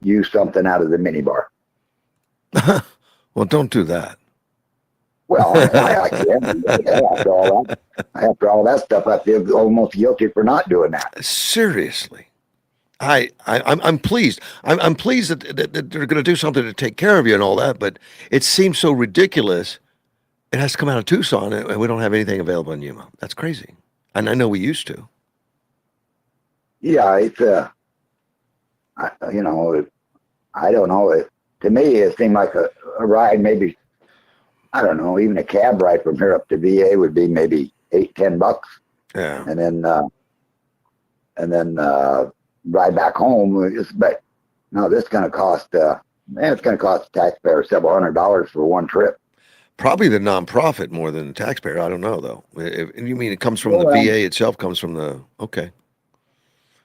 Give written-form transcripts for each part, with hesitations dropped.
use something out of the minibar. Well, don't do that. Well, I can. After all that stuff, I feel almost guilty for not doing that. Seriously. I'm pleased. I'm pleased that they're going to do something to take care of you and all that, but it seems so ridiculous. It has to come out of Tucson, and we don't have anything available in Yuma. That's crazy. And I know we used to. Yeah, it's you know, I don't know. To me, it seemed like a ride. Maybe I don't know. Even a cab ride from here up to VA would be maybe $8-10, Yeah. and then ride back home. But no, this is going to cost. It's going to cost the taxpayer several $100s for one trip. Probably the nonprofit more than the taxpayer. I don't know though. You mean it comes from the VA itself? Comes from the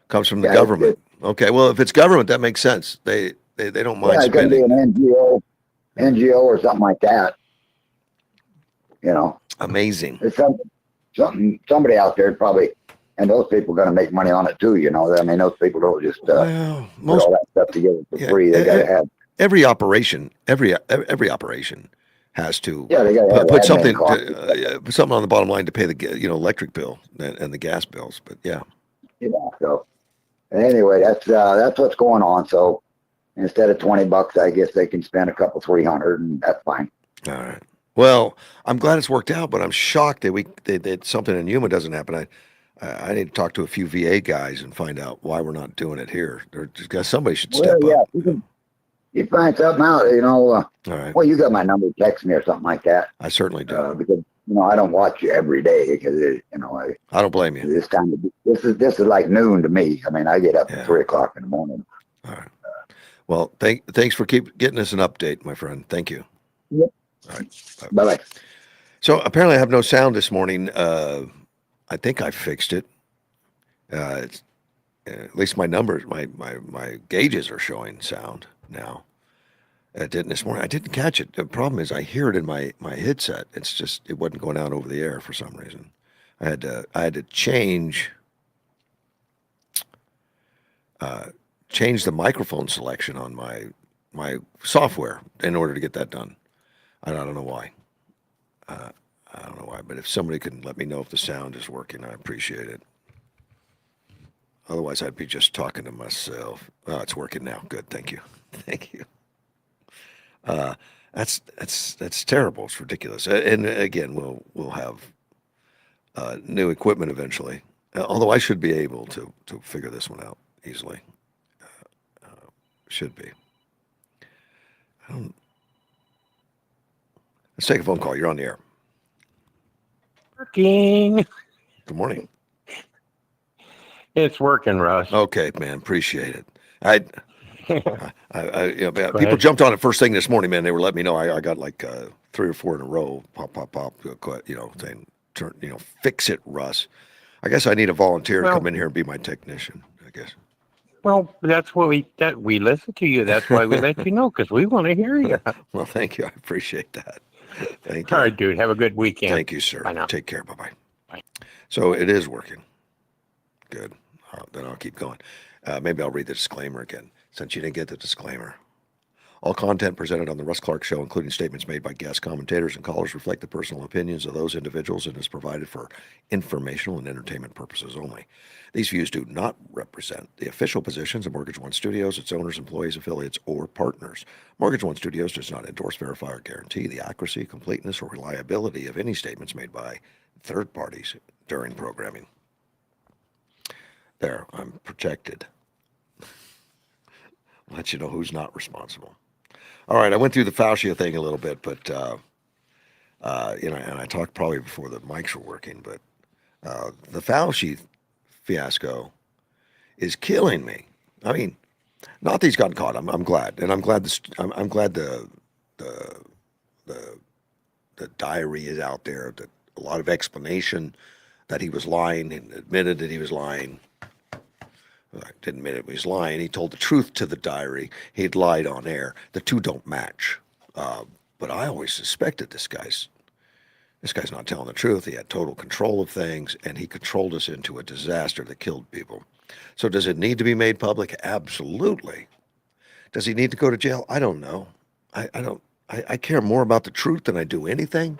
comes from the government. Okay. Well, if it's government, that makes sense. They don't mind it's going to be spending. an NGO or something like that. You know, Amazing. It's somebody out there probably, and those people are going to make money on it too. You know, I mean, those people don't just put all that stuff together for free. They got to have every operation has to put something on the bottom line to pay the electric bill and the gas bills. But yeah. So anyway, that's what's going on. So instead of $20, I guess they can spend a couple 300, and that's fine. All right. Well, I'm glad it's worked out, but I'm shocked that something in Yuma doesn't happen. I need to talk to a few VA guys and find out why we're not doing it here. Somebody should step up. You find something out, All right. Well, you got my number, text me or something like that. I certainly do. Because I don't watch you every day because I don't blame you. This is like noon to me. I mean, I get up at 3 o'clock in the morning. All right. Well, thanks for getting us an update, my friend. Thank you. Yep. All right. Bye-bye. So apparently I have no sound this morning. I think I fixed it. It's, at least my numbers, my gauges are showing sound now. It didn't this morning. I didn't catch it. The problem is I hear it in my headset. It's just it wasn't going out over the air for some reason. I had to change the microphone selection on my software in order to get that done. I don't know why. I don't know why, but if somebody can let me know if the sound is working, I appreciate it. Otherwise, I'd be just talking to myself. Oh, it's working now. Good. Thank you. Thank you. That's terrible. It's ridiculous. And again, we'll have new equipment eventually. Although I should be able to figure this one out easily. Should be. Let's take a phone call. You're on the air. Working. Good morning. It's working, Russ. Okay, man. Appreciate it. People jumped on it first thing this morning, man. They were letting me know I got like 3 or 4 in a row. Pop, saying, fix it, Russ. I guess I need a volunteer to come in here and be my technician, I guess. Well, that's what we listen to you. That's why we let you know, because we want to hear you. Well, thank you. I appreciate that. Thank you. All right, dude. Have a good weekend. Thank you, sir. Bye now. Take care. Bye-bye. Bye. So it is working. Good. Then I'll keep going. Maybe I'll read the disclaimer again, since you didn't get the disclaimer. All content presented on the Russ Clark Show, including statements made by guest commentators and callers, reflect the personal opinions of those individuals and is provided for informational and entertainment purposes only. These views do not represent the official positions of Mortgage One Studios, its owners, employees, affiliates, or partners. Mortgage One Studios does not endorse, verify, or guarantee the accuracy, completeness, or reliability of any statements made by third parties during programming. There, I'm protected. Let you know who's not responsible. All right, I went through the fascia thing a little bit, but and I talked probably before the mics were working, but the Fauci fiasco is killing me. I mean, not that he's gotten caught. I'm glad, and I'm glad the diary is out there. That a lot of explanation that he was lying and admitted that he was lying. I didn't admit it, he was lying. He told the truth to the diary. He'd lied on air. The two don't match. But I always suspected this guy's not telling the truth. He had total control of things, and he controlled us into a disaster that killed people. So does it need to be made public? Absolutely. Does he need to go to jail? I don't know. I don't. I care more about the truth than I do anything.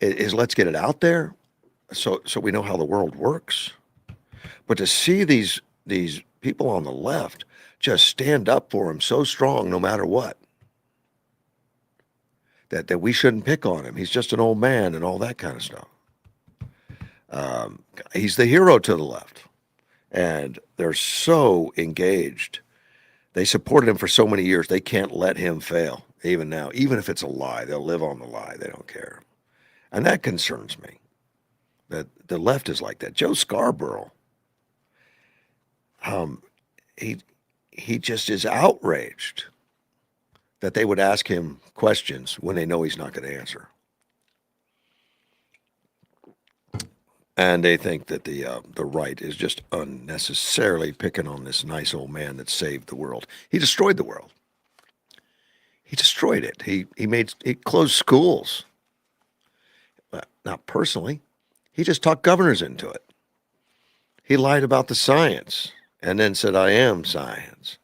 Is let's get it out there, so we know how the world works. But to see these people on the left just stand up for him so strong, no matter what, that we shouldn't pick on him. He's just an old man and all that kind of stuff. He's the hero to the left, and they're so engaged. They supported him for so many years. They can't let him fail, even now. Even if it's a lie, they'll live on the lie. They don't care. And that concerns me, that the left is like that. Joe Scarborough, he just is outraged that they would ask him questions when they know he's not going to answer. And they think that the right is just unnecessarily picking on this nice old man that saved the world. He destroyed the world. He destroyed it. He closed schools. Not personally. He just talked governors into it. He lied about the science and then said, "I am science."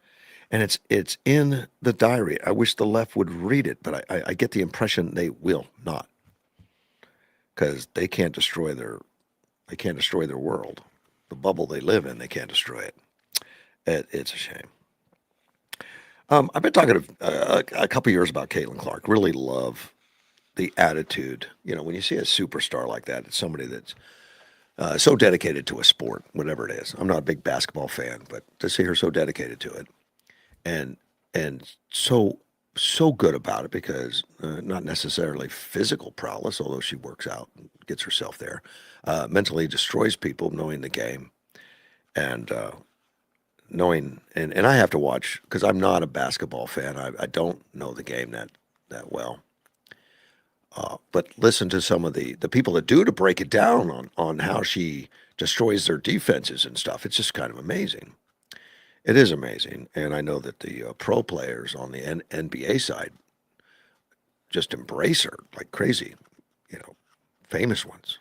And it's in the diary. I wish the left would read it, but I get the impression they will not, because they can't destroy their world. The bubble they live in, they can't destroy it. It's a shame. I've been talking a couple years about Caitlin Clark. Really love the attitude. You know, when you see a superstar like that, it's somebody that's so dedicated to a sport, whatever it is. I'm not a big basketball fan, but to see her so dedicated to it, and so good about it, because not necessarily physical prowess, although she works out and gets herself there, mentally destroys people, knowing the game, and knowing, and I have to watch, because I'm not a basketball fan. I don't know the game that well. But listen to some of the people that do, to break it down on how she destroys their defenses and stuff. It's just kind of amazing. It is amazing. And I know that the pro players on the NBA side just embrace her like crazy, famous ones.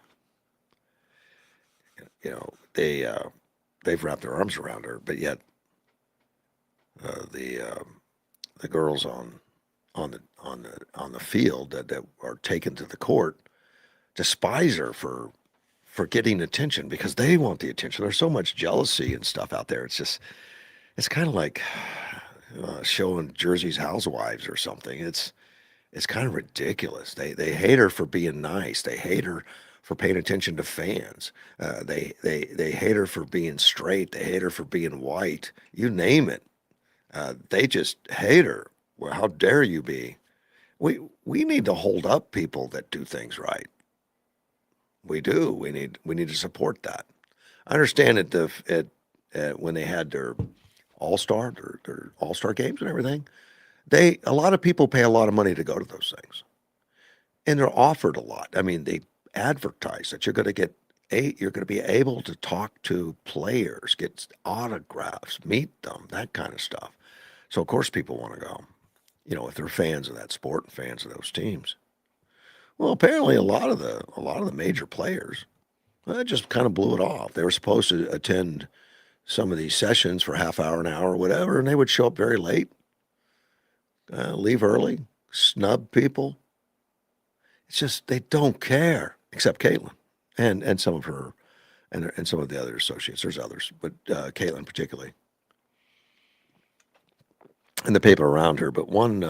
They've wrapped their arms around her, but yet the girls on the field that are taken to the court despise her for getting attention, because they want the attention. There's so much jealousy and stuff out there. It's kind of like showing Jersey's Housewives or something. It's kind of ridiculous. They hate her for being nice. They hate her for paying attention to fans. They hate her for being straight. They hate her for being white. You name it. They just hate her. Well, how dare you be? We need to hold up people that do things right. We do. We need to support that. I understand at when they had their All-Star games and everything, a lot of people pay a lot of money to go to those things, and they're offered a lot. I mean, they advertise that you're going to be able to talk to players, get autographs, meet them, that kind of stuff. So of course people want to go, if they're fans of that sport and fans of those teams. Well, apparently a lot of the major players just kind of blew it off. They were supposed to attend some of these sessions for half hour, an hour, whatever, and they would show up very late, leave early, snub people. It's just, they don't care, except Caitlin and some of her and some of the other associates. There's others, but Caitlin particularly, and the people around her. But one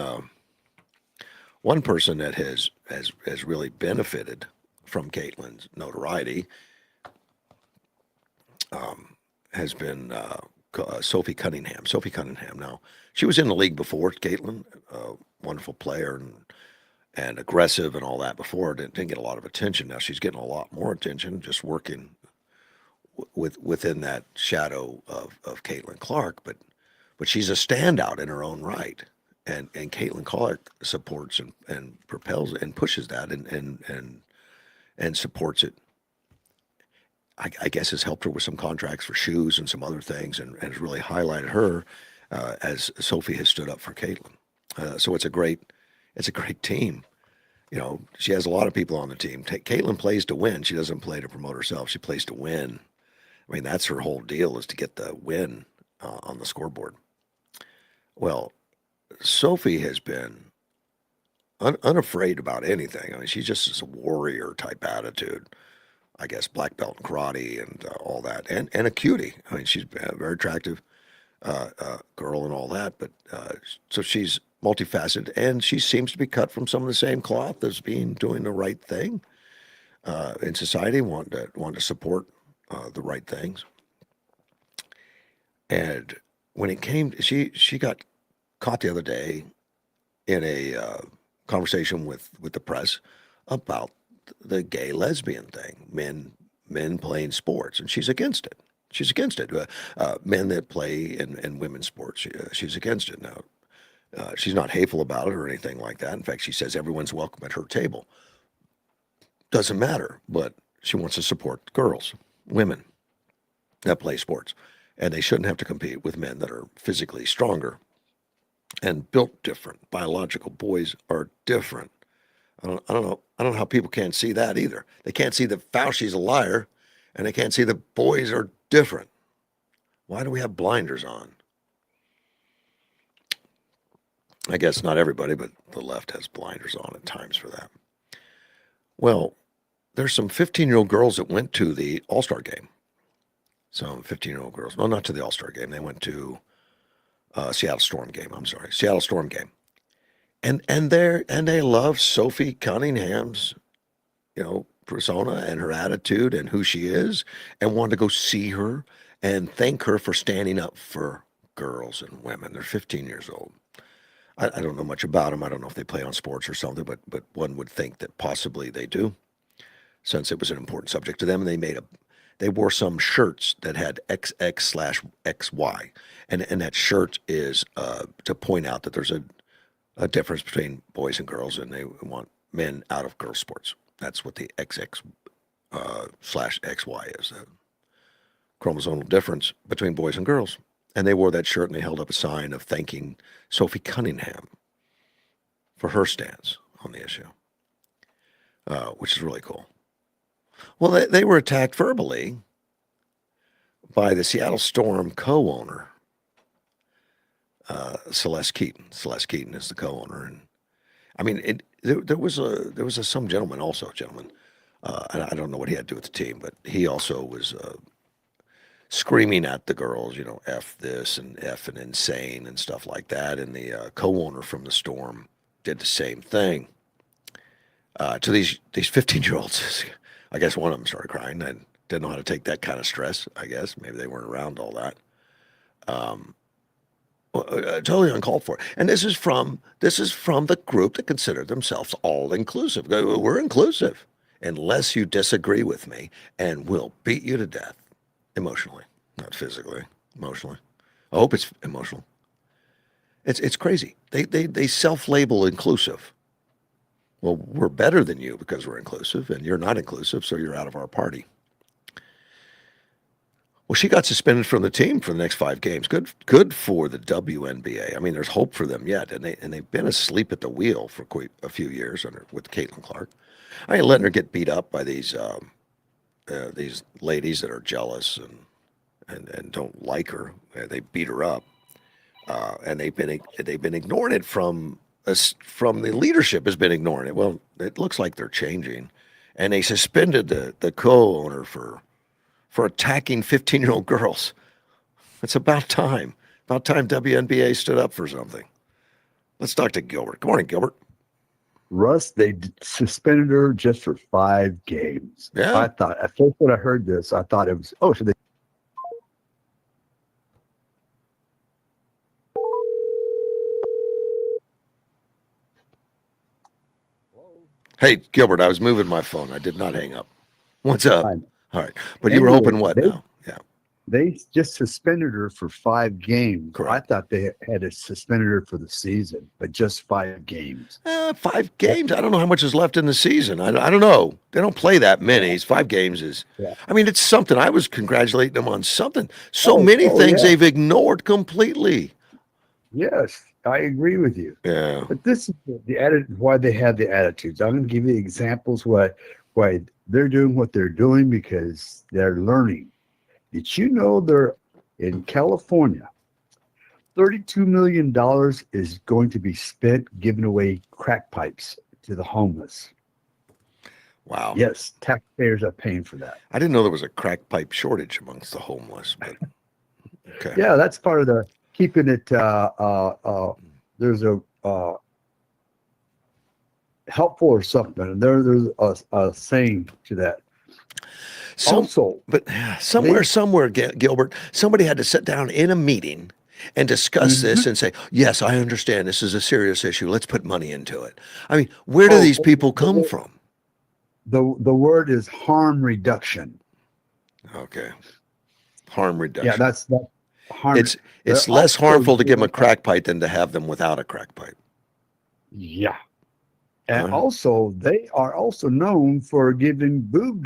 person that has really benefited from Caitlin's notoriety has been Sophie Cunningham. Sophie Cunningham. Now, she was in the league before Caitlin, a wonderful player and aggressive and all that before. Didn't get a lot of attention. Now she's getting a lot more attention, just working within that shadow of Caitlin Clark. But she's a standout in her own right. And Caitlin Clark supports and propels and pushes that and supports it. I guess has helped her with some contracts for shoes and some other things, and has really highlighted her as Sophie has stood up for Caitlin. So it's a great team. She has a lot of people on the team. Caitlin plays to win. She doesn't play to promote herself. She plays to win. I mean, that's her whole deal, is to get the win on the scoreboard. Well, Sophie has been unafraid about anything. I mean, she's just this warrior type attitude. I guess black belt in karate and all that, and a cutie. I mean, she's a very attractive girl and all that. But so she's multifaceted, and she seems to be cut from some of the same cloth as being doing the right thing in society, want to support the right things. And when it came, she got caught the other day in a conversation with the press about the gay lesbian thing, men playing sports, and she's against it. She's against it. Men that play in women's sports, she's against it. Now, she's not hateful about it or anything like that. In fact, she says everyone's welcome at her table. Doesn't matter, but she wants to support girls, women that play sports, and they shouldn't have to compete with men that are physically stronger and built different. Biological boys are different. I don't know. I don't know how people can't see that either. They can't see that Fauci's a liar, and they can't see that boys are different. Why do we have blinders on? I guess not everybody, but the left has blinders on at times for that. Well, there's some 15-year-old girls that went to the All-Star game. Some 15-year-old girls. No, not to the All-Star game. They went to Seattle Storm game. I'm sorry, Seattle Storm game. And they love Sophie Cunningham's, persona and her attitude and who she is, and wanted to go see her and thank her for standing up for girls and women. They're 15 years old. I don't know much about them. I don't know if they play on sports or something, but one would think that possibly they do, since it was an important subject to them. And they wore some shirts that had XX/XY, and that shirt is to point out that there's a difference between boys and girls, and they want men out of girls' sports. That's what the XX/XY is, the chromosomal difference between boys and girls. And they wore that shirt, and they held up a sign of thanking Sophie Cunningham for her stance on the issue, which is really cool. Well, they were attacked verbally by the Seattle Storm co-owner, Celeste Keaton. Celeste Keaton is the co-owner, and I mean, there was some gentleman, and I don't know what he had to do with the team, but he also was screaming at the girls, F this and F and insane and stuff like that. And the co-owner from the Storm did the same thing to these 15-year-olds. I guess one of them started crying and didn't know how to take that kind of stress. I guess maybe they weren't around all that. Totally uncalled for. And this is from the group that consider themselves all inclusive. We're inclusive unless you disagree with me, and we'll beat you to death emotionally, not physically, emotionally. I hope it's emotional. It's crazy. They self-label inclusive. Well, we're better than you because we're inclusive, and you're not inclusive, so you're out of our party. Well, she got suspended from the team for the next 5 games. Good for the WNBA. I mean, there's hope for them yet, and they've been asleep at the wheel for quite a few years with Caitlin Clark. I ain't letting her get beat up by these ladies that are jealous and don't like her. They beat her up, and they've been ignoring it from the leadership has been ignoring it. Well, it looks like they're changing, and they suspended the co-owner for attacking 15-year-old girls. It's about time. About time WNBA stood up for something. Let's talk to Gilbert. Good morning, Gilbert. Russ, they suspended her just for 5 games. Yeah. I thought, at first when I heard this, I thought it was, so they. Hey, Gilbert, I was moving my phone. I did not hang up. What's up? Fine. All right. But you were hoping what now? Yeah. They just suspended her for 5 games. Correct. I thought they had suspended her for the season, but just 5 games. 5 games? I don't know how much is left in the season. I don't know. They don't play that many. 5 games is, Yeah. I mean, it's something. I was congratulating them on something. So many things they've ignored completely. Yes, I agree with you. Yeah. But this is the attitude, why they have the attitudes. I'm going to give you examples why they're doing what they're doing, because they're learning. Did you know they're in California? $32 million is going to be spent giving away crack pipes to the homeless. Wow. Yes, taxpayers are paying for that. I didn't know there was a crack pipe shortage amongst the homeless, but okay. Yeah, that's part of the keeping it. There's a helpful or something. There's a saying to that. Also, but somewhere, Gilbert, somebody had to sit down in a meeting and discuss this and say, yes, I understand this is a serious issue. Let's put money into it. I mean, where do these people come from? The word is harm reduction. Okay. Harm reduction. Yeah, that's harm. It's less harmful to give them a crack pipe than to have them without a crack pipe. Yeah. And also, they are also known for giving boob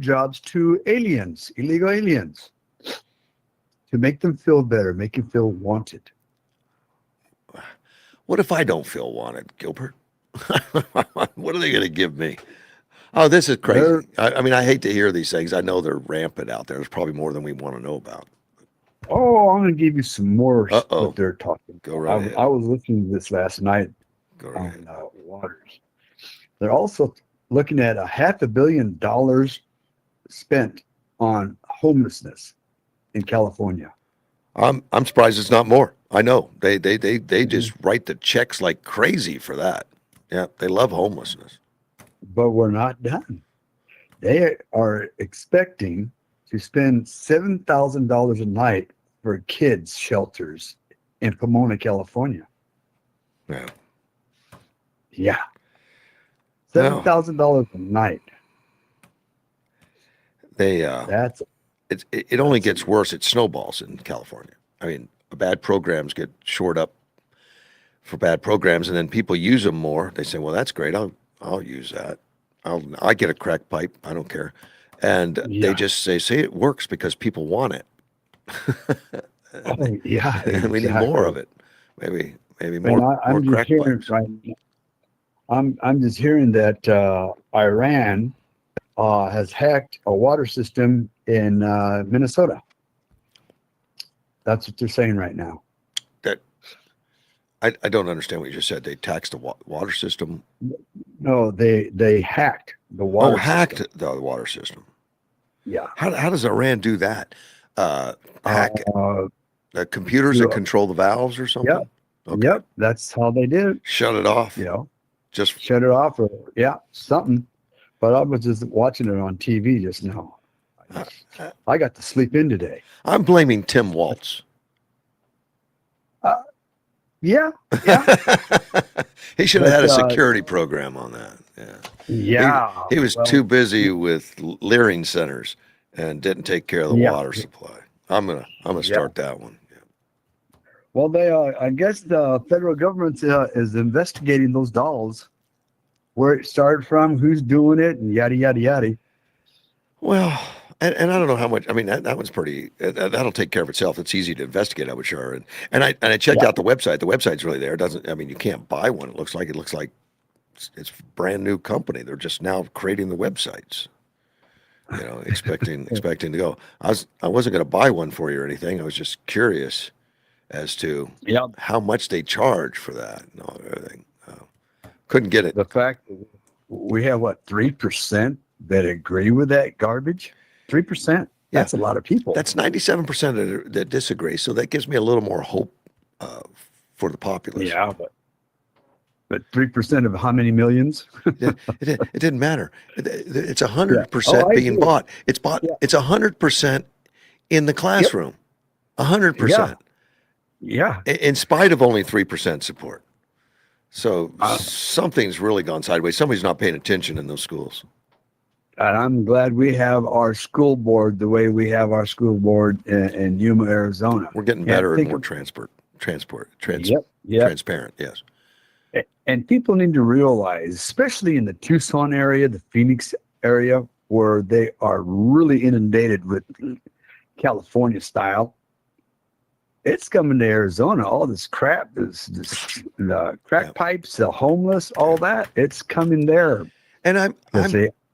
jobs to aliens, illegal aliens, to make them feel better, make them feel wanted. What if I don't feel wanted, Gilbert? What are they going to give me? Oh, this is crazy. I mean, I hate to hear these things. I know they're rampant out there. There's probably more than we want to know about. Oh, I'm going to give you some more what they're talking. Go right ahead. I was listening to this last night on Waters. They're also looking at $500 million spent on homelessness in California. I'm surprised it's not more. I know they just write the checks like crazy for that. Yeah, they love homelessness. But we're not done. They are expecting to spend $7,000 a night for kids shelters in Pomona, California. Yeah. Yeah. $7,000 a night. It only gets worse. It snowballs in California. I mean, bad programs get shored up for bad programs, and then people use them more. They say, "Well, that's great. I'll use that. I get a crack pipe. I don't care." And they just say it works because people want it. Yeah, exactly. We need more of it. Maybe more. I'm more just hearing I'm just hearing that Iran has hacked a water system in Minnesota. That's what they're saying right now. I don't understand what you just said. They taxed the water system. No, they hacked the water. Hacked the water system. Yeah. How does Iran do that? Hack the computers that control the valves or something? Yep. Okay. Yep. That's how they did it. Shut it off. Just shut it off or something. But I was just watching it on TV just now. I got to sleep in today. I'm blaming Tim Waltz. Yeah. He should have had a security program on that. Yeah. He was too busy with leering centers and didn't take care of the water supply. I'm gonna start that one. Yeah. Well, I guess the federal government is investigating those dolls, where it started from, who's doing it, and yada yada yada. Well, and I don't know how much. I mean, that one's pretty. That'll take care of itself. It's easy to investigate, I'm sure. And I checked out the website. The website's really there. It doesn't. I mean, you can't buy one. It looks like it's a brand new company. They're just now creating the websites. Expecting to go. I wasn't going to buy one for you or anything. I was just curious as to how much they charge for that and all everything. Couldn't get it. The fact that we have 3% that agree with that garbage. 3%. That's a lot of people. That's 97% that disagree. So that gives me a little more hope for the populace. Yeah, but 3% of how many millions? it didn't matter. It's 100% being bought. It's bought. It's 100% in the classroom. 100%. Yeah. In spite of only 3% support. So something's really gone sideways. Somebody's not paying attention in those schools. And I'm glad we have our school board the way we have our school board in Yuma, Arizona. We're getting better and more transparent. Yes. And people need to realize, especially in the Tucson area, the Phoenix area, where they are really inundated with California style, it's coming to Arizona. All this crap, the crack pipes, the homeless, all that, it's coming there. And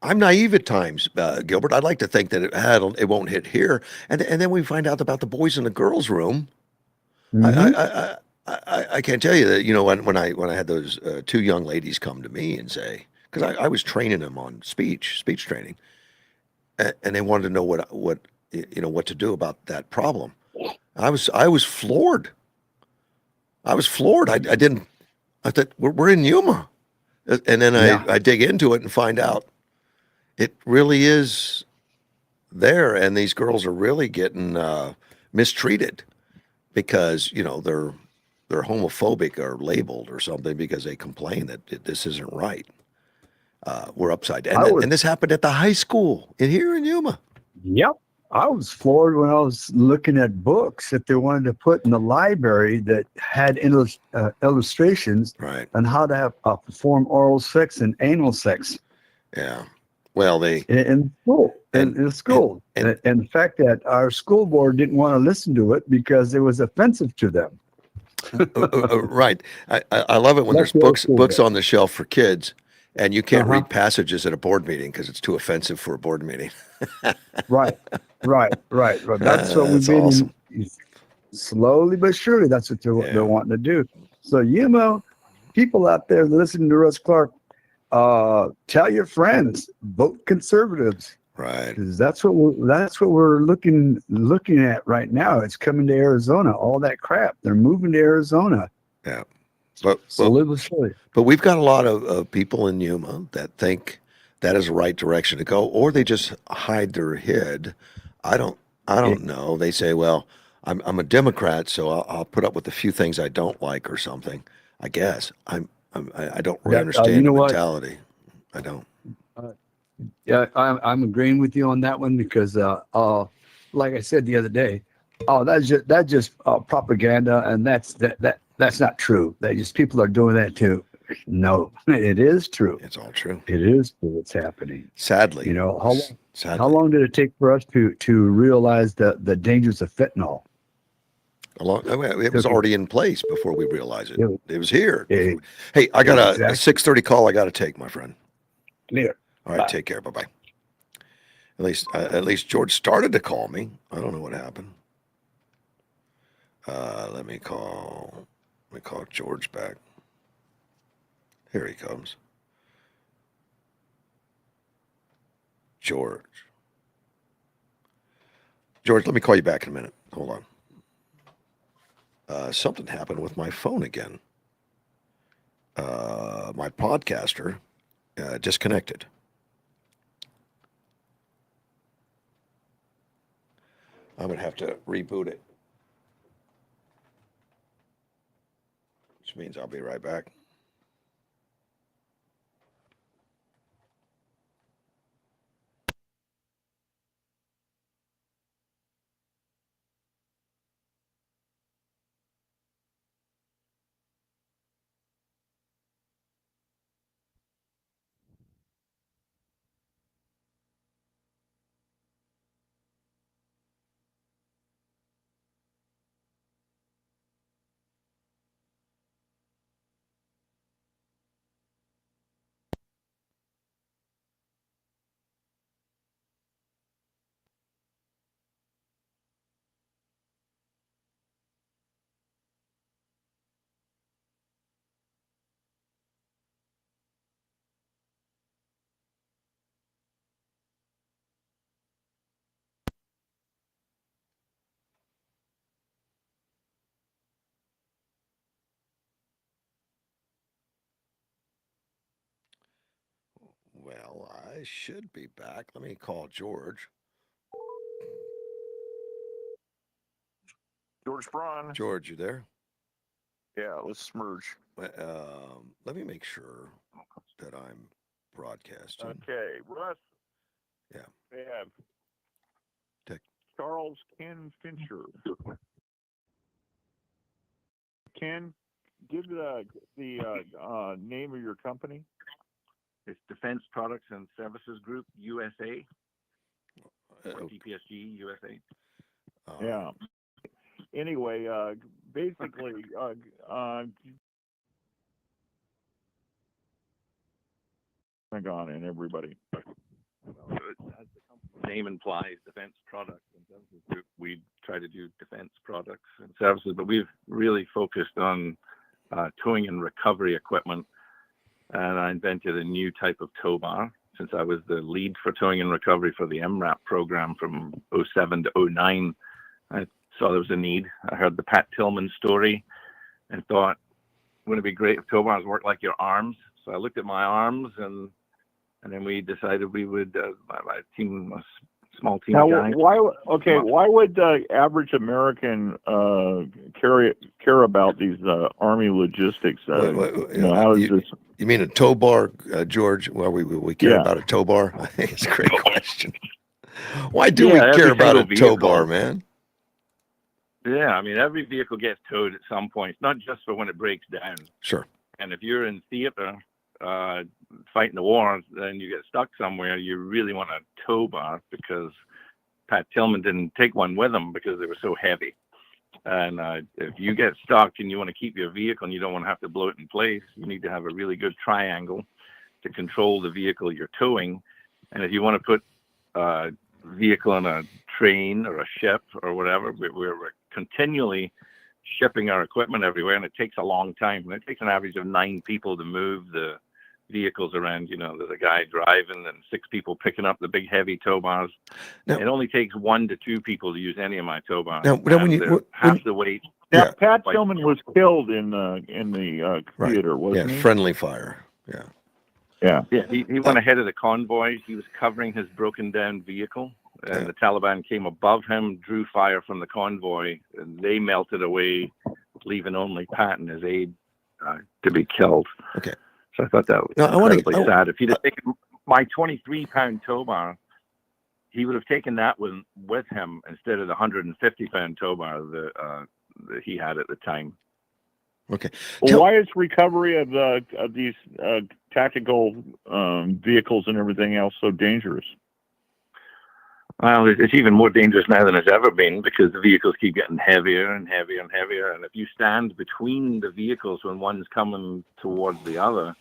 I'm naive at times, Gilbert. I'd like to think that it won't hit here. And then we find out about the boys in the girls' room Mhm. I can't tell you that, you know, when I had those two young ladies come to me and say, because I was training them on speech training, and they wanted to know what you know what to do about that problem. I was floored. I was floored. I didn't. I thought we're in Yuma, and then Yeah. I dig into it and find out it really is there, and these girls are really getting mistreated because you know they're homophobic or labeled or something because they complain that this isn't right. We're upside down, I was. and this happened at the high school here in Yuma. Yep. I was floored when I was looking at books that they wanted to put in the library that had illustrations Right. on how to have, perform oral sex and anal sex Yeah. Well, they in school. and In school. and And the fact that our school board didn't want to listen to it because it was offensive to them. right. I love it when That's there's the old school books board. on the shelf for kids, and you can't Uh-huh. read passages at a board meeting because it's too offensive for a board meeting. Right. Right. That's what we've That's been awesome. slowly but surely. That's what they're Yeah. wanting to do. So, people out there listening to Russ Clark, tell your friends, vote conservatives, Right. because that's what we're looking at right now. It's coming to Arizona. All that crap, they're moving to Arizona. Yeah. But Slowly but surely. but we've got a lot of people in Yuma that think that is the right direction to go, or they just hide their head. I don't I Yeah, don't know. They say, well, I'm a Democrat, so I'll put up with a few things I don't like or something. I guess I don't really that you understand the know what? mentality. I don't. Uh, yeah, I'm agreeing with you on that one because, like I said the other day, that's just propaganda, and that's not true. That just people are doing that too. No, it is true. It's all true. It is true. It's happening. Sadly, How sadly, long did it take for us to realize the dangers of fentanyl? it was Took it, already in place before we realized it. it, It was here. it Hey, I got a exactly 6:30 call. I got to take, my friend. clear. All right, take care. Bye bye. At least George started to call me. I don't know what happened. Let me call. Let me call George back. Here he comes. George. George, let me call you back in a minute. Hold on. Something happened with my phone again. My podcaster disconnected. I'm gonna have to reboot it, which means I'll be right back. Well, I should be back. Let me call George. George Braun. George, you there? Yeah, let's merge. Let me make sure that I'm broadcasting. Okay, Russ. Yeah. They have Tech. Charles Ken Fincher. Ken, give the name of your company. It's Defense Products and Services Group USA, or Uh, DPSG USA. Yeah. Anyway, basically, hang on, and everybody. As the company name implies, Defense Products and Services Group. We try to do defense products and services, but we've really focused on towing and recovery equipment. And I invented a new type of tow bar since I was the lead for towing and recovery for the MRAP program from 07 to 09. I saw there was a need. I heard the Pat Tillman story and thought, wouldn't it be great if tow bars worked like your arms? So I looked at my arms, and then we decided we would, my team, a small team Now, of guys. why would the average American care about these Army logistics? How is this? You mean a tow bar, George? Well, we care about a tow bar? I think it's a great question. Why do we care about a tow bar, man? Yeah, I mean, every vehicle gets towed at some point, not just for when it breaks down. Sure. And if you're in theater fighting the war, then you get stuck somewhere, you really want a tow bar, because Pat Tillman didn't take one with him because they were so heavy. And if you get stuck and you want to keep your vehicle and you don't want to have to blow it in place, you need to have a really good triangle to control the vehicle you're towing. And if you want to put a vehicle on a train or a ship or whatever, we're continually shipping our equipment everywhere, and it takes a long time. It takes an average of 9 people to move the vehicles around. There's a guy driving and 6 people picking up the big heavy tow bars. Now, it only takes 1 to 2 people to use any of my tow bars. Now when half the weight. Yeah, Pat Tillman was killed in the theater, wasn't he? Friendly fire. Yeah. He went ahead of the convoy. He was covering his broken down vehicle, and the Taliban came above him, drew fire from the convoy, and they melted away, leaving only Pat and his aide to be killed. Okay. So I thought that was incredibly sad. If he'd have taken my 23-pound tow bar, he would have taken that one with him instead of the 150-pound tow bar that he had at the time. Okay. Well, why is recovery of these tactical vehicles and everything else so dangerous? Well, it's even more dangerous now than it's ever been, because the vehicles keep getting heavier and heavier and heavier. And if you stand between the vehicles when one's coming towards the other,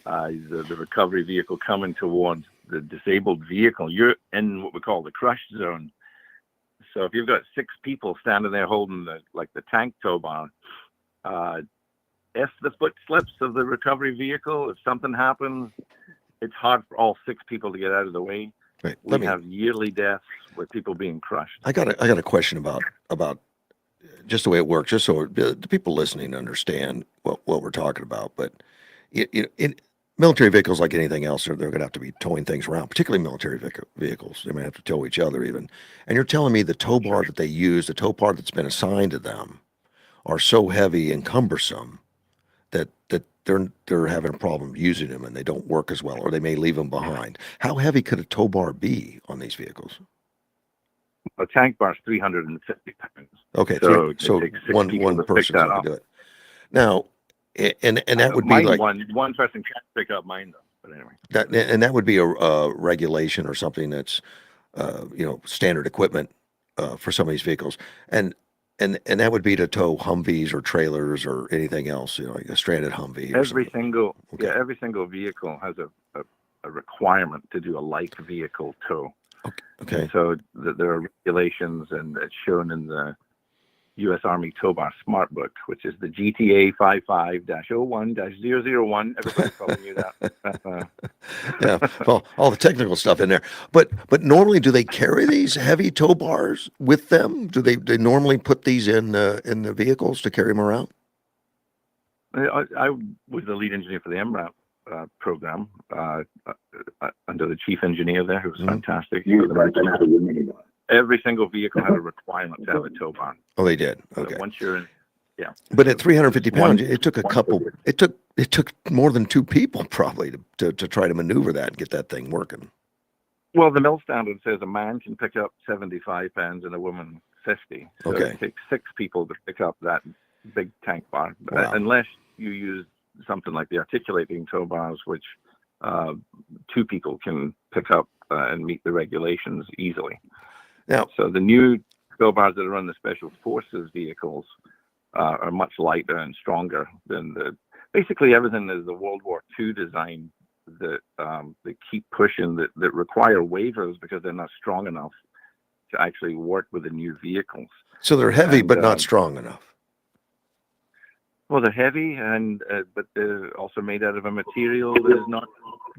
the recovery vehicle coming towards the disabled vehicle, you're in what we call the crush zone. So if you've got 6 people standing there holding the tank tow bar, if the foot slips of the recovery vehicle, if something happens, it's hard for all 6 people to get out of the way. Wait, we have yearly deaths with people being crushed. I got a question about just the way it works, just so the people listening understand what we're talking about. But in military vehicles, like anything else, they're going to have to be towing things around, particularly military vehicles. They may have to tow each other even. And you're telling me the tow bar that they use, the tow bar that's been assigned to them, are so heavy and cumbersome that they're having a problem using them, and they don't work as well, or they may leave them behind. How heavy could a tow bar be on these vehicles? A tank bar is 350 pounds. Okay, so one person can do it. Now, and that would be like one person can't pick up mine though. But anyway, that would be a regulation or something that's standard equipment for some of these vehicles, and that would be to tow Humvees or trailers or anything else, like a stranded Humvee. Every single vehicle has a requirement to do a light vehicle tow. Okay. And so there are regulations, and it's shown in the U.S. Army Tow Bar Smart Book, which is the GTA 55-01-001. Everybody probably knew that. Yeah, well, all the technical stuff in there. But normally, do they carry these heavy tow bars with them? Do they normally put these in the vehicles to carry them around? I was the lead engineer for the MRAP program under the chief engineer there, who was fantastic. Every single vehicle had a requirement to have a tow bar. Oh, they did. Okay. So once you're in, But at 350 pounds, it took a couple. It took more than 2 people probably to try to maneuver that and get that thing working. Well, the mill standard says a man can pick up 75 pounds and a woman 50. So it takes 6 people to pick up that big tank bar, unless you use something like the articulating tow bars, which 2 people can pick up and meet the regulations easily. Now, so the new tow bars that are on the Special Forces vehicles are much lighter and stronger than basically everything is the World War II design that they keep pushing that require waivers because they're not strong enough to actually work with the new vehicles. So they're heavy, And, but not strong enough. Well, they're heavy, and but they're also made out of a material that is not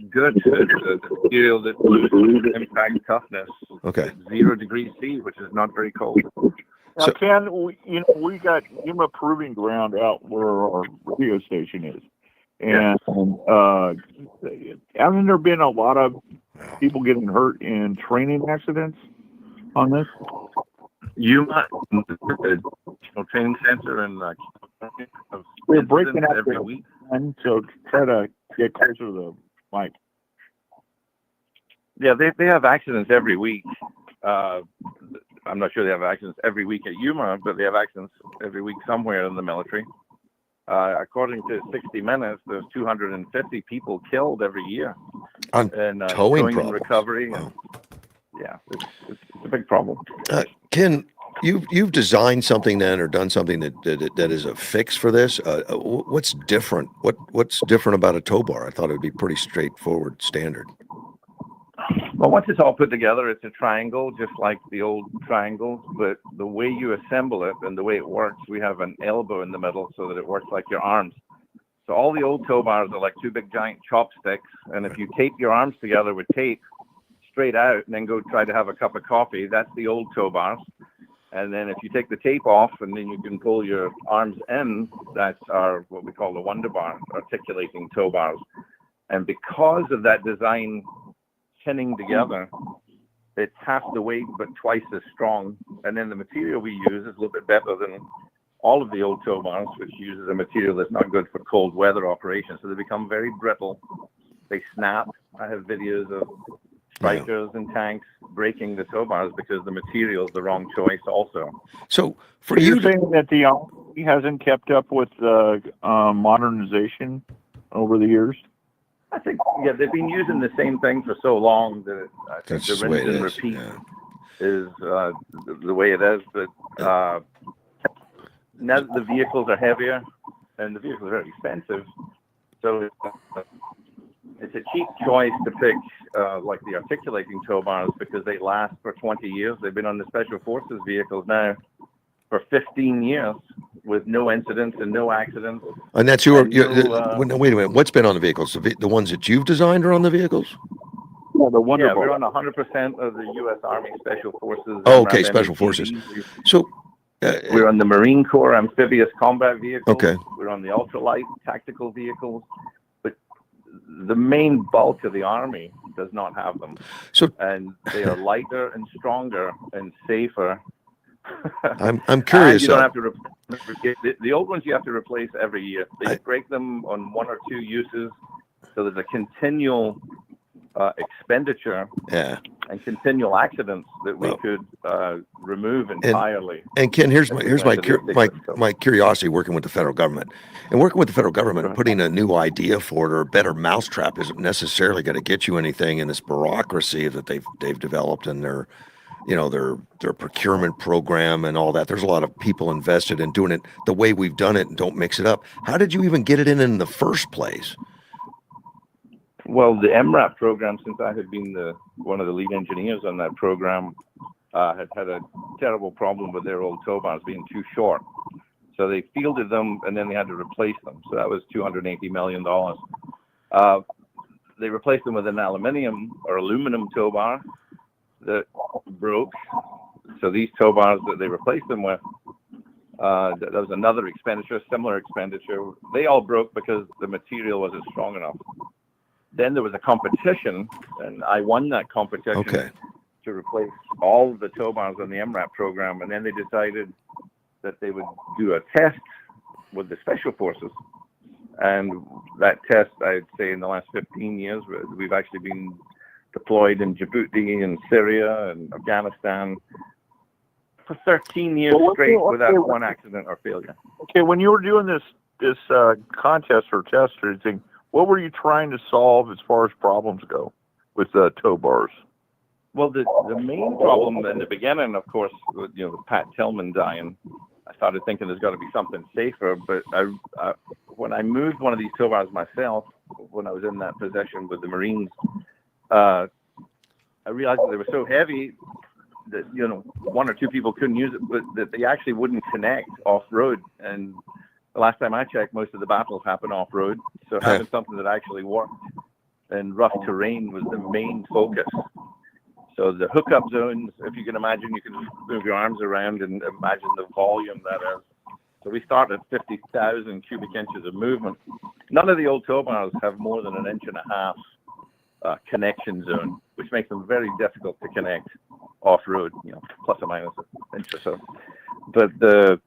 good. It's a material that loses impact toughness. Okay. At 0 degrees C, which is not very cold. Now, So- Ken, we got Yuma Proving Ground out where our radio station is, and hasn't there been a lot of people getting hurt in training accidents on this? Yuma, the training center, and We're breaking incidents up every there. week. And so try to get closer to the mic. Yeah, they have accidents every week. I'm not sure they have accidents every week at Yuma, but they have accidents every week somewhere in the military. According to 60 Minutes, there's 250 people killed every year On in towing and problems. recovery. Wow. And, yeah, it's a big problem. Ken, you've designed something then, or done something that is a fix for this. What's different? What's different about a tow bar? I thought it would be pretty straightforward, standard. Well, once it's all put together, it's a triangle, just like the old triangles. But the way you assemble it and the way it works, we have an elbow in the middle so that it works like your arms. So all the old tow bars are like two big giant chopsticks. And if you tape your arms together with tape straight out and then go try to have a cup of coffee, that's the old tow bars. And then if you take the tape off and then you can pull your arms in, that's our what we call the Wonder Bar, articulating tow bars. And because of that design pinning together, it's half the weight but twice as strong. And then the material we use is a little bit better than all of the old tow bars, which uses a material that's not good for cold weather operations. So they become very brittle. They snap. I have videos of strikers and tanks breaking the tow bars because the material is the wrong choice also. So for Are you you saying that the Army hasn't kept up with modernization over the years? I think, yeah, they've been using the same thing for so long that I think That's the just the way rinse it and is. repeat Yeah. is the way it is. But now that the vehicles are heavier and the vehicles are very expensive, so it's a cheap choice to pick like the articulating tow bars because they last for 20 years. They've been on the Special Forces vehicles now for 15 years with no incidents and no accidents. And that's no, wait a minute. What's been on the vehicles? The ones that you've designed are on the vehicles? Yeah, the Wonder Yeah, Bar. we're on 100% of the U.S. Army Special Forces. Oh, okay, MRAP Special METVs. Forces. So We're on the Marine Corps amphibious combat vehicles. Okay. We're on the ultralight tactical vehicles. But the main bulk of the Army does not have them. And they are lighter and stronger and safer. I'm curious. And you don't have to the old ones you have to replace every year. They break them on 1 or 2 uses, so there's a continual expenditure and continual accidents that we could remove entirely. And Ken, here's my curiosity working with the federal government. And working with the federal government, putting a new idea for it or a better mousetrap isn't necessarily going to get you anything in this bureaucracy that they've developed in their procurement program and all that. There's a lot of people invested in doing it the way we've done it and don't mix it up. How did you even get it in the first place? Well, the MRAP program, since I had been one of the lead engineers on that program, had a terrible problem with their old tow bars being too short. So they fielded them and then they had to replace them. So that was $280 million. They replaced them with an aluminum tow bar that broke. So these tow bars that they replaced them with, that was another expenditure, similar expenditure. They all broke because the material wasn't strong enough. Then there was a competition, and I won that competition to replace all of the tow bars on the MRAP program. And then they decided that they would do a test with the Special Forces. And that test, I'd say in the last 15 years, we've actually been deployed in Djibouti and Syria and Afghanistan for 13 years straight without one accident or failure. Okay, when you were doing this contest or test or anything, what were you trying to solve as far as problems go with tow bars? Well, the main problem in the beginning, of course, with, Pat Tillman dying, I started thinking there's got to be something safer. But when I moved one of these tow bars myself, when I was in that position with the Marines, I realized that they were so heavy that one or two people couldn't use it, but that they actually wouldn't connect off road. And the last time I checked, most of the battles happen off road. So having something that actually worked in rough terrain was the main focus. So the hookup zones, if you can imagine, you can move your arms around and imagine the volume that is. So we start at 50,000 cubic inches of movement. None of the old tow bars have more than 1.5 inches connection zone, which makes them very difficult to connect off-road, plus or minus an inch or so. But the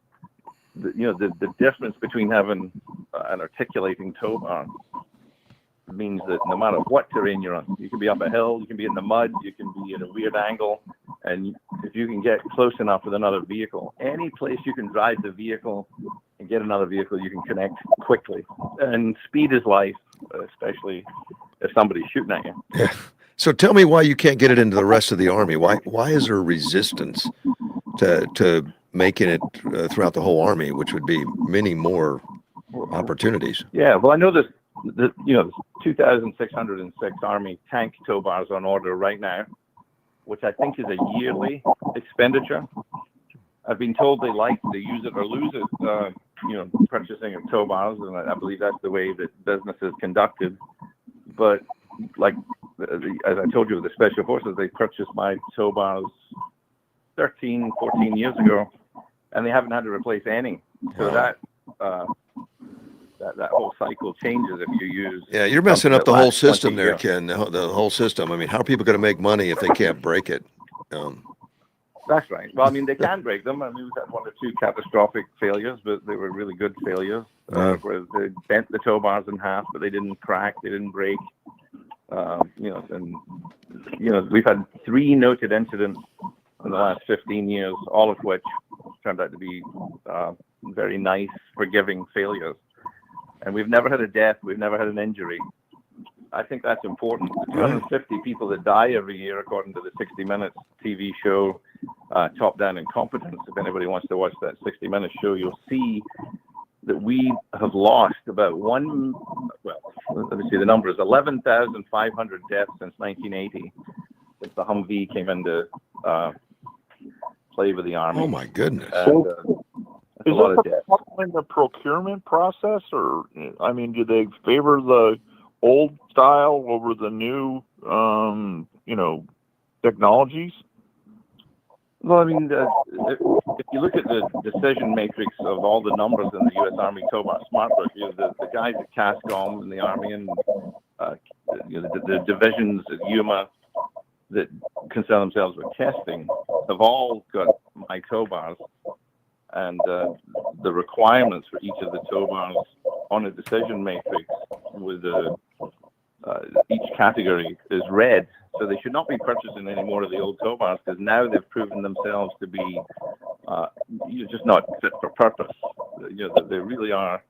difference between having an articulating tow bar means that no matter what terrain you're on, you can be up a hill, you can be in the mud, you can be at a weird angle, and if you can get close enough with another vehicle, any place you can drive the vehicle and get another vehicle, you can connect quickly. And speed is life, especially if somebody's shooting at you. Yeah. So tell me why you can't get it into the rest of the Army. Why is there resistance to making it throughout the whole Army, which would be many more opportunities? Yeah, well, I know there's 2,606 Army tank tow bars on order right now, which I think is a yearly expenditure. I've been told they like to use it or lose it, purchasing of tow bars, and I believe that's the way that business is conducted. But like, as I told you, with the Special Forces, they purchased my tow bars 13, 14 years ago, and they haven't had to replace any. So that whole cycle changes if you use. Yeah, you're messing up the whole system there, Ken. The whole system. I mean, how are people going to make money if they can't break it? That's right. Well, I mean, they can break them. I mean, we've had 1 or 2 catastrophic failures, but they were really good failures, where they bent the tow bars in half, but they didn't crack, they didn't break. We've had 3 noted incidents in the last 15 years, all of which turned out to be very nice, forgiving failures. And we've never had a death, we've never had an injury. I think that's important. The 250 people that die every year, according to the 60 Minutes TV show, Top Down Incompetence. If anybody wants to watch that 60 Minutes show, you'll see that we have lost about let me see, the number is 11,500 deaths since 1980, since the Humvee came into play with the Army. Oh, my goodness. And, that's a lot of deaths. In the procurement process, or I mean, do they favor the old style over the new, technologies? Well, I mean, if you look at the decision matrix of all the numbers in the U.S. Army tow bar smart book, the guys at CASCOM in the Army and the divisions at UMA that concern themselves with testing have all got my tow bars, and the requirements for each of the tow bars on a decision matrix with each category is red. So they should not be purchasing any more of the old tow bars, because now they've proven themselves to be just not fit for purpose. They really are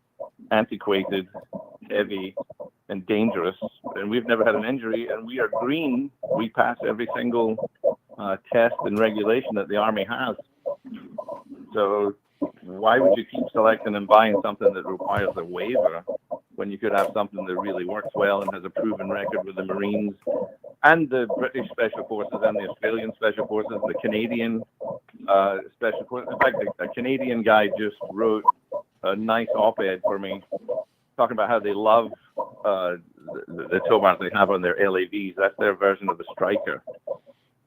antiquated, heavy, and dangerous. And we've never had an injury, and we are green. We pass every single test and regulation that the Army has. So why would you keep selecting and buying something that requires a waiver when you could have something that really works well and has a proven record with the Marines and the British Special Forces and the Australian Special Forces, the Canadian Special Forces? In fact, a Canadian guy just wrote a nice op-ed for me talking about how they love the tow bars they have on their LAVs. That's their version of the Striker.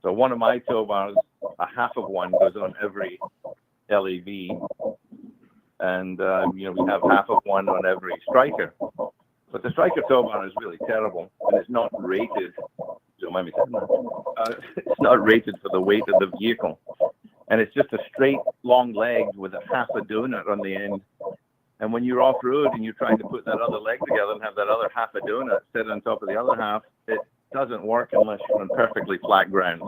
So one of my tow bars, a half of one goes on every LAV, and we have half of one on every Striker. But the Striker tow bar is really terrible, and it's not rated. Don't mind me saying that. It's not rated for the weight of the vehicle, and it's just a straight long leg with a half a donut on the end. And when you're off road and you're trying to put that other leg together and have that other half a donut sit on top of the other half, it doesn't work unless you're on perfectly flat ground.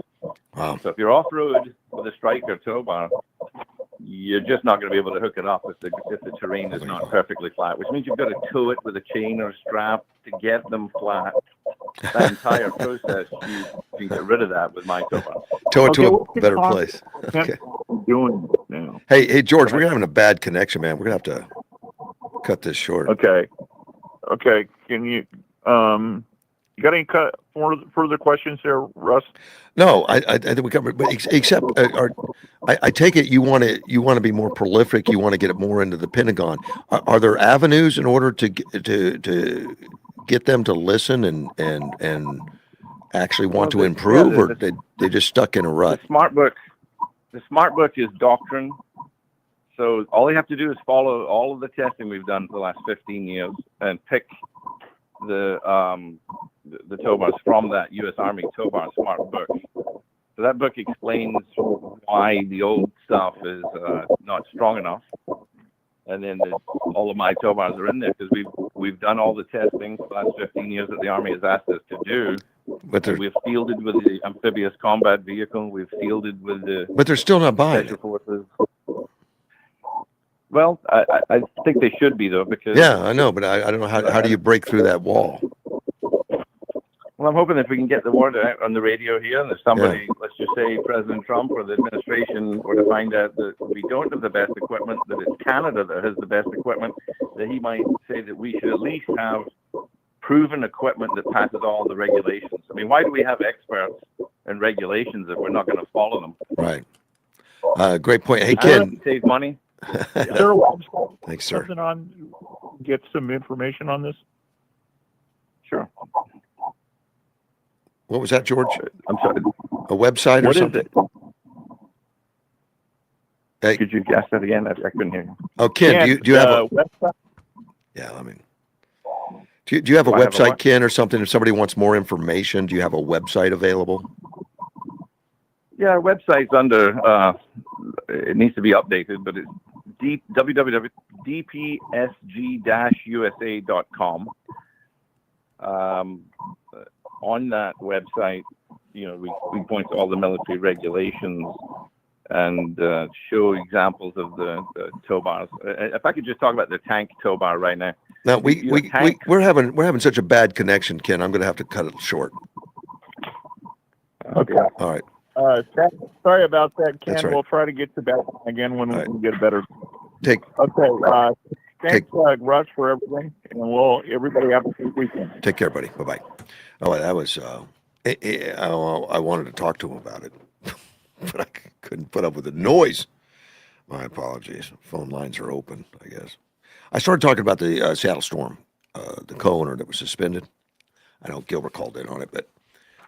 Wow. So if you're off road with a Striker tow bar, you're just not going to be able to hook it up if the terrain is not perfectly flat, which means you've got to tow it with a chain or a strap to get them flat. That entire process, you can get rid of that with my tow bar. Tow it to a better place. Okay. Doing now. Hey, George, we're having a bad connection, man. We're going to have to cut this short. Okay. Can you, You got any further questions there, Russ? No, I think we covered, but except, I take it you want to be more prolific. You want to get it more into the Pentagon. Are there avenues in order to get them to listen and actually want to improve, or they just stuck in a rut? The smart book is doctrine. So all you have to do is follow all of the testing we've done for the last 15 years and pick the towbars from that U.S. Army towbar smart book. So that book explains why the old stuff is not strong enough, and then all of my towbars are in there because we've done all the testing for the last 15 years that the Army has asked us to do. But we've fielded with the amphibious combat vehicle. We've fielded with the. But they're still not buying special it. Forces. Well, I think they should be though, because I know, but I don't know how do you break through that wall? Well, I'm hoping if we can get the word out on the radio here, and if somebody, let's just say President Trump or the administration, were to find out that we don't have the best equipment, that it's Canada that has the best equipment, that he might say that we should at least have proven equipment that passes all the regulations. I mean, why do we have experts and regulations if we're not going to follow them? Right. Great point. Hey, Ken. Save money. Thanks, sir. Get some information on this. Sure. What was that, George? I'm sorry. A website or What is something? it? Hey. Could you ask that again? I couldn't hear you. Oh, Ken, do you have a website? Yeah, I mean, do you have a website, Ken, or something? If somebody wants more information, do you have a website available? Yeah, our website's under. It needs to be updated, but it's www.dpsg-usa.com. On that website, we point to all the military regulations and show examples of the tow bars. If I could just talk about the tank tow bar right now. Now we're having such a bad connection, Ken. I'm going to have to cut it short. Okay. All right. Sorry about that, Ken. That's right. We'll try to get to that again when we get a better. Okay. Thanks, Russ, for everything, and everybody have a good weekend. Take care, buddy. Bye-bye. Oh, that was, I wanted to talk to him about it, but I couldn't put up with the noise. My apologies. Phone lines are open, I guess. I started talking about the Seattle Storm, the co-owner that was suspended. I know Gilbert called in on it, but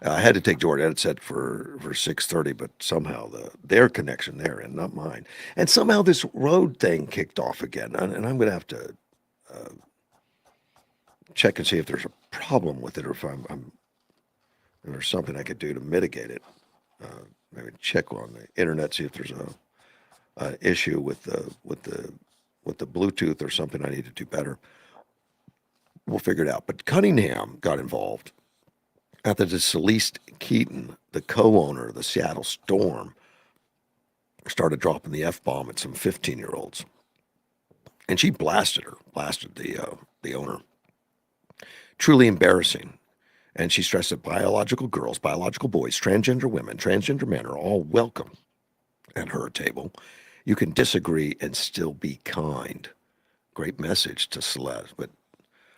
I had to take George. I had it set for 6:30, but somehow their connection there and not mine. And somehow this road thing kicked off again. And I'm going to have to check and see if there's a problem with it, or if if there's something I could do to mitigate it. Maybe check on the internet, see if there's a issue with the Bluetooth or something I need to do better. We'll figure it out. But Cunningham got involved after the Celeste Keaton, the co-owner of the Seattle Storm, started dropping the F-bomb at some 15-year-olds. And she blasted the owner. Truly embarrassing. And she stressed that biological girls, biological boys, transgender women, transgender men are all welcome at her table. You can disagree and still be kind. Great message to Celeste. But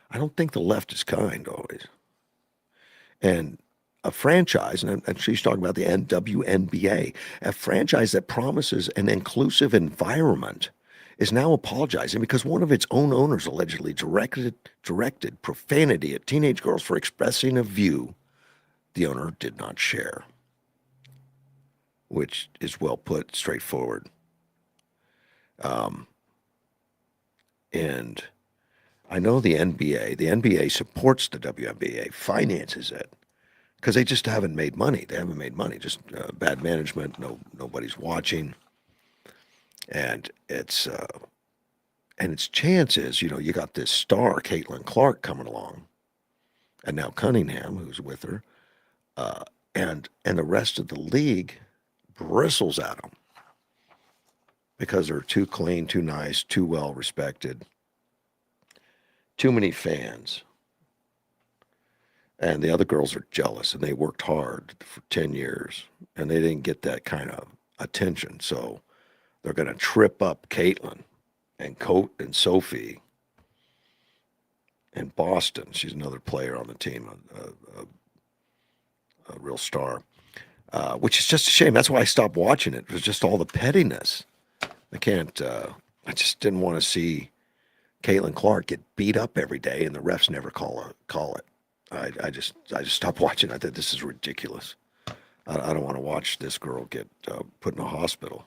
I don't think the left is kind always. And a franchise, and she's talking about the WNBA, a franchise that promises an inclusive environment, is now apologizing because one of its own owners allegedly directed profanity at teenage girls for expressing a view the owner did not share, which is well put, straightforward. And I know the NBA supports the WNBA, finances it, because they just haven't made money. They haven't made money, just bad management, nobody's watching. And its chances, you got this star, Caitlin Clark, coming along, and now Cunningham, who's with her, and the rest of the league bristles at them because they're too clean, too nice, too well respected, too many fans. And the other girls are jealous, and they worked hard for 10 years, and they didn't get that kind of attention. So they're going to trip up Caitlin and Sophie in Boston. She's another player on the team, a real star, which is just a shame. That's why I stopped watching it. It was just all the pettiness. I can't. I just didn't want to see Caitlin Clark get beat up every day, and the refs never call it. I just stopped watching. I thought this is ridiculous. I don't want to watch this girl get put in a hospital.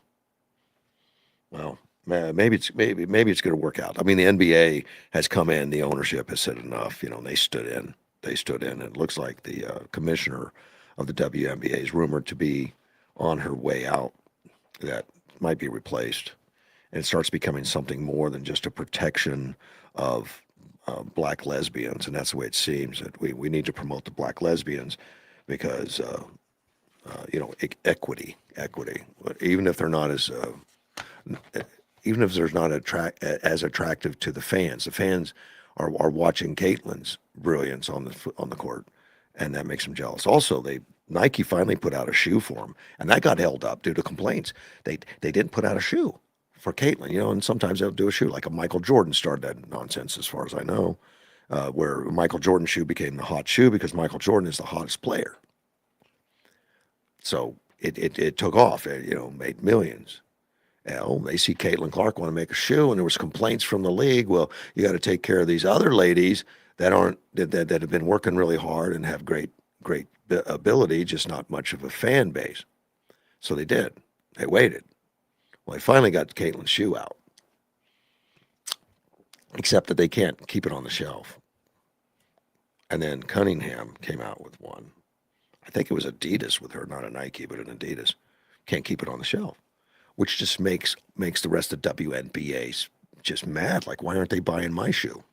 Well, maybe it's going to work out. I mean, the NBA has come in. The ownership has said enough. You know, and they stood in. And it looks like the commissioner of the WNBA is rumored to be on her way out. That might be replaced, and it starts becoming something more than just a protection of black lesbians. And that's the way it seems, that we need to promote the black lesbians because equity. Even if they're not as even if they're not as attractive to the fans are watching Caitlin's brilliance on the court, and that makes them jealous. Also, Nike finally put out a shoe for him, and that got held up due to complaints. They didn't put out a shoe for Caitlin, and sometimes they'll do a shoe like a Michael Jordan started that nonsense, as far as I know, where a Michael Jordan shoe became the hot shoe because Michael Jordan is the hottest player. So it took off, made millions. Well, they see Caitlin Clark want to make a shoe, and there was complaints from the league. Well, you got to take care of these other ladies that have been working really hard and have great ability, just not much of a fan base. So they did. They waited. Well, they finally got Caitlin's shoe out, except that they can't keep it on the shelf. And then Cunningham came out with one. I think it was Adidas with her, not a Nike, but an Adidas. Can't keep it on the shelf, which just makes the rest of WNBA just mad. Like, why aren't they buying my shoe?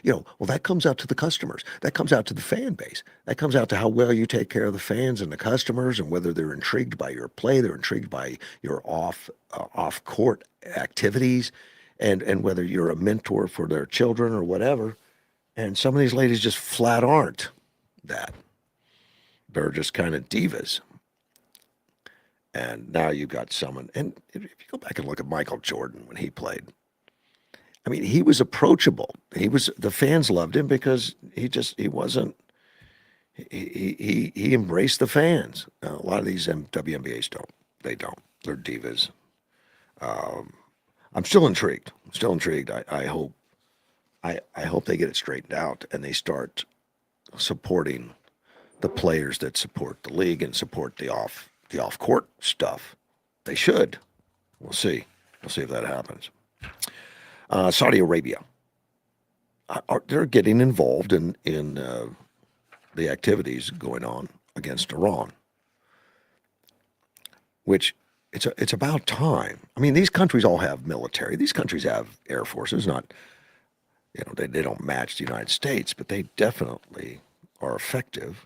Well, that comes out to the customers. That comes out to the fan base. That comes out to how well you take care of the fans and the customers, and whether they're intrigued by your play, they're intrigued by your off-court activities, and whether you're a mentor for their children or whatever. And some of these ladies just flat aren't that. They're just kind of divas. And now you've got someone, and if you go back and look at Michael Jordan when he played, I mean, he was approachable. The fans loved him because he embraced the fans. Now, a lot of these WNBAs don't. They don't. They're divas. I'm still intrigued. I hope they get it straightened out and they start supporting the players that support the league and support the off-court stuff. They should. We'll see. We'll see if that happens. Saudi Arabia. They're getting involved in the activities going on against Iran, which it's about time. I mean, these countries all have military. These countries have air forces. Not, they don't match the United States, but they definitely are effective.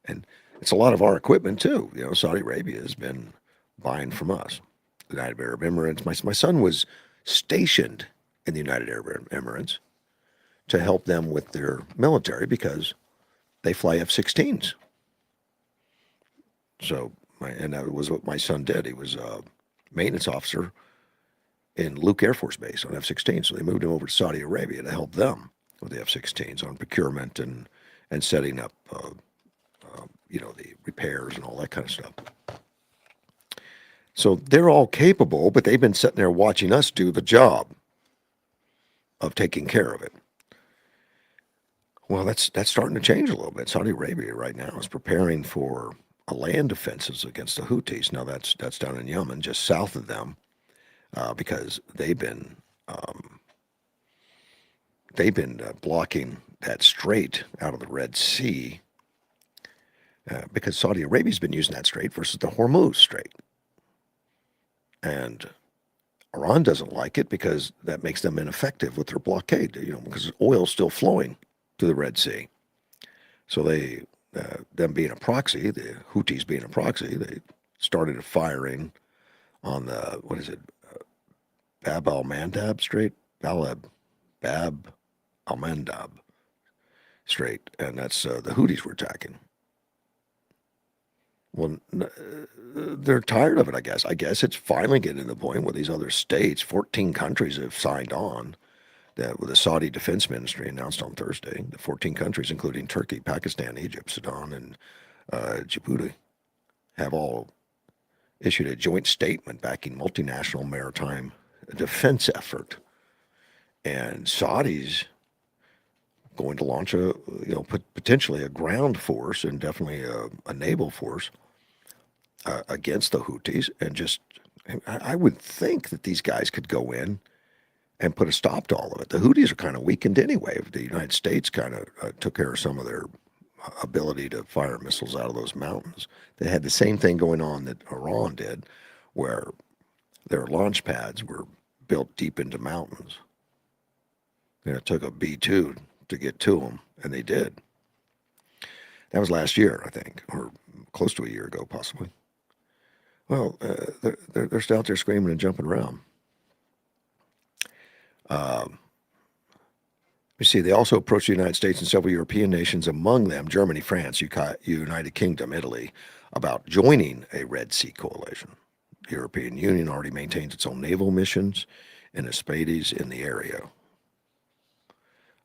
And it's a lot of our equipment too. Saudi Arabia has been buying from us. The United Arab Emirates. My son was stationed in the United Arab Emirates to help them with their military because they fly F-16s. So, and that was what my son did. He was a maintenance officer in Luke Air Force Base on F-16. So they moved him over to Saudi Arabia to help them with the F-16s on procurement and setting up, the repairs and all that kind of stuff. So they're all capable, but they've been sitting there watching us do the job of taking care of it. Well, that's starting to change a little bit. Saudi Arabia right now is preparing for a land offensives against the Houthis. Now that's down in Yemen, just south of them, because they've been blocking that strait out of the Red Sea, because Saudi Arabia's been using that strait versus the Hormuz Strait. And Iran doesn't like it because that makes them ineffective with their blockade, because oil's still flowing to the Red Sea. So them being a proxy, the Houthis being a proxy, they started firing on the, Bab al-Mandab Strait? Bab al-Mandab Strait, and that's the Houthis were attacking. Well, they're tired of it, I guess. I guess it's finally getting to the point where these other states, 14 countries have signed on that the Saudi Defense Ministry announced on Thursday that 14 countries, including Turkey, Pakistan, Egypt, Sudan, and Djibouti, have all issued a joint statement backing multinational maritime defense effort. And Saudi's going to launch potentially a ground force and definitely a naval force against the Houthis. And just, I would think that these guys could go in and put a stop to all of it. The Houthis are kind of weakened anyway. The United States kind of took care of some of their ability to fire missiles out of those mountains. They had the same thing going on that Iran did, where their launch pads were built deep into mountains. And it took a B-2 to get to them, and they did. That was last year, I think, or close to a year ago, possibly. Well, they're still out there screaming and jumping around. You see, they also approached the United States and several European nations, among them Germany, France, United Kingdom, Italy, about joining a Red Sea coalition. The European Union already maintains its own naval missions and Espades in the area.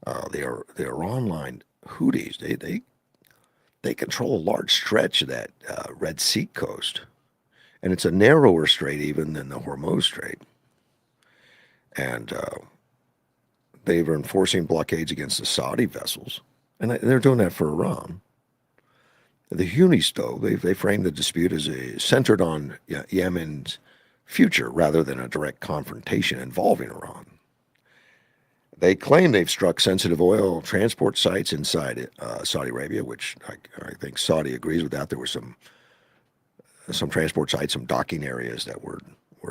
The Iran-lined Houthis, they control a large stretch of that Red Sea coast, and it's a narrower strait even than the Hormuz Strait. And they were enforcing blockades against the Saudi vessels, and they're doing that for Iran. The Houthis, though, they framed the dispute as centered on Yemen's future rather than a direct confrontation involving Iran. They claim they've struck sensitive oil transport sites inside Saudi Arabia, which I think Saudi agrees with that. There were some transport sites, some docking areas that were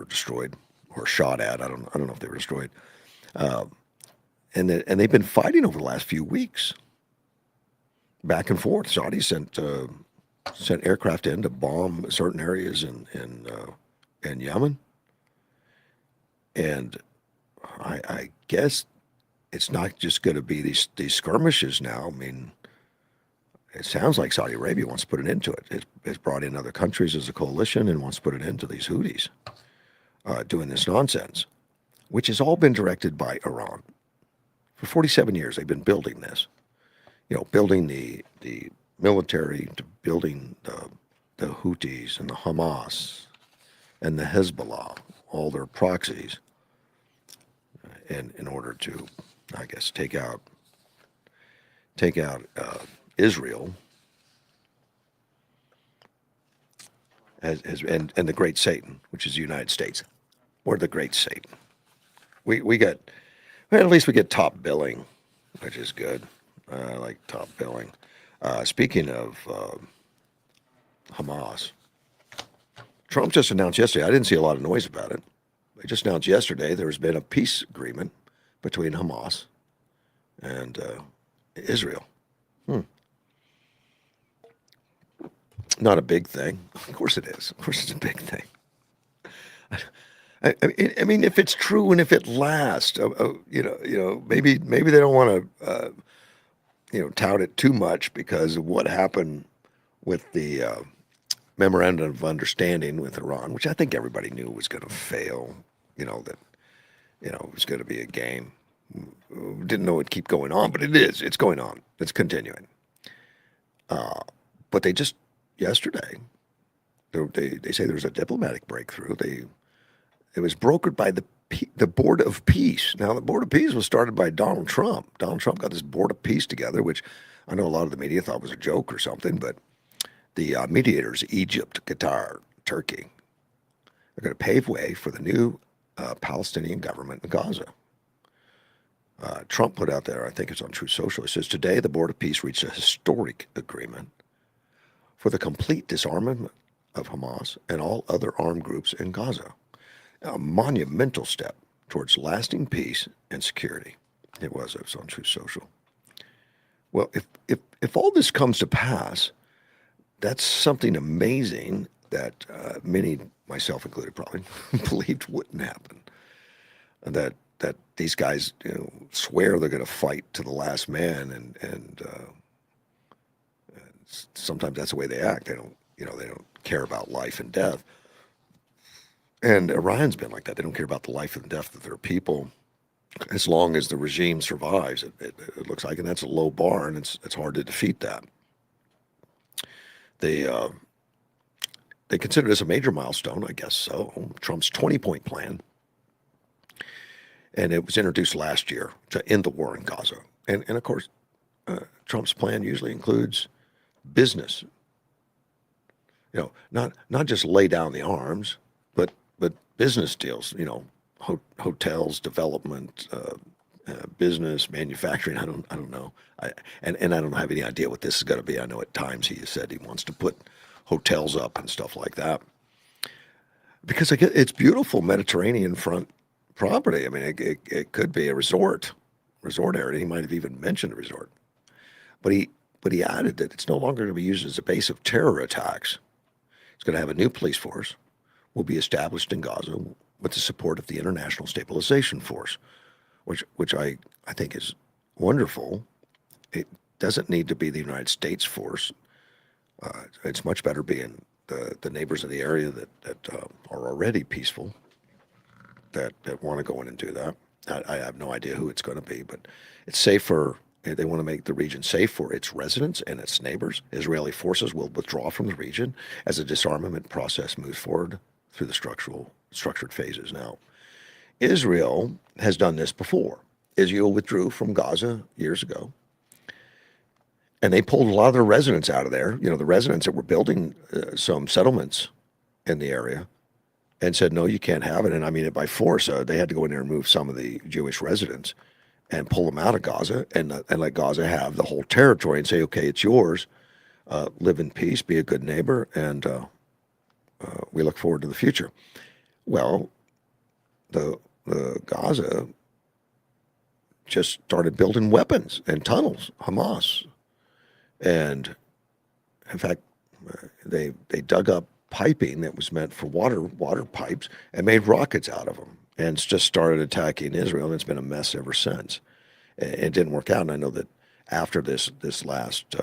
destroyed or shot at. I don't know if they were destroyed. And they've been fighting over the last few weeks, back and forth. Saudi sent aircraft in to bomb certain areas in Yemen, and I guess it's not just going to be these skirmishes now. I mean, it sounds like Saudi Arabia wants to put an end to it. It's brought in other countries as a coalition and wants to put an end to these Houthis doing this nonsense, which has all been directed by Iran. For 47 years, they've been building this, building the military, to building the Houthis and the Hamas and the Hezbollah, all their proxies, in order to, I guess, take out Israel and the great Satan, which is the United States. We're the great Satan. We got. Well, at least we get top billing, which is good. I like top billing. Speaking of Hamas, Trump just announced yesterday, I didn't see a lot of noise about it. They just announced yesterday there's been a peace agreement between Hamas and Israel. Not a big thing. Of course it is. Of course it's a big thing. I mean, if it's true and if it lasts, maybe they don't want to, tout it too much because of what happened with the memorandum of understanding with Iran, which I think everybody knew was going to fail. That it was going to be a game. Didn't know it'd keep going on, but it is. It's going on. It's continuing. But they just yesterday, they say there was a diplomatic breakthrough. It was brokered by the Board of Peace. Now, the Board of Peace was started by Donald Trump. Donald Trump got this Board of Peace together, which I know a lot of the media thought was a joke or something, but the mediators, Egypt, Qatar, Turkey, are going to pave way for the new Palestinian government in Gaza. Trump put out there, I think it's on Truth Social, it says, today the Board of Peace reached a historic agreement for the complete disarmament of Hamas and all other armed groups in Gaza. A monumental step towards lasting peace and security. It was on Truth Social. Well, if all this comes to pass, that's something amazing that many, myself included, probably believed wouldn't happen. That these guys swear they're going to fight to the last man, and sometimes that's the way they act. They don't care about life and death. And Iran's been like that. They don't care about the life and death of their people. as long as the regime survives. It looks like, and that's a low bar, and it's hard to defeat that. They consider this a major milestone, I guess so. Trump's 20-point plan, and it was introduced last year to end the war in Gaza. And of course, Trump's plan usually includes business. Not just lay down the arms, but business deals. Hotels, development, business, manufacturing. I don't know. I don't have any idea what this is going to be. I know at times he has said he wants to put hotels up and stuff like that, because it's beautiful Mediterranean front property. I mean, it could be a resort area. He might have even mentioned a resort, but he added that it's no longer going to be used as a base of terror attacks. It's going to have a new police force, will be established in Gaza with the support of the International Stabilization Force, which I think is wonderful. It doesn't need to be the United States force. It's much better being the neighbors of the area that are already peaceful, that want to go in and do that. I have no idea who it's going to be, but it's safer. They want to make the region safe for its residents and its neighbors. Israeli forces will withdraw from the region as the disarmament process moves forward through the structured phases. Now, Israel has done this before. Israel withdrew from Gaza years ago, and they pulled a lot of their residents out of there. The residents that were building some settlements in the area, and said, no, you can't have it. And I mean it by force. They had to go in there and move some of the Jewish residents and pull them out of Gaza and let Gaza have the whole territory and say, okay, it's yours. Live in peace, be a good neighbor, and we look forward to the future. Well, the Gaza just started building weapons and tunnels, Hamas. And in fact, they dug up piping that was meant for water pipes and made rockets out of them, and just started attacking Israel, and it's been a mess ever since. It didn't work out, and I know that after this last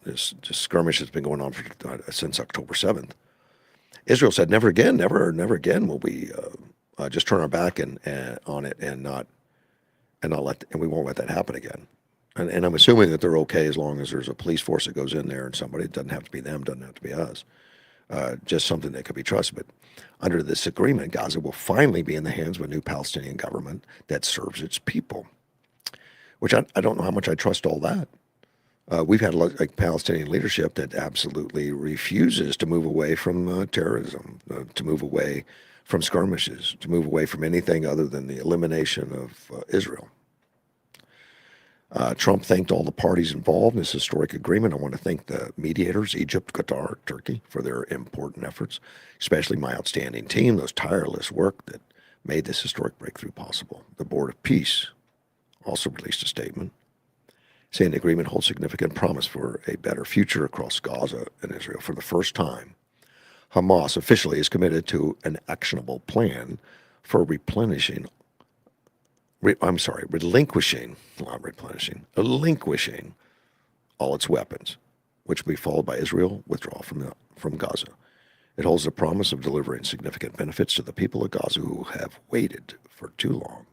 this skirmish has been going on since October 7th, Israel said, never again will we just turn our back on it and we won't let that happen again. And I'm assuming that they're okay as long as there's a police force that goes in there and somebody. It doesn't have to be them, doesn't have to be us. Just something that could be trusted. But under this agreement, Gaza will finally be in the hands of a new Palestinian government that serves its people, which I don't know how much I trust all that. We've had Palestinian leadership that absolutely refuses to move away from terrorism, to move away from skirmishes, to move away from anything other than the elimination of Israel. Trump thanked all the parties involved in this historic agreement. I want to thank the mediators, Egypt, Qatar, Turkey, for their important efforts, especially my outstanding team, those tireless work that made this historic breakthrough possible. The Board of Peace also released a statement saying the agreement holds significant promise for a better future across Gaza and Israel. For the first time, Hamas officially is committed to an actionable plan for relinquishing, all its weapons, which will be followed by Israel withdrawal from Gaza. It holds the promise of delivering significant benefits to the people of Gaza who have waited for too long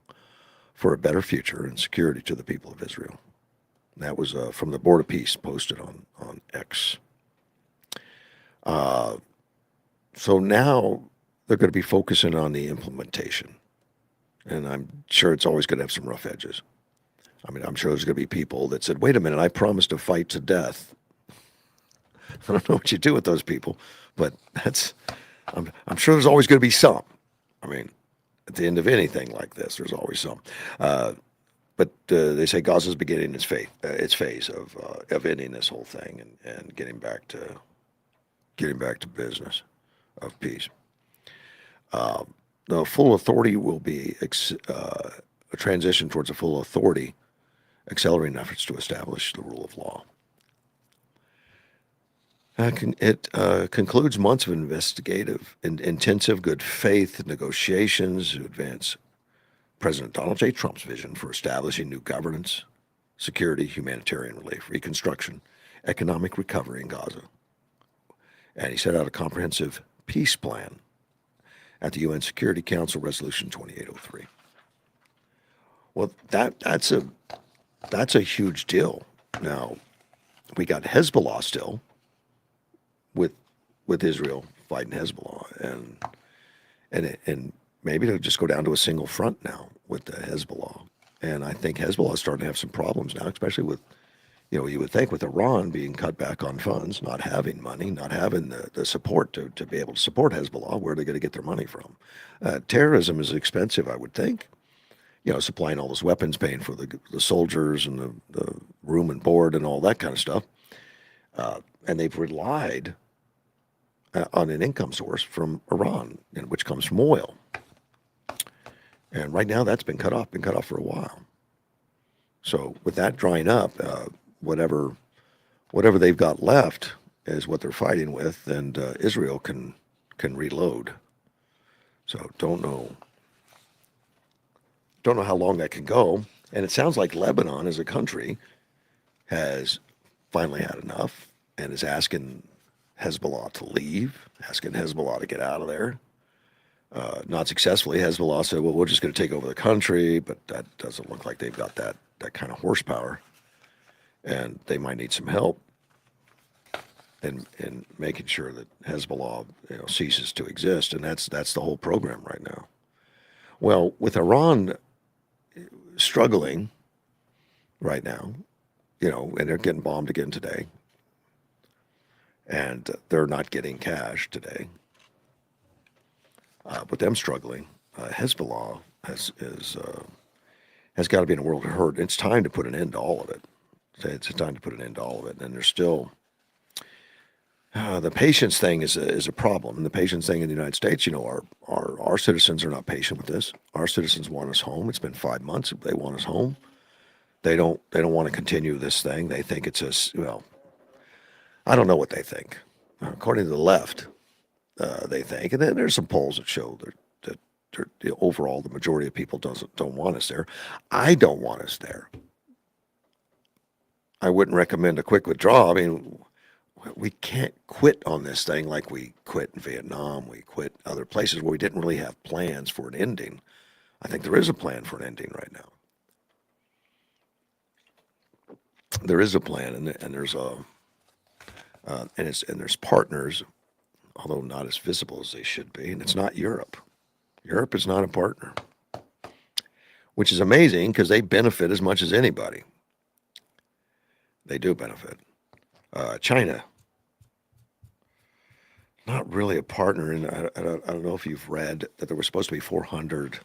for a better future and security to the people of Israel. And that was from the Board of Peace, posted on X. So now they're going to be focusing on the implementation. And I'm sure it's always going to have some rough edges. I mean, I'm sure there's going to be people that said, wait a minute, I promised to fight to death. I don't know what you do with those people, but I'm sure there's always going to be some. I mean, at the end of anything like this, there's always some. But they say Gaza's beginning its phase of ending this whole thing and getting back to business of peace. The full authority will be a transition towards a full authority, accelerating efforts to establish the rule of law. It concludes months of investigative and intensive good faith negotiations to advance President Donald J. Trump's vision for establishing new governance, security, humanitarian relief, reconstruction, economic recovery in Gaza. And he set out a comprehensive peace plan at the UN Security Council Resolution 2803. Well, that's a huge deal. Now, we got Hezbollah still with Israel fighting Hezbollah, and maybe they'll just go down to a single front now with the Hezbollah. And I think Hezbollah is starting to have some problems now, especially with, you would think with Iran being cut back on funds, not having money, not having the support to be able to support Hezbollah. Where are they going to get their money from? Terrorism is expensive, I would think. Supplying all those weapons, paying for the soldiers and the room and board and all that kind of stuff. And they've relied on an income source from Iran, which comes from oil. And right now that's been cut off for a while. So with that drying up, whatever they've got left is what they're fighting with, and Israel can reload. So don't know how long that can go. And it sounds like Lebanon as a country has finally had enough and is asking Hezbollah to leave, asking Hezbollah to get out of there. Not successfully. Hezbollah said, well, we're just going to take over the country, but that doesn't look like they've got that kind of horsepower. And they might need some help in making sure that Hezbollah ceases to exist. And that's the whole program right now. Well, with Iran struggling right now, and they're getting bombed again today, and they're not getting cash today. With them struggling, Hezbollah has got to be in a world of hurt. It's time to put an end to all of it. It's time to put an end to all of it. And there's still the patience thing is a problem. And the patience thing in the United States, our citizens are not patient with this. Our citizens want us home. It's been 5 months. They want us home. They don't want to continue this thing. They think it's I don't know what they think. According to the left, they think, and then there's some polls that show that overall the majority of people don't want us there. I don't want us there. I wouldn't recommend a quick withdrawal. I mean, we can't quit on this thing like we quit in Vietnam. We quit other places where we didn't really have plans for an ending. I think there is a plan for an ending right now. There is a plan, and there's there's partners, although not as visible as they should be, and it's not Europe. Europe is not a partner, which is amazing because they benefit as much as anybody. They do benefit. China, not really a partner, and I don't know if you've read that there were supposed to be 400,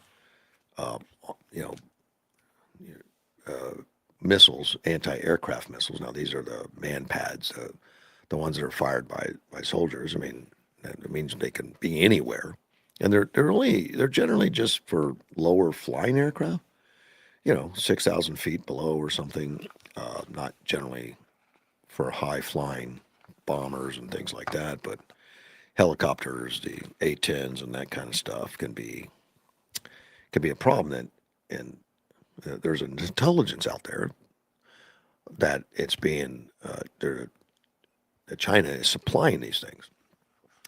missiles, anti-aircraft missiles. Now these are the man pads, the ones that are fired by soldiers. I mean, that means they can be anywhere, and they're generally just for lower flying aircraft, 6,000 feet below or something. Not generally for high flying bombers and things like that, but helicopters, the A-10s and that kind of stuff can be a problem. And there's an intelligence out there that it's being that China is supplying these things,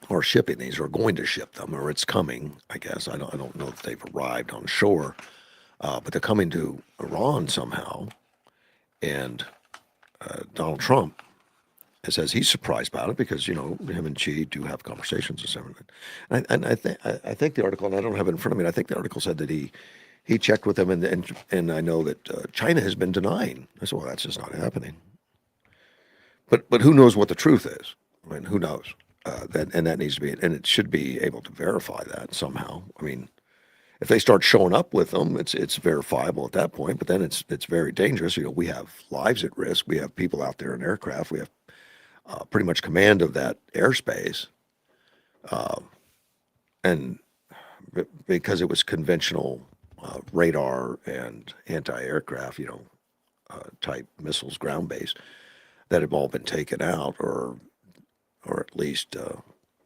or shipping these, or going to ship them, or it's coming. I guess I don't know if they've arrived on shore, but they're coming to Iran somehow. And Donald Trump says he's surprised about it because him and Xi do have conversations and something. And I think the article, and I don't have it in front of me. I think the article said that he checked with them, and I know that China has been denying. I said, well, that's just not happening. But who knows what the truth is? I mean, who knows? That needs to be, and it should be able to verify that somehow. I mean, if they start showing up with them, it's verifiable at that point. But then it's very dangerous. We have lives at risk. We have people out there in aircraft. We have pretty much command of that airspace, and because it was conventional radar and anti-aircraft, type missiles, ground-based, that have all been taken out, or at least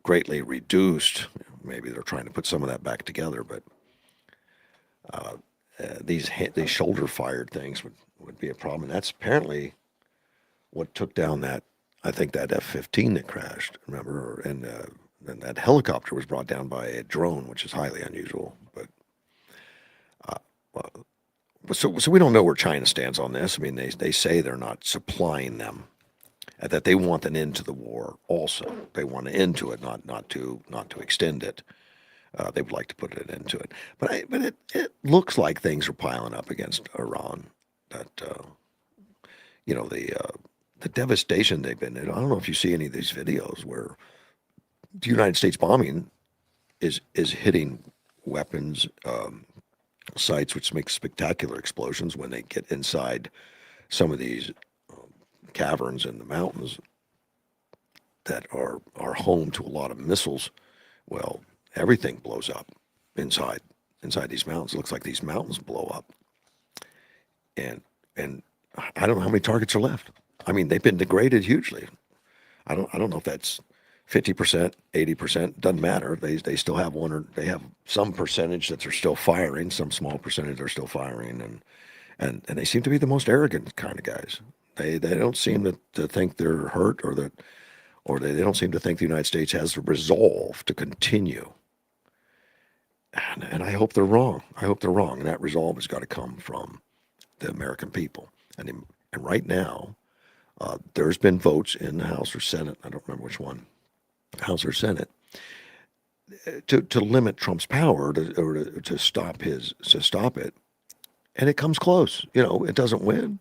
greatly reduced. Maybe they're trying to put some of that back together, but these shoulder-fired things would be a problem. And that's apparently what took down that F-15 that crashed. Remember, and that helicopter was brought down by a drone, which is highly unusual. But So we don't know where China stands on this. I mean, they say they're not supplying them, and that they want an end to the war. Also, they want an end to it, not to extend it. They would like to put an end to it. But it looks like things are piling up against Iran. That the devastation they've been in. I don't know if you see any of these videos where the United States bombing is hitting weapons sites, which make spectacular explosions when they get inside some of these caverns in the mountains that are home to a lot of missiles. Well, everything blows up inside these mountains. It looks like these mountains blow up, and I don't know how many targets are left. I mean, they've been degraded hugely. I don't know if that's 50%, 80%, doesn't matter. They still have one, or they have some percentage that they're still firing, some small percentage are still firing, and they seem to be the most arrogant kind of guys. They don't seem to think they're hurt, or they don't seem to think the United States has the resolve to continue. And I hope they're wrong. I hope they're wrong, and that resolve has got to come from the American people. And right now, there's been votes in the House or Senate. I don't remember which one. House or Senate, to limit Trump's power, to stop it, and it comes close. It doesn't win.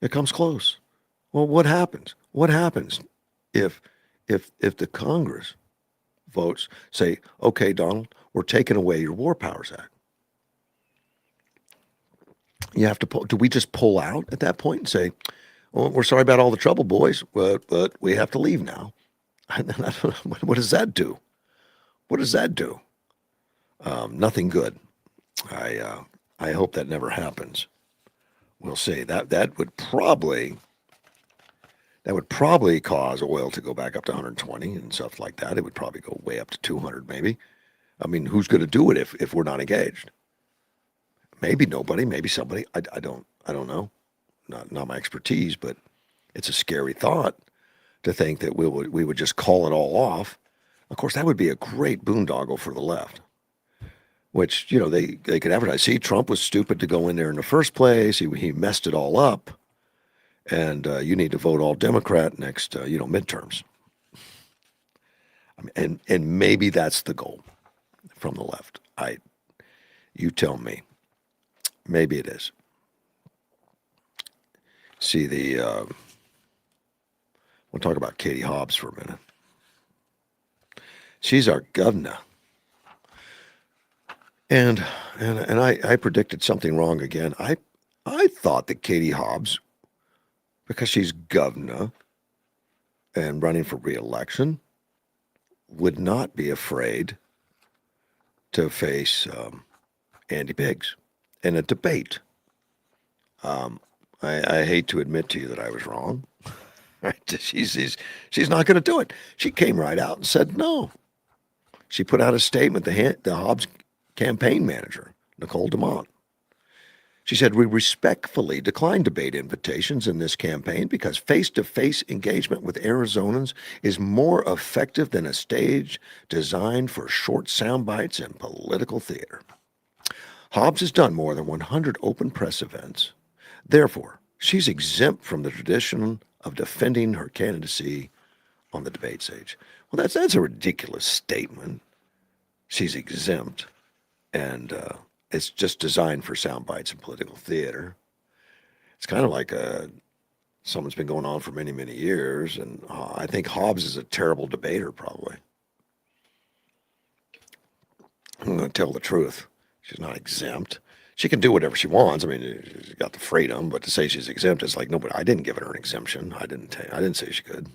It comes close. Well, what happens? What happens if the Congress votes say, okay, Donald, we're taking away your War Powers Act? You have to pull. Do we just pull out at that point and say, well, we're sorry about all the trouble, boys, but we have to leave now? What does that do? What does that do? Nothing good. I hope that never happens. We'll see. That would probably cause oil to go back up to 120 and stuff like that. It would probably go way up to 200, maybe. I mean, who's going to do it if we're not engaged? Maybe nobody. Maybe somebody. I don't know. Not my expertise, but it's a scary thought to think that we would just call it all off. Of course, that would be a great boondoggle for the left, which, they could advertise. See, Trump was stupid to go in there in the first place. He messed it all up, and you need to vote all Democrat next, midterms. I mean, and maybe that's the goal from the left. You tell me. Maybe it is. See we'll talk about Katie Hobbs for a minute. She's our governor. And I predicted something wrong again. I thought that Katie Hobbs, because she's governor and running for re-election, would not be afraid to face Andy Biggs in a debate. I hate to admit to you that I was wrong. She's not going to do it. She came right out and said no. She put out a statement, the Hobbs campaign manager, Nicole DeMont. She said, we respectfully decline debate invitations in this campaign because face-to-face engagement with Arizonans is more effective than a stage designed for short sound bites and political theater. Hobbs has done more than 100 open press events. Therefore, she's exempt from the tradition of defending her candidacy on the debate stage. Well, that's a ridiculous statement. She's exempt, and it's just designed for sound bites and political theater. It's kind of like something's been going on for many, many years, and I think Hobbs is a terrible debater, probably. I'm going to tell the truth. She's not exempt. She can do whatever she wants. I mean, she's got the freedom, but to say she's exempt, it's like, no, but I didn't give her an exemption. I didn't say she could.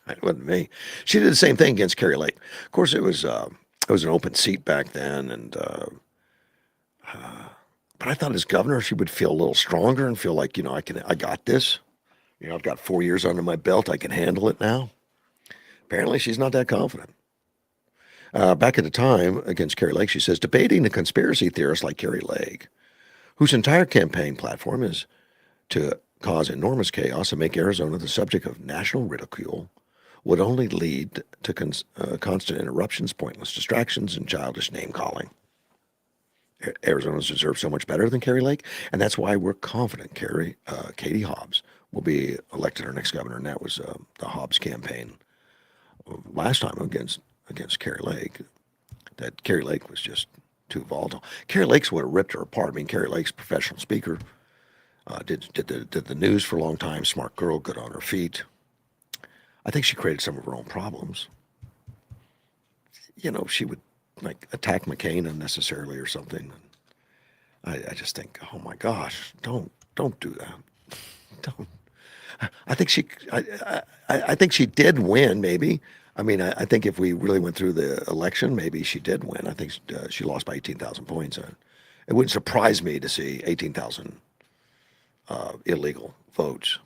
It wasn't me. She did the same thing against Carrie Lake. Of course, it was an open seat back then, and but I thought as governor she would feel a little stronger and feel like, I got this. I've got 4 years under my belt. I can handle it now. Apparently, she's not that confident. Back at the time, against Carrie Lake, she says, debating a conspiracy theorist like Carrie Lake, whose entire campaign platform is to cause enormous chaos and make Arizona the subject of national ridicule, would only lead to constant interruptions, pointless distractions, and childish name-calling. Arizona's deserve so much better than Kari Lake, and that's why we're confident Katie Hobbs will be elected our next governor, and that was the Hobbs campaign last time against Kari Lake. That Kari Lake was just too volatile. Kari Lake's would have ripped her apart. I mean, Kari Lake's a professional speaker, did the news for a long time, smart girl, good on her feet. I think she created some of her own problems. You know, she would like attack McCain unnecessarily or something. I just think, oh my gosh, don't do that. Don't. I think she did win. Maybe. I mean, I think if we really went through the election, maybe she did win. I think she lost by 18,000 points. It wouldn't surprise me to see 18,000 illegal votes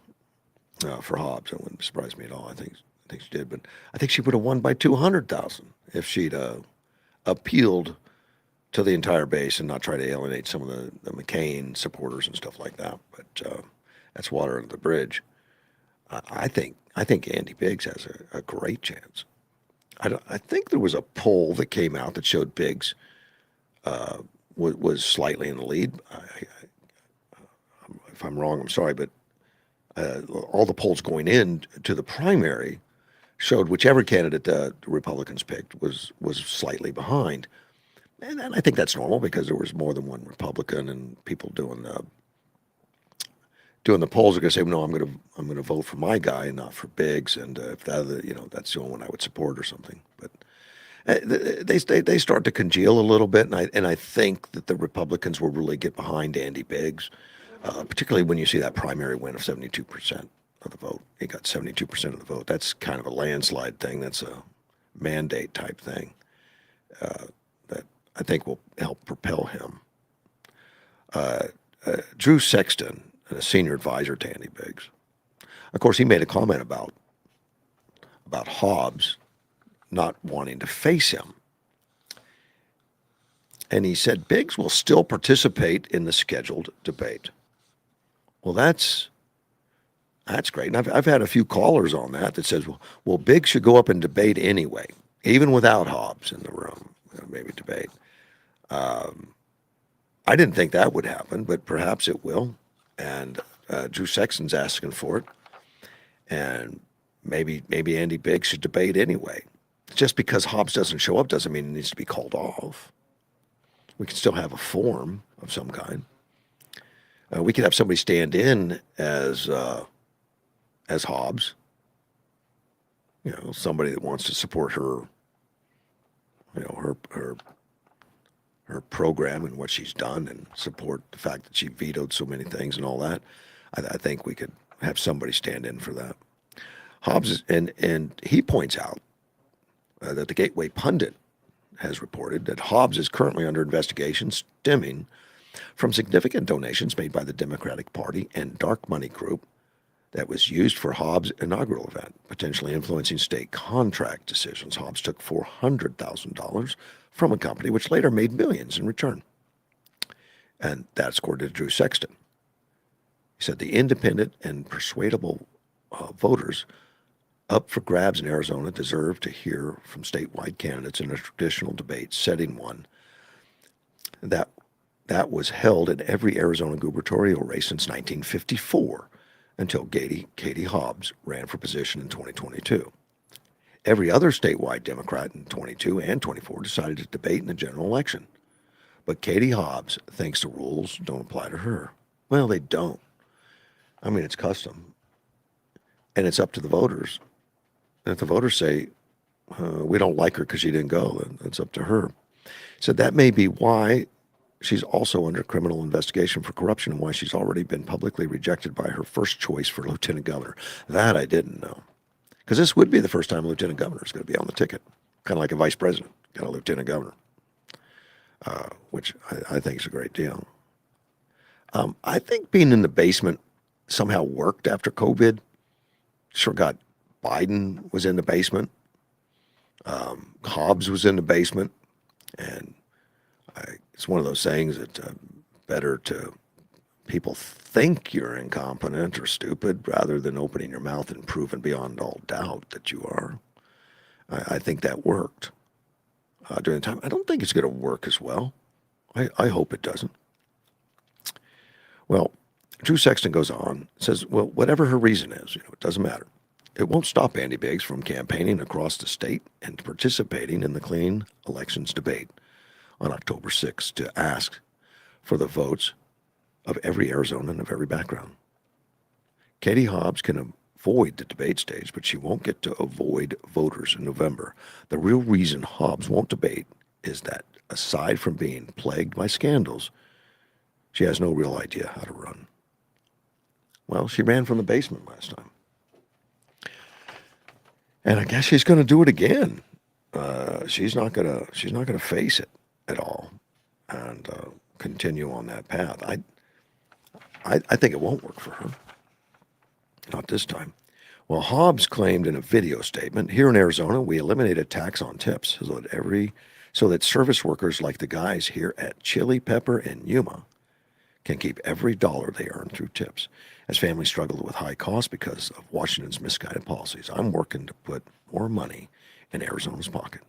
for Hobbs. It wouldn't surprise me at all. I think she did, but I think she would have won by 200,000 if she'd appealed to the entire base and not try to alienate some of the McCain supporters and stuff like that. But that's water under the bridge. I think Andy Biggs has a great chance. I think there was a poll that came out that showed Biggs was slightly in the lead. If I'm wrong, I'm sorry, but all the polls going in to the primary showed whichever candidate the Republicans picked was slightly behind. And I think that's normal because there was more than one Republican, and people doing the polls are going to say, no, I'm going to vote for my guy and not for Biggs, and if that that's the only one I would support or something. But they start to congeal a little bit, and I think that the Republicans will really get behind Andy Biggs, particularly when you see that primary win of 72% of the vote. He got 72% of the vote. That's kind of a landslide thing. That's a mandate type thing that I think will help propel him. Drew Sexton, a senior advisor to Andy Biggs, of course, he made a comment about Hobbs not wanting to face him. And he said Biggs will still participate in the scheduled debate. Well, that's great. And I've had a few callers on that says, well, Biggs should go up and debate anyway, even without Hobbs in the room, maybe debate. I didn't think that would happen, but perhaps it will. And Drew Sexton's asking for it. And maybe Andy Biggs should debate anyway. Just because Hobbs doesn't show up doesn't mean it needs to be called off. We can still have a forum of some kind. We could have somebody stand in as Hobbs. You know, somebody that wants to support her. You know, her program and what she's done, and support the fact that she vetoed so many things and all that. I think we could have somebody stand in for that. Hobbs and he points out that the Gateway Pundit has reported that Hobbs is currently under investigation stemming from significant donations made by the Democratic Party and dark money group that was used for Hobbs' inaugural event, potentially influencing state contract decisions. Hobbs took $400,000 from a company which later made millions in return. And that's according to Drew Sexton. He said the independent and persuadable voters up for grabs in Arizona deserve to hear from statewide candidates in a traditional debate, setting one that was held in every Arizona gubernatorial race since 1954 until Katie Hobbs ran for position in 2022. Every other statewide Democrat in 22 and 24 decided to debate in the general election. But Katie Hobbs thinks the rules don't apply to her. Well, they don't. I mean, it's custom. And it's up to the voters. And if the voters say, we don't like her because she didn't go, then it's up to her. So that may be why she's also under criminal investigation for corruption and why she's already been publicly rejected by her first choice for lieutenant governor. That I didn't know. Because this would be the first time a lieutenant governor is going to be on the ticket. Kind of like a vice president, got a lieutenant governor, which I think is a great deal. I think being in the basement somehow worked after COVID. Sure got Biden was in the basement. Hobbs was in the basement. And it's one of those things that better to people think you're incompetent or stupid rather than opening your mouth and proving beyond all doubt that you are. I think that worked during the time. I don't think it's going to work as well I hope it doesn't. Well, Drew Sexton goes on, says, well, whatever her reason is, it doesn't matter. It won't stop Andy Biggs from campaigning across the state and participating in the clean elections debate on October 6th to ask for the votes of every Arizonan of every background. Katie Hobbs can avoid the debate stage, but she won't get to avoid voters in November. The real reason Hobbs won't debate is that, aside from being plagued by scandals, she has no real idea how to run. Well, she ran from the basement last time. And I guess she's going to do it again. She's not going to face it at all and continue on that path. I think it won't work for her. Not this time. Well, Hobbs claimed in a video statement, here in Arizona, we eliminated tax on tips so that service workers like the guys here at Chili Pepper and Yuma can keep every dollar they earn through tips. As families struggle with high costs because of Washington's misguided policies, I'm working to put more money in Arizona's pocket.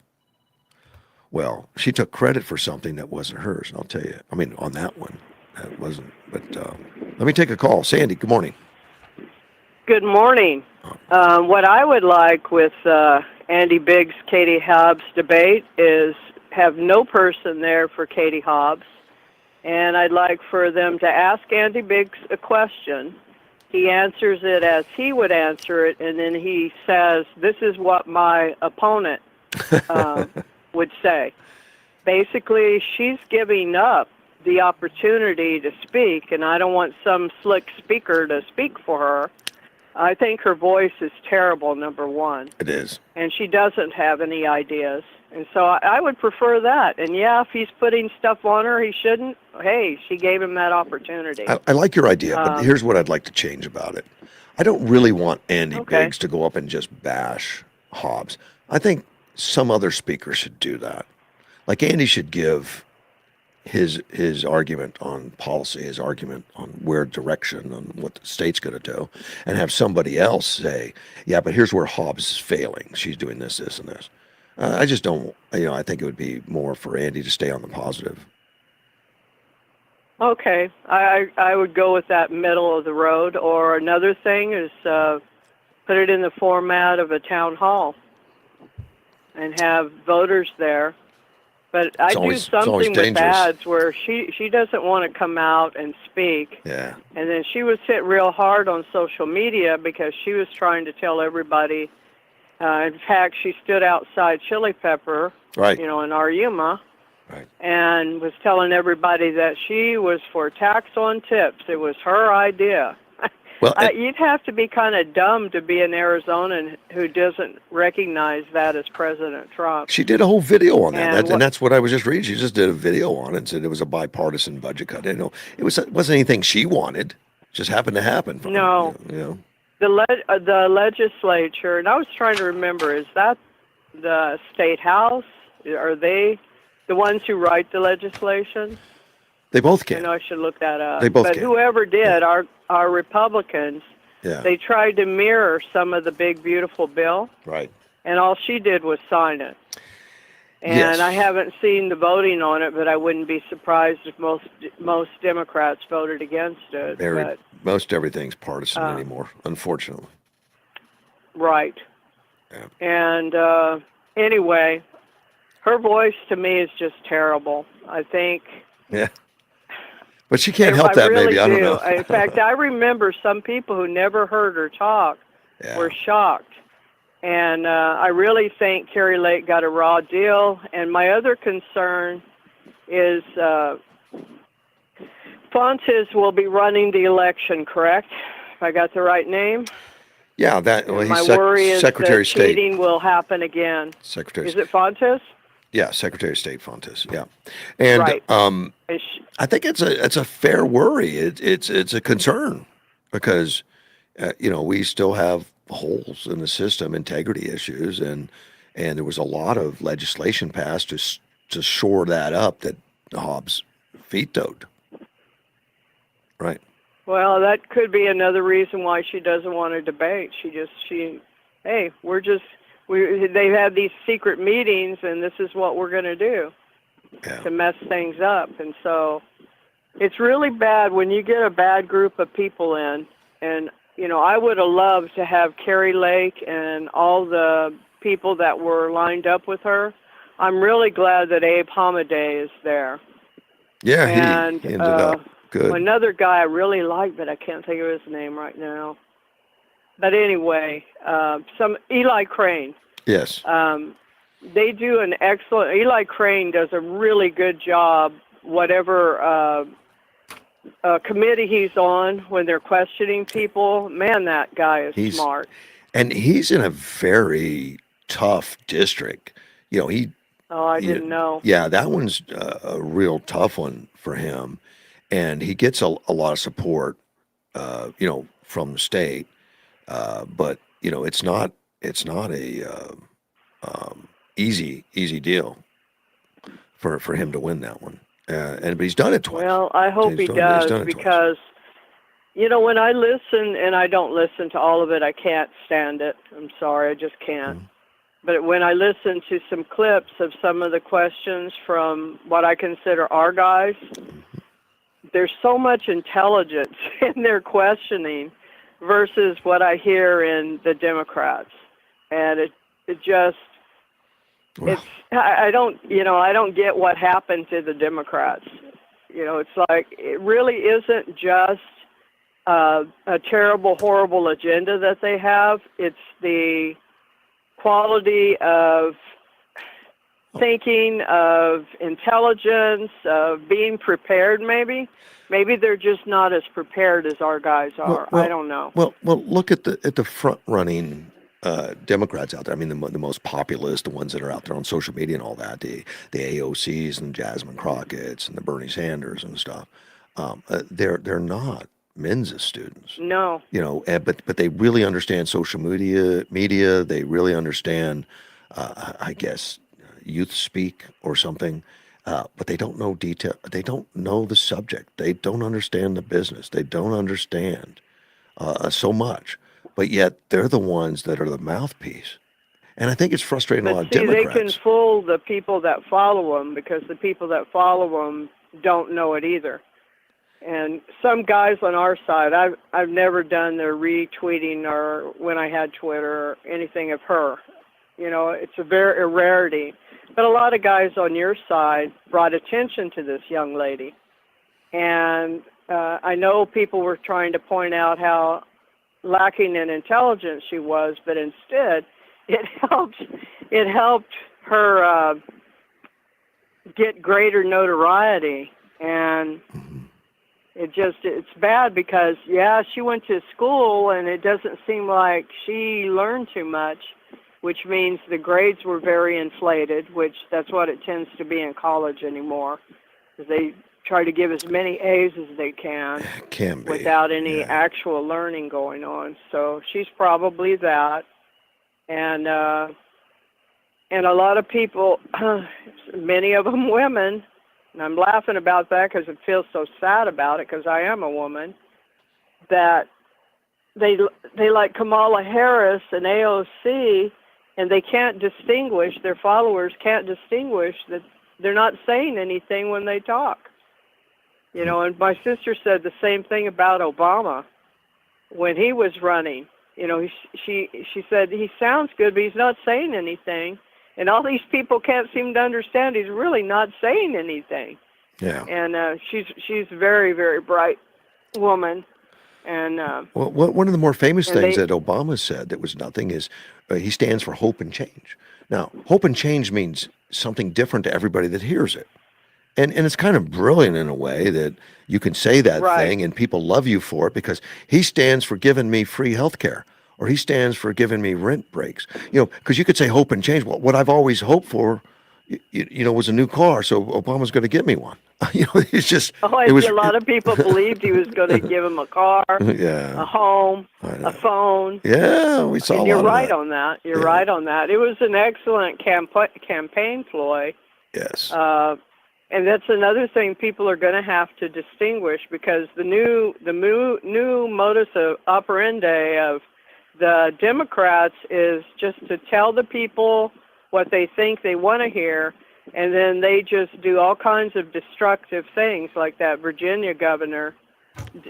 Well, she took credit for something that wasn't hers, and I'll tell you, on that one, that wasn't. But let me take a call. Sandy, good morning. Good morning. What I would like with Andy Biggs, Katie Hobbs debate is have no person there for Katie Hobbs. And I'd like for them to ask Andy Biggs a question. He answers it as he would answer it, and then he says, this is what my opponent would say. Basically, she's giving up the opportunity to speak, and I don't want some slick speaker to speak for her. I think her voice is terrible, number one. It is. And she doesn't have any ideas. And so I would prefer that. And yeah, if he's putting stuff on her he shouldn't, hey, she gave him that opportunity. I like your idea, but here's what I'd like to change about it. I don't really want Andy Okay. Biggs to go up and just bash Hobbs. I think some other speaker should do that. Like Andy should give his argument on policy, his argument on where direction, on what the state's going to do, and have somebody else say, yeah, but here's where Hobbs is failing. She's doing this, this, and this. I just don't, I think it would be more for Andy to stay on the positive. Okay, I would go with that middle of the road. Or another thing is put it in the format of a town hall and have voters there. But I do something with ads where she doesn't want to come out and speak. Yeah. And then she was hit real hard on social media because she was trying to tell everybody. In fact, she stood outside Chili Pepper, right, in our Yuma, right, and was telling everybody that she was for tax on tips. It was her idea. Well, you'd have to be kind of dumb to be an Arizonan who doesn't recognize that as President Trump. She did a whole video on that, And that's what I was just reading. She just did a video on it and said it was a bipartisan budget cut. It wasn't anything she wanted; it just happened to happen. No. The legislature, and I was trying to remember, is that the state house? Are they the ones who write the legislation? They both can. I know I should look that up. They both but can. Whoever did, our Republicans, yeah, they tried to mirror some of the big, beautiful bill. Right. And all she did was sign it. And yes. I haven't seen the voting on it, but I wouldn't be surprised if most Democrats voted against it. Most everything's partisan anymore, unfortunately. Right. Yeah. And anyway, her voice to me is just terrible. I think. Yeah. But she can't help that, really maybe. I don't know. In fact, I remember some people who never heard her talk were shocked. And I really think Carrie Lake got a raw deal. And my other concern is Fontes will be running the election, correct? If I got the right name? Yeah, my worry is Secretary that of State. cheating will happen again. Secretary. Is it Fontes? Yeah, Secretary of State Fontes. Yeah, and right. I think it's a fair worry. It's a concern because we still have holes in the system, integrity issues, and there was a lot of legislation passed to shore that up that Hobbs vetoed. Right. Well, that could be another reason why she doesn't want to debate. They have these secret meetings, and this is what we're going to do. Yeah. to mess things up. And so it's really bad when you get a bad group of people in. And, you know, I would have loved to have Carrie Lake and all the people that were lined up with her. I'm really glad that Abe Hamadeh is there. Yeah, And he ended up good. another guy I really like, but I can't think of his name right now. But anyway, some Eli Crane. Yes. They do an excellent. Eli Crane does a really good job. Whatever committee he's on when they're questioning people, man, that guy is smart. And he's in a very tough district. You know, Oh, I didn't know. Yeah, that one's a real tough one for him, and he gets a lot of support, you know, from the state. But you know, it's not a easy deal for him to win that one. But he's done it twice. Well, I hope he does, because you know, when I listen, and I don't listen to all of it, I can't stand it. I'm sorry, I just can't. Mm-hmm. But when I listen to some clips of some of the questions from what I consider our guys, there's so much intelligence in their questioning versus what I hear in the Democrats. And it just, it's, I don't get what happened to the Democrats. You know, it's like, it really isn't just a terrible, horrible agenda that they have. It's the quality of thinking, of intelligence, of being prepared. Maybe they're just not as prepared as our guys are. I don't know. Well, look at the front running Democrats out there. I mean, the most populist, the ones that are out there on social media and all that, the AOCs and Jasmine Crockett's and the Bernie Sanders and stuff. They're not Mensa students. No. You know, but they really understand social media. They really understand, I guess, youth speak or something. But they don't know detail. They don't know the subject. They don't understand the business. They don't understand so much. But yet they're the ones that are the mouthpiece. And I think it's frustrating a lot of Democrats. They can fool the people that follow them, because the people that follow them don't know it either. And some guys on our side, I've never done the retweeting or when I had Twitter or anything of her. You know, it's a rarity. But a lot of guys on your side brought attention to this young lady. And I know people were trying to point out how lacking in intelligence she was, but instead it helped her get greater notoriety. And it's bad because, yeah, she went to school and it doesn't seem like she learned too much, which means the grades were very inflated, which that's what it tends to be in college anymore. They try to give as many A's as they can without any actual learning going on. So she's probably that. And a lot of people, many of them women, and I'm laughing about that because it feels so sad about it, because I am a woman, that they like Kamala Harris and AOC, and they can't distinguish, their followers can't distinguish that they're not saying anything when they talk. You know, and my sister said the same thing about Obama when he was running. You know, she said he sounds good, but he's not saying anything. And all these people can't seem to understand he's really not saying anything. Yeah. And she's a very, very bright woman. And well, one of the more famous things that Obama said that was nothing is he stands for hope and change. Now, hope and change means something different to everybody that hears it. And it's kind of brilliant in a way that you can say that thing and people love you for it, because he stands for giving me free health care, or he stands for giving me rent breaks. You know, because you could say hope and change. Well, what I've always hoped for, you know, was a new car, so Obama's going to get me one. You know, it's just. A lot of people believed he was going to give him a car, a home, a phone. Yeah, we saw. And you're right on that. You're right on that. It was an excellent campaign ploy. Yes. And that's another thing people are going to have to distinguish, because the new modus operandi of the Democrats is just to tell the people what they think they want to hear, and then they just do all kinds of destructive things like that Virginia governor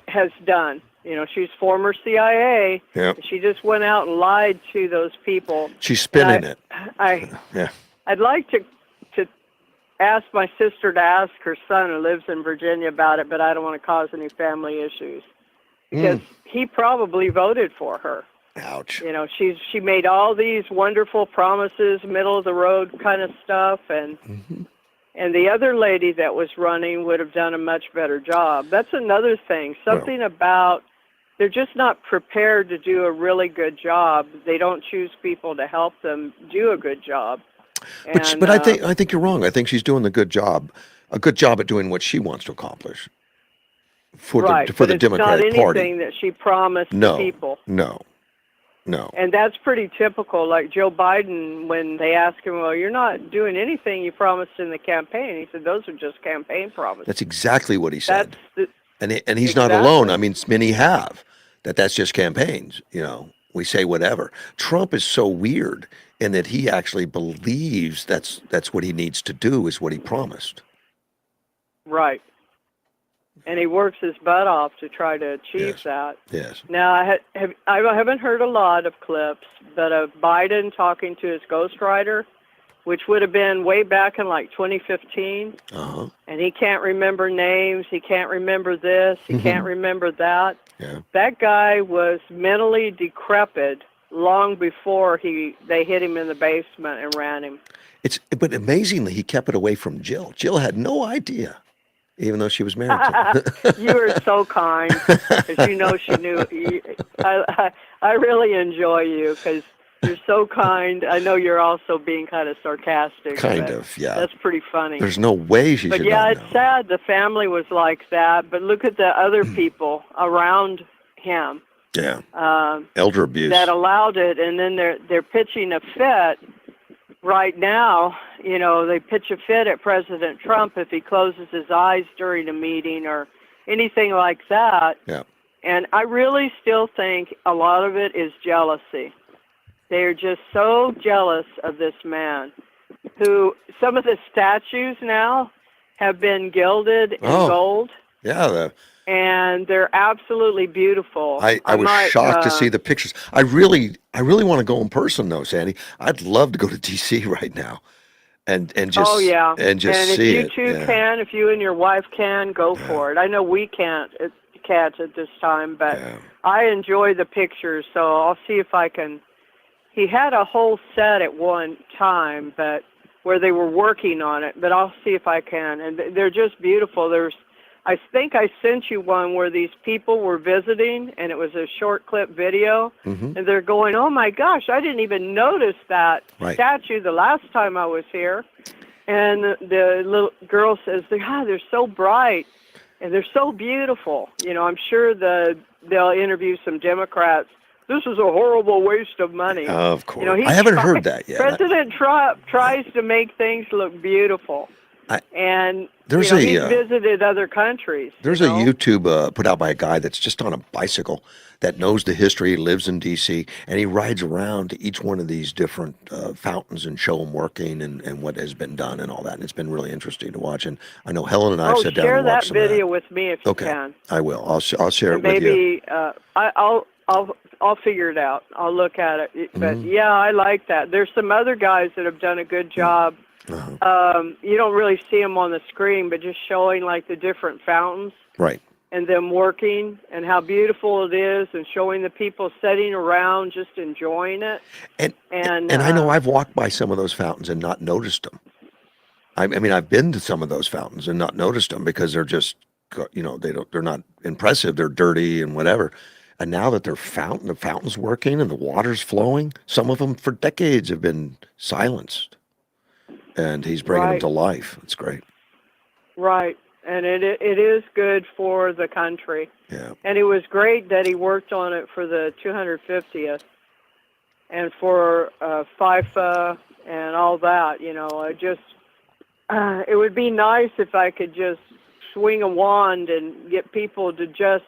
has done. You know, she's former CIA. Yep. She just went out and lied to those people. She's spinning it. Yeah. I'd like to ask my sister to ask her son who lives in Virginia about it, but I don't want to cause any family issues because he probably voted for her. Ouch. You know, she made all these wonderful promises, middle of the road kind of stuff, and the other lady that was running would have done a much better job. That's another thing. Something about they're just not prepared to do a really good job. They don't choose people to help them do a good job. But I think you're wrong. I think she's doing a good job at doing what she wants to accomplish for the Democratic Party. It's not anything that she promised the people. No. And that's pretty typical. Like Joe Biden, when they asked him, well, you're not doing anything you promised in the campaign. He said, those are just campaign promises. That's exactly what he said. And he's not Exactly. alone. I mean, many have. That's just campaigns. You know, we say whatever. Trump is so weird in that he actually believes that's what he needs to do is what he promised. Right. And he works his butt off to try to achieve that. Yes. Now, I haven't heard a lot of clips, but of Biden talking to his ghostwriter, which would have been way back in like 2015. And he can't remember names. He can't remember this. He can't remember that. Yeah. That guy was mentally decrepit long before they hit him in the basement and ran him. But amazingly, he kept it away from Jill. Jill had no idea, even though she was married to him. You were so kind, because you know she knew. I really enjoy you because you're so kind. I know you're also being kind of sarcastic. Kind of, yeah. That's pretty funny. There's no way she should But yeah, not it's sad the family was like that. But look at the other people around him. Yeah. Elder abuse. That allowed it, and then they're pitching a fit right now. You know, they pitch a fit at President Trump if he closes his eyes during a meeting or anything like that. Yeah. And I really still think a lot of it is jealousy. They're just so jealous of this man, who some of the statues now have been gilded in gold. Yeah. And they're absolutely beautiful. I was shocked to see the pictures. I really want to go in person though, Sandy. I'd love to go to DC right now and just and just see it. If you two can, if you and your wife can, go for it. I know we can't at this time, but I enjoy the pictures, so I'll see if I can. He had a whole set at one time, but where they were working on it, but I'll see if I can. And they're just beautiful. I think I sent you one where these people were visiting, and it was a short clip video, and they're going, oh my gosh, I didn't even notice that statue the last time I was here. And the little girl says, they're so bright, and they're so beautiful. You know, I'm sure they'll interview some Democrats. This is a horrible waste of money. Of course. You know, I haven't heard that yet. President Trump tries to make things look beautiful. And he's visited other countries. There's a YouTube put out by a guy that's just on a bicycle that knows the history, lives in D.C., and he rides around to each one of these different fountains and show them working and what has been done and all that. And it's been really interesting to watch. And I know Helen and I have sat down and watched some of that. Share that video with me if you can. I will. I'll share it with you. Maybe I'll figure it out. I'll look at it. But yeah, I like that. There's some other guys that have done a good job. You don't really see them on the screen, but just showing like the different fountains, right, and them working and how beautiful it is, and showing the people sitting around just enjoying it. And I know I've walked by some of those fountains and not noticed them. I mean, I've been to some of those fountains and not noticed them because they're just, they're not impressive. They're dirty and whatever. And now that the fountain's working and the water's flowing, some of them for decades have been silenced. And he's bringing them to life. It's great. Right. And it is good for the country. Yeah. And it was great that he worked on it for the 250th and for FIFA and all that. You know, it would be nice if I could just swing a wand and get people to just,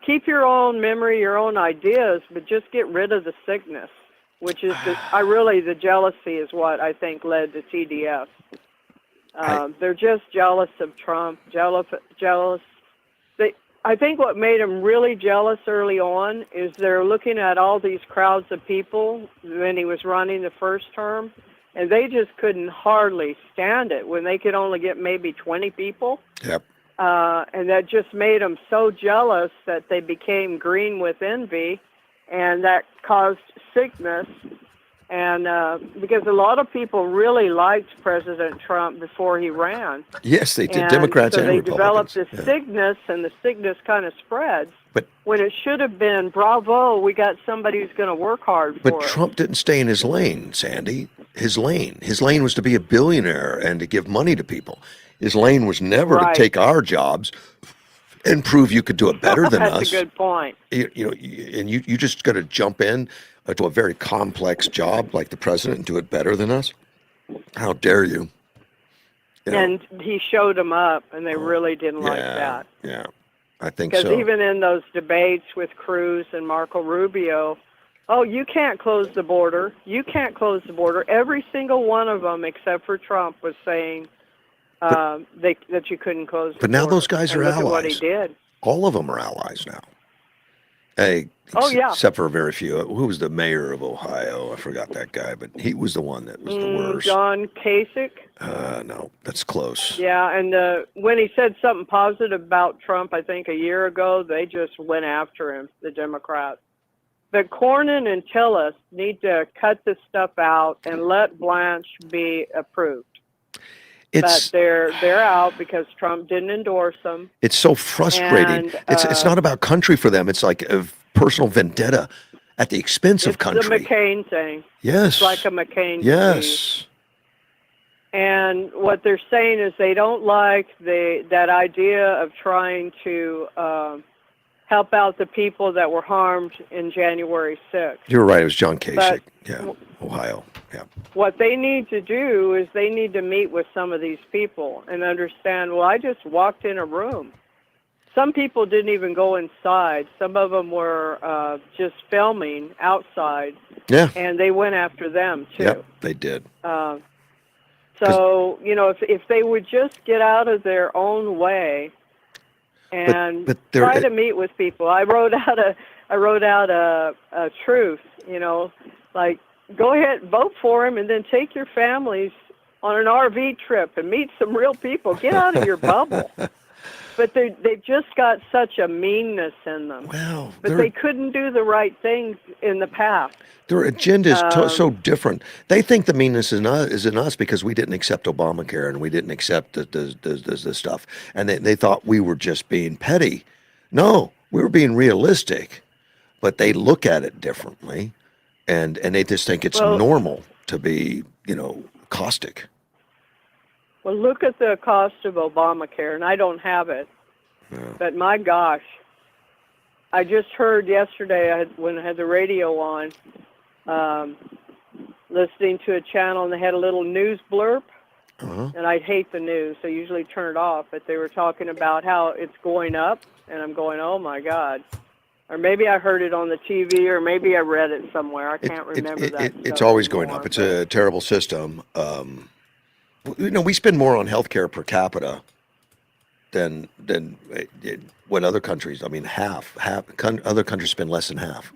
keep your own memory, your own ideas, but just get rid of the sickness. Which is the jealousy is what I think led to TDF. They're just jealous of Trump. Jealous. I think what made them really jealous early on is they're looking at all these crowds of people when he was running the first term, and they just couldn't hardly stand it when they could only get maybe 20 people. Yep. And that just made them so jealous that they became green with envy, and that caused sickness. And because a lot of people really liked President Trump before he ran. Yes, they did. And Democrats so and they Republicans. developed this sickness, and the sickness kind of spreads. But when it should have been, bravo, we got somebody who's going to work hard for But us. Trump didn't stay in his lane, Sandy. His lane was to be a billionaire and to give money to people. His lane was never to take our jobs and prove you could do it better than us. That's a good point. And you just got to jump in to a very complex job like the president and do it better than us. How dare you? And he showed them up, and they really didn't like that. Yeah, I think so. Because even in those debates with Cruz and Marco Rubio, you can't close the border. You can't close the border. Every single one of them, except for Trump, was saying that you couldn't close the border. But now those guys are look allies. At what he did. All of them are allies now. Except for a very few. Who was the mayor of Ohio? I forgot that guy, but he was the one that was the worst. John Kasich? No, that's close. Yeah, and when he said something positive about Trump, I think a year ago, they just went after him, the Democrats. But Cornyn and Tillis need to cut this stuff out and let Blanche be approved. But they're out because Trump didn't endorse them. It's so frustrating. And, it's not about country for them. It's like a personal vendetta at the expense of country. It's the McCain thing. Yes. It's like a McCain Yes. disease. And what they're saying is they don't like that idea of trying to help out the people that were harmed in January 6th. You're right. It was John Kasich. Ohio. Yeah. What they need to do is they need to meet with some of these people and understand, well, I just walked in a room. Some people didn't even go inside. Some of them were just filming outside. Yeah. And they went after them, too. Yep, they did. So, if they would just get out of their own way and try to meet with people. I wrote out a truth, like, go ahead, vote for him, and then take your families on an RV trip and meet some real people. Get out of your bubble. But they've just got such a meanness in them. Well, but they couldn't do the right things in the past. Their agenda is so different. They think the meanness is in us because we didn't accept Obamacare and we didn't accept the stuff. And they thought we were just being petty. No, we were being realistic. But they look at it differently. And they just think it's normal to be, caustic. Well, look at the cost of Obamacare, and I don't have it. Yeah. But my gosh, I just heard yesterday when I had the radio on, listening to a channel, and they had a little news blurb. And I hate the news, so I usually turn it off. But they were talking about how it's going up, and I'm going, oh, my God. Or maybe I heard it on the TV, or maybe I read it somewhere. I can't remember that. It's always going up. It's a terrible system. We spend more on healthcare per capita than what other countries. I mean, half. Other countries spend less than half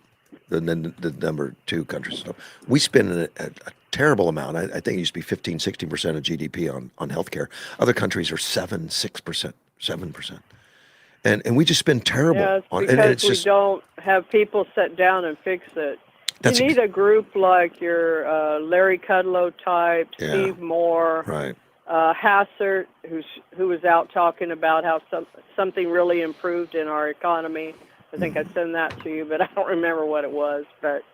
than the number two countries. So we spend a terrible amount. I think it used to be 15, 16% of GDP on healthcare. Other countries are 7%, 6%, 7%. And we just spend terrible. Yeah, it's because we don't have people sit down and fix it. You need a group like your Larry Kudlow type, Steve Moore, right? Hassert, who was out talking about how something really improved in our economy. I think I sent that to you, but I don't remember what it was. But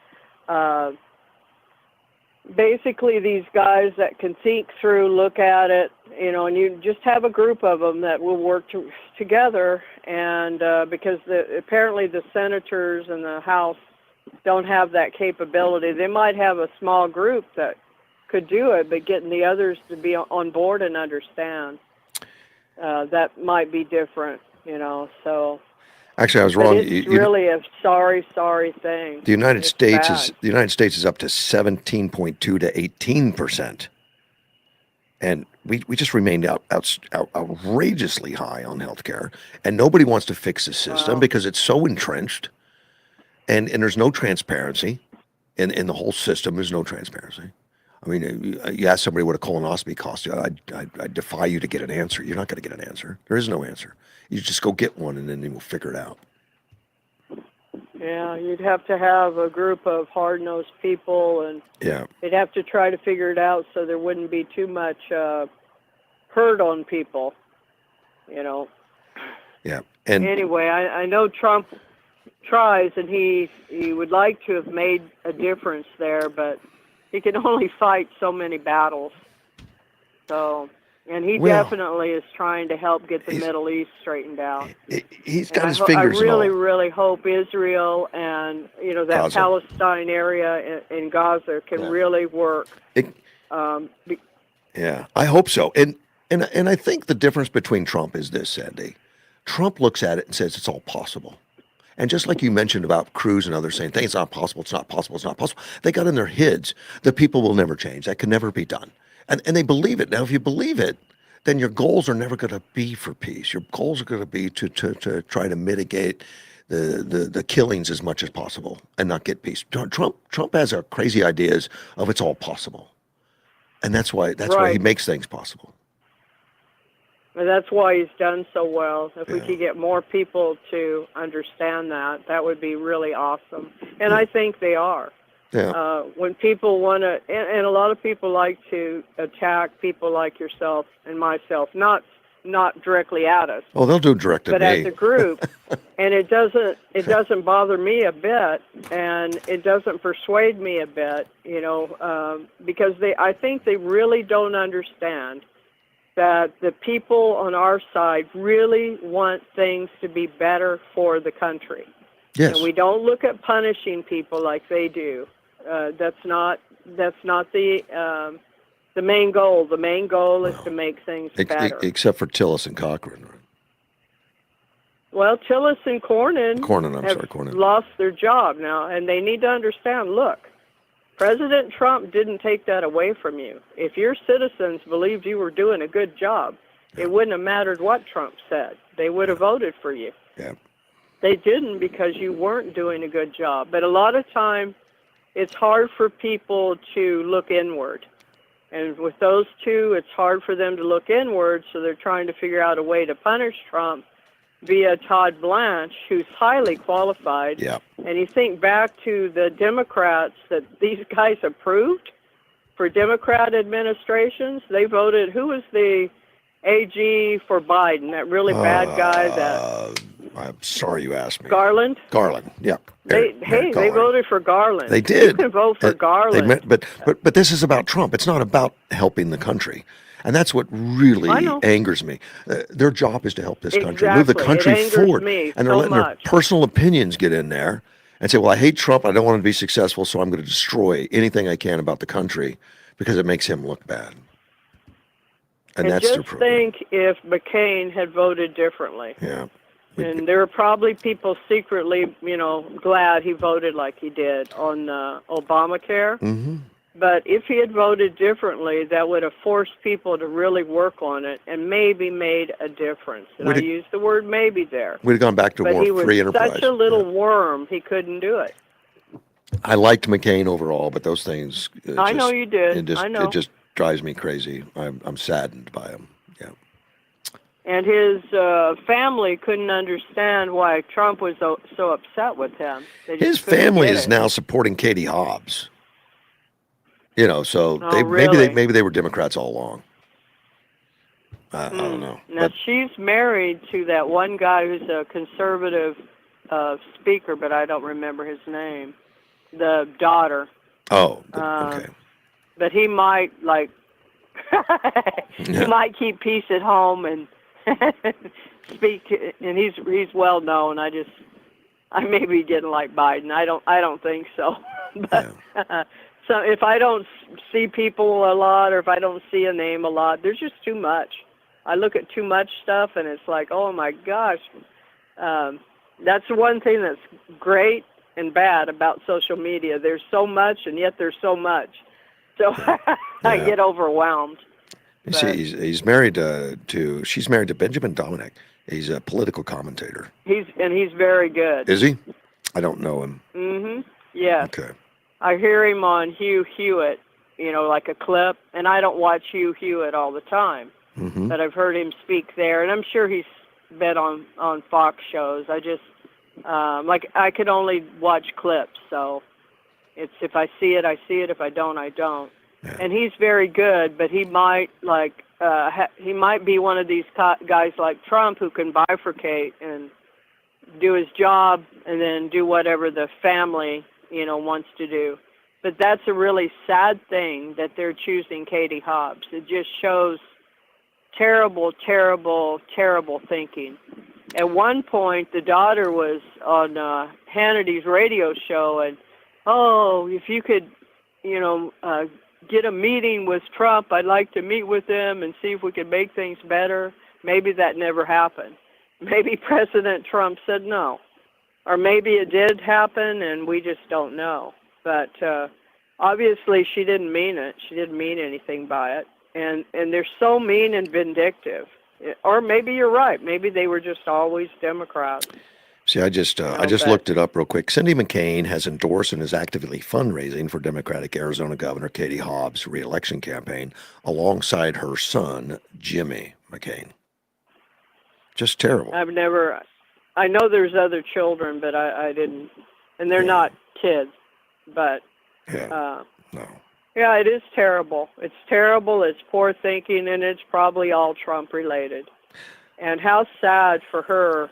basically, these guys that can think through, look at it, and you just have a group of them that will work together. And because apparently the senators and the House don't have that capability. They might have a small group that could do it, but getting the others to be on board and understand, that might be different, so. Actually, I was wrong. It's really a sorry thing. The United States is up to 17.2 to 18%. And we just remained outrageously high on healthcare, and nobody wants to fix the system Wow. because it's so entrenched, and there's no transparency in the whole system. There's no transparency. I mean, you ask somebody what a colonoscopy costs you. I defy you to get an answer. You're not going to get an answer. There is no answer. You just go get one, and then we'll figure it out. Yeah, you'd have to have a group of hard-nosed people, and Yeah. they'd have to try to figure it out so there wouldn't be too much hurt on people, you know. Yeah. And Anyway, I know Trump tries, and he would like to have made a difference there, but he can only fight so many battles. So, and he Well, definitely is trying to help get the Middle East straightened out. he's And got his fingers I really, in all. really hope Israel and that Gaza. Palestine area in Gaza can really work. Yeah, I hope so. And I think the difference between Trump is this, Sandy. Trump looks at it and says it's all possible. And just like you mentioned about Cruz and others saying, it's not possible, it's not possible, it's not possible. They got in their heads that people will never change. That can never be done. And they believe it. Now, if you believe it, then your goals are never going to be for peace. Your goals are going to be to try to mitigate the killings as much as possible and not get peace. Trump has crazy ideas of it's all possible. And that's why he makes things possible. And that's why he's done so well. If we could get more people to understand that would be really awesome. And I think they are. Yeah. When people want to, and a lot of people like to attack people like yourself and myself, not directly at us. Oh, they'll do direct at but me. as a group, and it doesn't bother me a bit, and it doesn't persuade me a bit, because I think they really don't understand that the people on our side really want things to be better for the country. Yes. And we don't look at punishing people like they do. That's not the main goal. The main goal is to make things better. Except for Tillis and Cochran. Right? Well, Tillis and Cornyn have Cornyn. lost their job now, and they need to understand, look, President Trump didn't take that away from you. If your citizens believed you were doing a good job, it wouldn't have mattered what Trump said. They would have voted for you. Yeah. They didn't because you weren't doing a good job. But a lot of time, it's hard for people to look inward. And with those two, it's hard for them to look inward, so they're trying to figure out a way to punish Trump via Todd Blanche, who's highly qualified. Yeah. And you think back to the Democrats that these guys approved for Democrat administrations. They voted, who was the AG for Biden, that really bad guy that... I'm sorry you asked me. Garland? Garland, yeah. They voted for Garland. They did. You can vote for Garland. But this is about Trump. It's not about helping the country. And that's what really angers me. Their job is to help this country, move the country forward. And they're letting their personal opinions get in there and say, well, I hate Trump. I don't want him to be successful, so I'm going to destroy anything I can about the country because it makes him look bad. And that's their program. Think if McCain had voted differently. Yeah. And there were probably people secretly, glad he voted like he did on Obamacare. Mm-hmm. But if he had voted differently, that would have forced people to really work on it and maybe made a difference. And I use the word maybe there. We'd have gone back to more free enterprise. But he was such a little worm, he couldn't do it. I liked McCain overall, but those things... I know you did. It just drives me crazy. I'm saddened by him. Yeah. And his family couldn't understand why Trump was so upset with him. His family is now supporting Katie Hobbs. So maybe they were Democrats all along. I don't know. Now she's married to that one guy who's a conservative speaker, but I don't remember his name. The daughter. Oh, okay. But he might he might keep peace at home and speak. And he's well known. I may be getting like Biden. I don't think so. But. So if I don't see people a lot or if I don't see a name a lot, there's just too much. I look at too much stuff and it's like, oh my gosh. That's one thing that's great and bad about social media. There's so much and yet there's so much. So I get overwhelmed. You see, he's married she's married to Benjamin Dominic. He's a political commentator. He's very good. Is he? I don't know him. Mm-hmm. Yes. Okay. I hear him on Hugh Hewitt, like a clip, and I don't watch Hugh Hewitt all the time, Mm-hmm. but I've heard him speak there, and I'm sure he's been on Fox shows. I just I could only watch clips, so it's if I see it, I see it. If I don't, I don't. Yeah. And he's very good, but he might he might be one of these guys like Trump who can bifurcate and do his job and then do whatever the family wants to do. But that's a really sad thing that they're choosing Katie Hobbs. It just shows terrible, terrible, terrible thinking. At one point, the daughter was on Hannity's radio show, and if you could, get a meeting with Trump, I'd like to meet with him and see if we could make things better. Maybe that never happened. Maybe President Trump said no. Or maybe it did happen and we just don't know. But obviously she didn't mean it. She didn't mean anything by it. And they're so mean and vindictive. Or maybe you're right. Maybe they were just always Democrats. See, I just looked it up real quick. Cindy McCain has endorsed and is actively fundraising for Democratic Arizona Governor Katie Hobbs' reelection campaign alongside her son, Jimmy McCain. Just terrible. I know there's other children, but I didn't, and they're not kids, but no. Yeah, it is terrible. It's terrible. It's poor thinking, and it's probably all Trump related. And how sad for her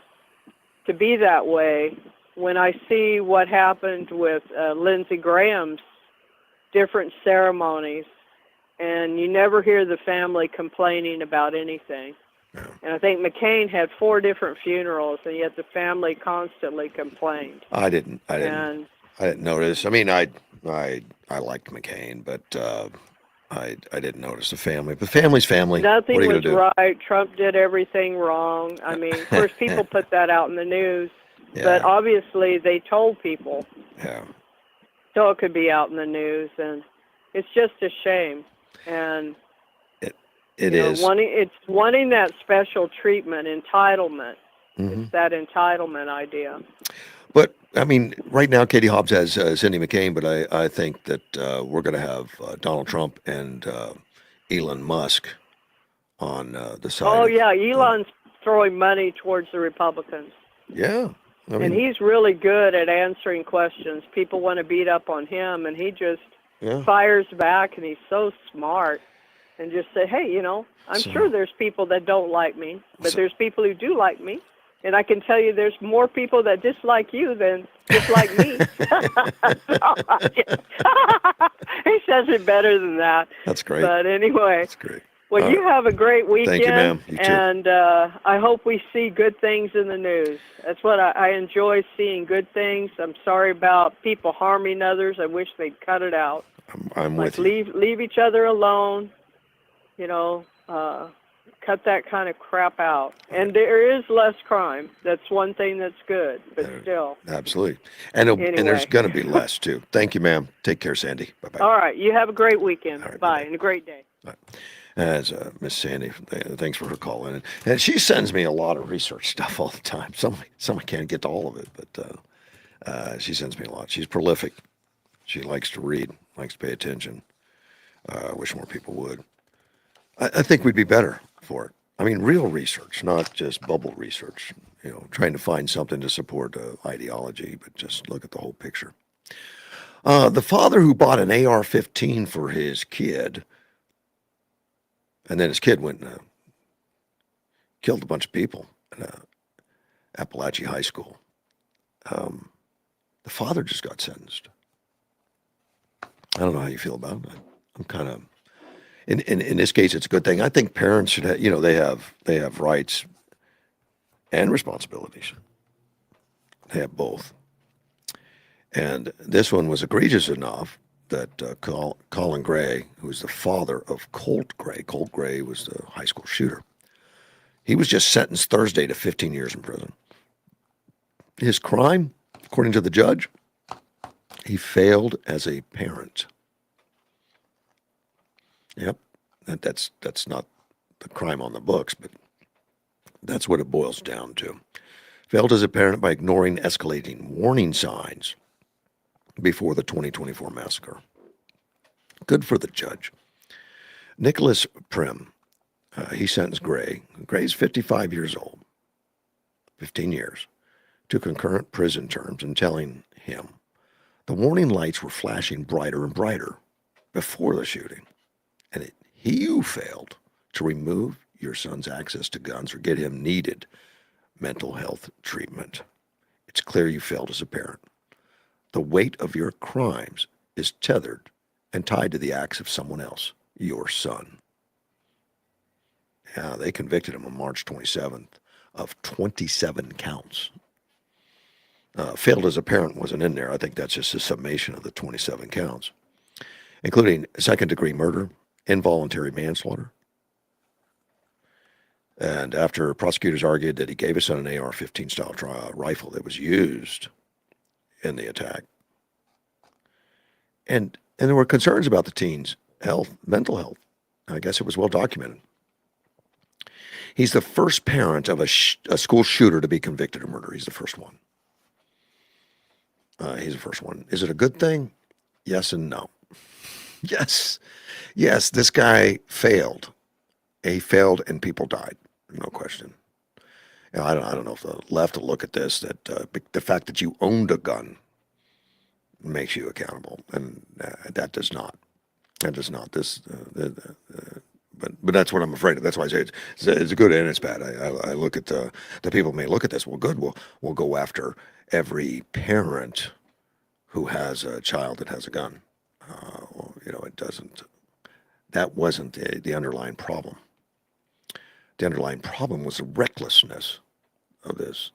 to be that way when I see what happened with Lindsey Graham's different ceremonies, and you never hear the family complaining about anything. Yeah. And I think McCain had 4 different funerals, and yet the family constantly complained. I didn't notice. I mean, I liked McCain, but I didn't notice the family. But family's family. Nothing what are you was gonna do? right. Trump did everything wrong. I mean, of course, people put that out in the news, Yeah. but obviously they told people Yeah. so it could be out in the news, and it's just a shame. And it is wanting that special treatment, entitlement. Mhm. It's that entitlement idea. But I mean, right now, Katie Hobbs has Cindy McCain, but I think that we're going to have Donald Trump and Elon Musk on the side. Oh, yeah, Elon's throwing money towards the Republicans. Yeah. I mean, And he's really good at answering questions. People want to beat up on him, and he just fires back, and he's so smart. And just say, hey, I'm sure there's people that don't like me, but there's people who do like me. And I can tell you there's more people that dislike you than dislike me. He says it better than that. That's great. But anyway. That's great. Well, you have a great weekend. Thank you, ma'am. You too. And I hope we see good things in the news. That's what I enjoy, seeing good things. I'm sorry about people harming others. I wish they'd cut it out. I'm with you. Leave each other alone. Cut that kind of crap out. And there is less crime. That's one thing that's good, but still. Absolutely. And there's going to be less, too. Thank you, ma'am. Take care, Sandy. Bye-bye. All right. You have a great weekend. All right, bye. bye-bye. And a great day. Right. As Miss Sandy, thanks for her call in. And she sends me a lot of research stuff all the time. Some I can't get to all of it, but she sends me a lot. She's prolific. She likes to read, likes to pay attention. I wish more people would. I think we'd be better for it. I mean, real research, not just bubble research, trying to find something to support ideology, but just look at the whole picture. The father who bought an AR-15 for his kid, and then his kid went and killed a bunch of people in Appalachia High School. The father just got sentenced. I don't know how you feel about it. I'm kind of... In this case, it's a good thing. I think parents should have, they have rights and responsibilities. They have both. And this one was egregious enough that Colin Gray, who was the father of Colt Gray was the high school shooter. He was just sentenced Thursday to 15 years in prison. His crime, according to the judge, he failed as a parent. Yep, That's not the crime on the books, but that's what it boils down to. Failed as a parent by ignoring escalating warning signs before the 2024 massacre. Good for the judge. Nicholas Prim, he sentenced Gray. Gray's 55 years old, 15 years, to concurrent prison terms, and telling him the warning lights were flashing brighter and brighter before the shooting, and you failed to remove your son's access to guns or get him needed mental health treatment. It's clear you failed as a parent. The weight of your crimes is tethered and tied to the acts of someone else, your son. Yeah, they convicted him on March 27th of 27 counts. Failed as a parent wasn't in there. I think that's just a summation of the 27 counts, including second-degree murder, involuntary manslaughter. And after prosecutors argued that he gave his son an AR-15 style rifle that was used in the attack, and there were concerns about the teen's health, mental health. I guess it was well documented. He's the first parent of a school shooter to be convicted of murder. He's the first one. He's the first one. Is it a good thing? Yes and no. Yes. This guy failed. He failed, and people died. No question. I don't know if the left will look at this, that the fact that you owned a gun makes you accountable, and that does not. That does not. But that's what I'm afraid of. That's why I say it's good and it's bad. I look at the people may look at this. Well, good. We'll go after every parent who has a child that has a gun. It doesn't. That wasn't the underlying problem. The underlying problem was the recklessness of this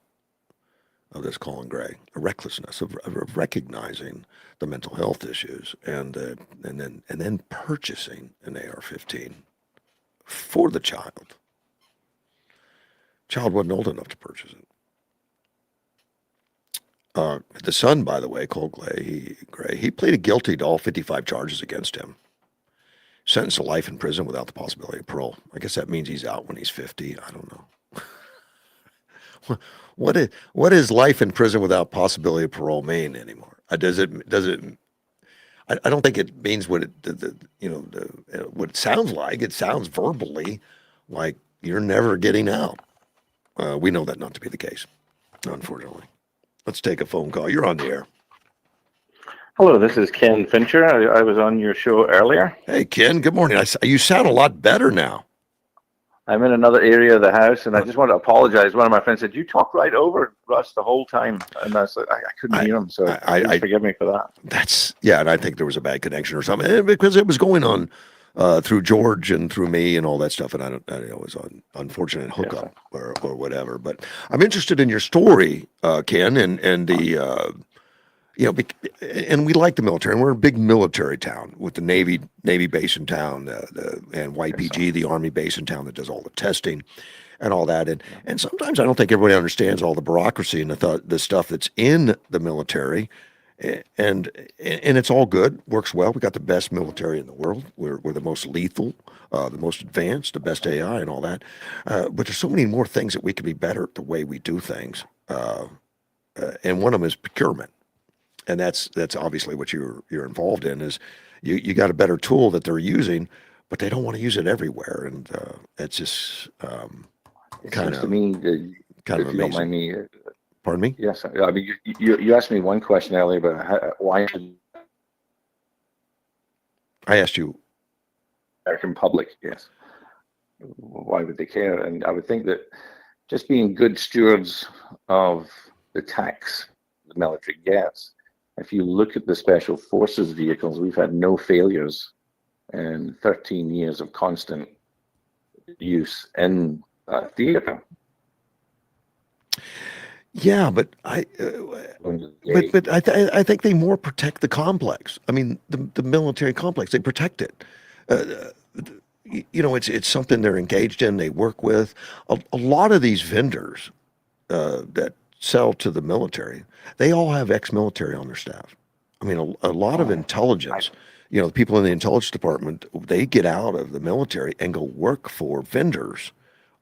Colin Gray, a recklessness of recognizing the mental health issues and then purchasing an AR-15 for the child. Child wasn't old enough to purchase it. The son, by the way, Cole Gray, he pleaded guilty to all 55 charges against him. Sentenced to life in prison without the possibility of parole. I guess that means he's out when he's 50. I don't know. What is life in prison without possibility of parole mean anymore? Does it? I don't think it means what what it sounds like. It sounds verbally like you're never getting out. We know that not to be the case, unfortunately. Let's take a phone call. You're on the air. Hello, this is Ken Fincher. I was on your show earlier. Hey, Ken. Good morning. You sound a lot better now. I'm in another area of the house, and I just want to apologize. One of my friends said, "You talk right over Russ the whole time," and I said, "I couldn't hear him, so forgive me for that." And I think there was a bad connection or something because it was going on through George and through me and all that stuff, and it was an unfortunate hookup or whatever. But I'm interested in your story, Ken, and the. And we like the military, and we're a big military town with the Navy base in town, and YPG, the Army base in town that does all the testing and all that. And sometimes I don't think everybody understands all the bureaucracy and the stuff that's in the military. And it's all good, works well. We got the best military in the world. We're the most lethal, the most advanced, the best AI and all that. But there's so many more things that we could be better at the way we do things. And one of them is procurement. And that's obviously what you're involved in. Is you got a better tool that they're using, but they don't want to use it everywhere, and it's just kind of amazing. Don't mind me. Pardon me? Yes, I mean you asked me one question earlier, but why should I asked you? American public, yes. Why would they care? And I would think that just being good stewards of the tax the military gets. If you look at the special forces vehicles, we've had no failures in 13 years of constant use in theater. Yeah, but I think they more protect the complex. I mean, the military complex, they protect it. It's something they're engaged in. They work with a lot of these vendors that sell to the military. They all have ex-military on their staff. I mean, a lot of intelligence You know, the people in the intelligence department, they get out of the military and go work for vendors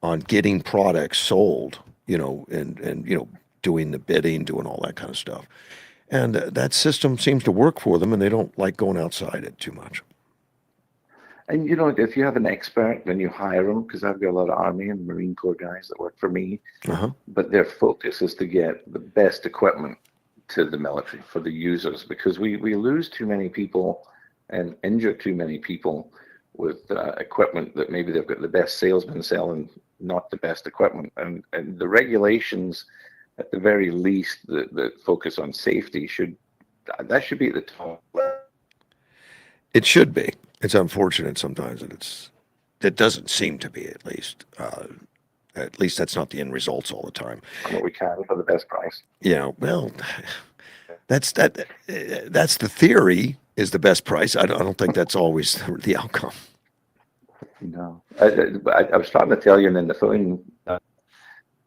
on getting products sold, and doing the bidding, doing all that kind of stuff. And that system seems to work for them, and they don't like going outside it too much. And if you have an expert, then you hire them, because I've got a lot of Army and Marine Corps guys that work for me. But their focus is to get the best equipment to the military for the users, because we lose too many people and injure too many people with equipment that maybe they've got the best salesman selling not the best equipment. And the regulations, at the very least, that focus on safety should be at the top. It should be. It's unfortunate sometimes that it doesn't seem to be, at least. At least that's not the end results all the time. What we can for the best price. Well, that's the theory, is the best price. I don't think that's always the outcome. No, I was trying to tell you, and then the phone got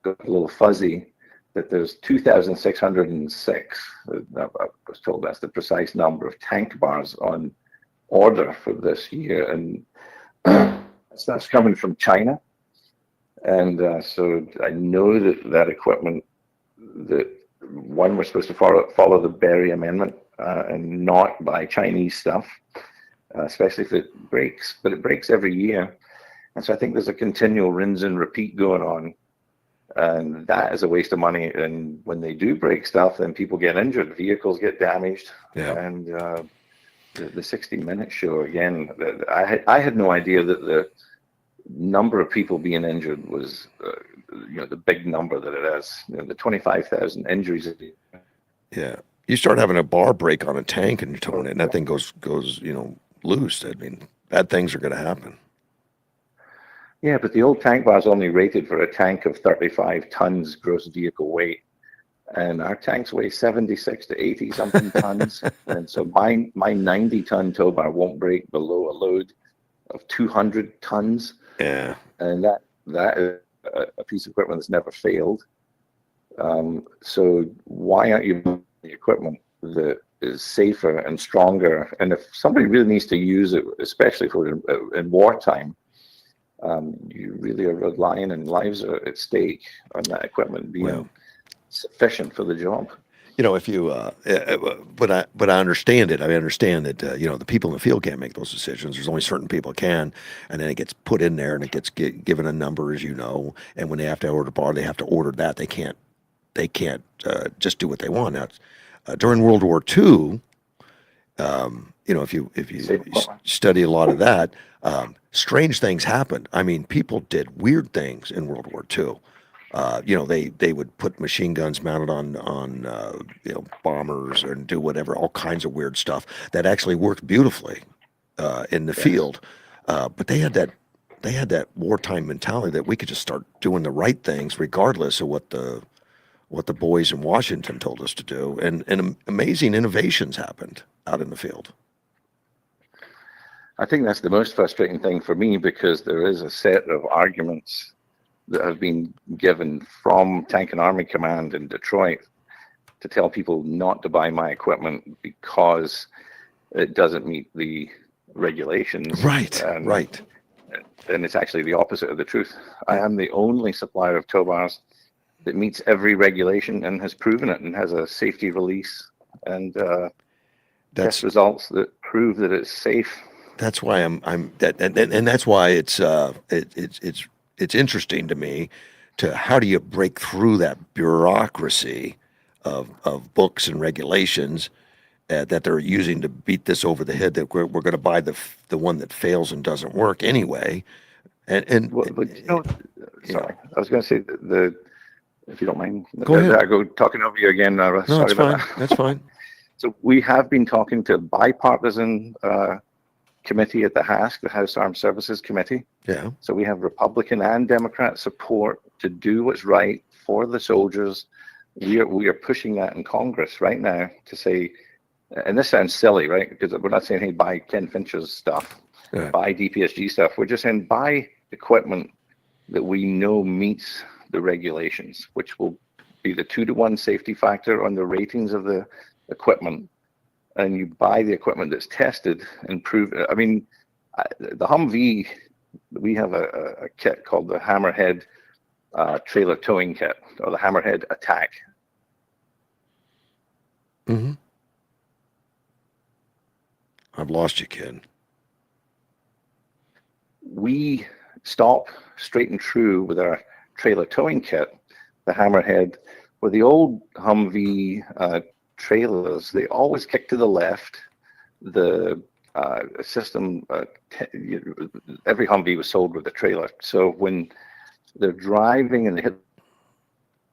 a little fuzzy, that there's 2,606. I was told that's the precise number of tank bars on order for this year, and that's coming from China. And so I know that equipment, that one, we're supposed to follow the Berry Amendment and not buy Chinese stuff, especially if it breaks. But it breaks every year. And so I think there's a continual rinse and repeat going on. And that is a waste of money. And when they do break stuff, then people get injured, vehicles get damaged. Yeah. And the 60 Minutes show, again, I had no idea that the number of people being injured was the big number that it is. The 25,000 injuries. Yeah, you start having a bar break on a tank and you're towing it, and that thing goes loose. I mean, bad things are going to happen. Yeah, but the old tank bar is only rated for a tank of 35 tons gross vehicle weight, and our tanks weigh 76 to 80 something tons. And so my 90-ton tow bar won't break below a load of 200 tons. Yeah. And that is a piece of equipment that's never failed. So why aren't you buying the equipment that is safer and stronger? And if somebody really needs to use it, especially in wartime, you really are relying, and lives are at stake on that equipment being sufficient for the job. If you, but I understand it. I understand that, the people in the field can't make those decisions. There's only certain people can, and then it gets put in there and it gets given a number, as you know. And when they have to order a bar, they have to order that. They can't just do what they want. Now, during World War II, if you study a lot of that, strange things happened. I mean, people did weird things in World War II. They would put machine guns mounted on bombers and do whatever, all kinds of weird stuff that actually worked beautifully in the field. But they had that wartime mentality that we could just start doing the right things regardless of what the boys in Washington told us to do, and amazing innovations happened out in the field. I think that's the most frustrating thing for me, because there is a set of arguments that have been given from Tank and Army Command in Detroit to tell people not to buy my equipment because it doesn't meet the regulations. Right, right. And it's actually the opposite of the truth. I am the only supplier of tow bars that meets every regulation and has proven it, and has a safety release and test results that prove that it's safe. That's why and that's why it's interesting to me to how do you break through that bureaucracy of books and regulations that they're using to beat this over the head, that we're going to buy the one that fails and doesn't work anyway. Sorry, I was going to say if you don't mind, go ahead. I go talking over you again. No, that's fine. That's fine. So we have been talking to bipartisan committee at the HASC, the House Armed Services Committee. Yeah. So we have Republican and Democrat support to do what's right for the soldiers. We are pushing that in Congress right now to say, and this sounds silly, right? Because we're not saying, hey, buy Ken Finch's stuff, buy DPSG stuff. We're just saying buy equipment that we know meets the regulations, which will be the 2-to-1 safety factor on the ratings of the equipment. and you buy the equipment that's tested and proven. I mean, the Humvee, we have a kit called the Hammerhead trailer towing kit, or the Hammerhead Attack. Mm-hmm. I've lost you, Ken. We stop straight and true with our trailer towing kit, the Hammerhead. With the old Humvee trailers, they always kick to the left. The system, every Humvee was sold with a trailer. So when they're driving and they hit,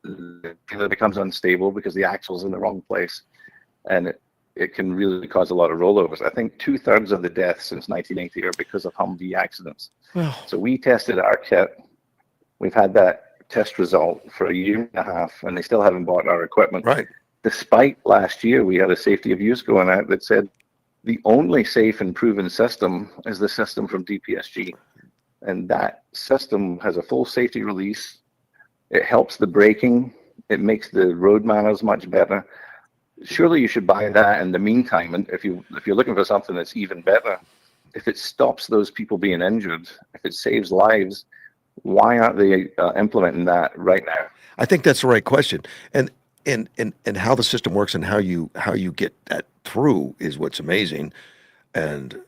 the trailer becomes unstable because the axle's in the wrong place, and it can really cause a lot of rollovers. I think 2/3 of the deaths since 1980 are because of Humvee accidents. Well, So we tested our kit. We've had that test result for a year and a half, and they still haven't bought our equipment. right. Despite last year, we had a safety of use going out that said the only safe and proven system is the system from DPSG. And that system has a full safety release. It helps the braking. It makes the road manners much better. Surely you should buy that in the meantime. And if you're looking for something that's even better, if it stops those people being injured, if it saves lives, why aren't they implementing that right now? I think that's the right question. And how the system works and how you get that through is what's amazing. And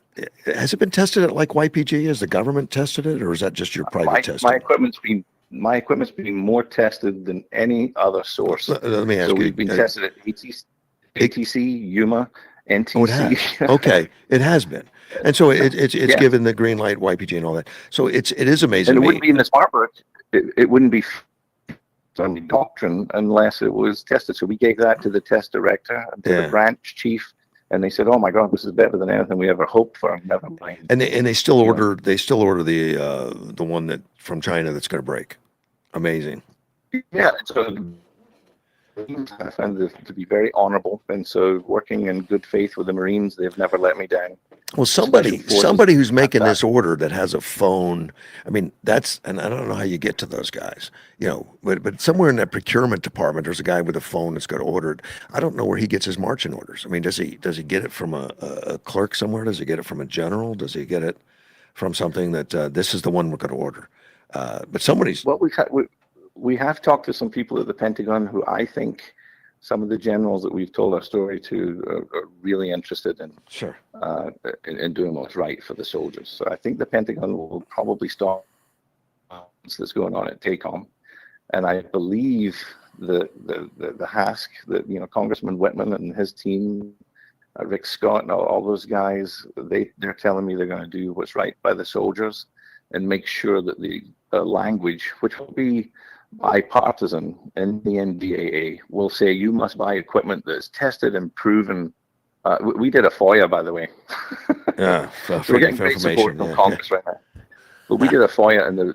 has it been tested at like YPG? Has the government tested it, or is that just your private testing? My equipment's been more tested than any other source. Let me ask So you. we've been tested at ATC, Yuma, NTC. Oh, it has. Okay, it has been, and so it's Yes. given the green light, YPG, and all that. So it is amazing. And it to wouldn't me. be in the smart book. It wouldn't be on the doctrine unless it was tested. So we gave that to the test director and to the branch chief, and they said, "Oh my God, this is better than anything we ever hoped for." Never mind. And they still order the one that from China that's going to break. Amazing. Yeah. So I found it to be very honorable, and so working in good faith with the Marines, they've never let me down. Well, somebody who's making this order that has a phone. I mean, and I don't know how you get to those guys, but somewhere in that procurement department, there's a guy with a phone that's got to order it. I don't know where he gets his marching orders. I mean, does he get it from a clerk somewhere? Does he get it from a general? Does he get it from something that this is the one we're going to order? But somebody's. Well, we have talked to some people at the Pentagon who I think some of the generals that we've told our story to are really interested in. Sure. In doing what's right for the soldiers. So I think the Pentagon will probably stop that's going on at TACOM, and I believe the HASC, Congressman Whitman and his team, Rick Scott and all those guys, they're telling me they're going to do what's right by the soldiers and make sure that the language, which will be bipartisan in the NDAA, will say you must buy equipment that's tested and proven. We did a FOIA, by the way. Yeah, so we're getting great support from Congress right now. But we did a FOIA, and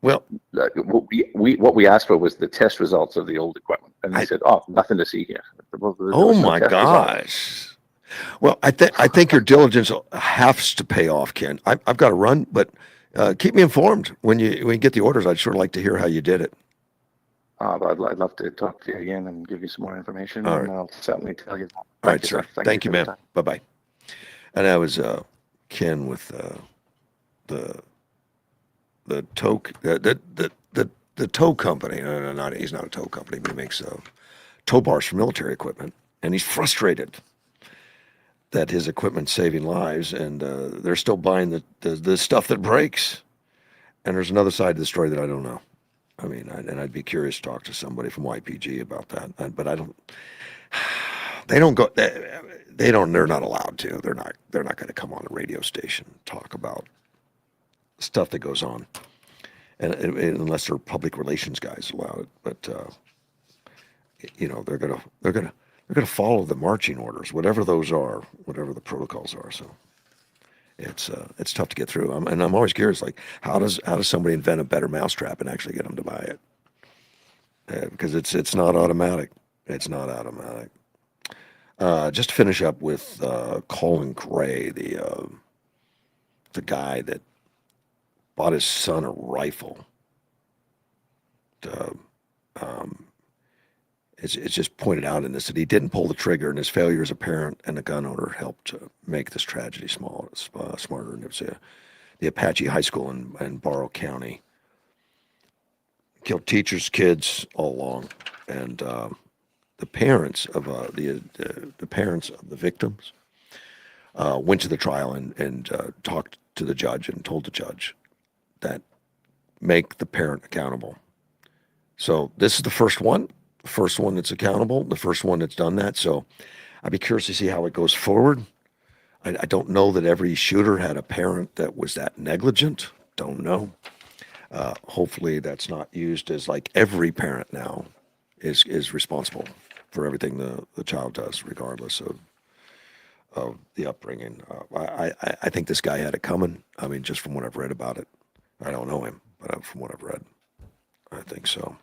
what we asked for was the test results of the old equipment, and they said, "Oh, nothing to see here." Oh my gosh! Well, I think your diligence has to pay off, Ken. I've got to run, but keep me informed when you get the orders. I'd sure like to hear how you did it. I'd love to talk to you again and give you some more information, and I'll certainly tell you. All right, sir. Thank you, man. Bye-bye. And that was Ken with the tow the tow company. No, he's not a tow company, but he makes tow bars for military equipment, and he's frustrated that his equipment's saving lives, and they're still buying the stuff that breaks. And there's another side to the story that I don't know. I mean, I'd be curious to talk to somebody from YPG about that, but I don't. They don't go. They don't. They're not allowed to. They're not going to come on a radio station and talk about stuff that goes on, and unless they're public relations guys allow it. But they're gonna follow the marching orders, whatever those are, whatever the protocols are. So it's tough to get through. I'm always curious, like how does somebody invent a better mousetrap and actually get them to buy it? Because it's not automatic. It's not automatic. Just to finish up with Colin Gray, the guy that bought his son a rifle. it's just pointed out in this that he didn't pull the trigger, and his failure as a parent and a gun owner helped to make this tragedy smarter. And it was the Apache High School in Barrow County. Killed teachers, kids all along, and the parents of the parents of the victims went to the trial and talked to the judge and told the judge that make the parent accountable. So this is the first one that's accountable, the first one that's done that. So I'd be curious to see how it goes forward. I don't know that every shooter had a parent that was that negligent. Don't know. Hopefully that's not used as like every parent now is responsible for everything the child does, regardless of the upbringing. I think this guy had it coming. I mean, just from what I've read about it. I don't know him, but from what I've read, I think so.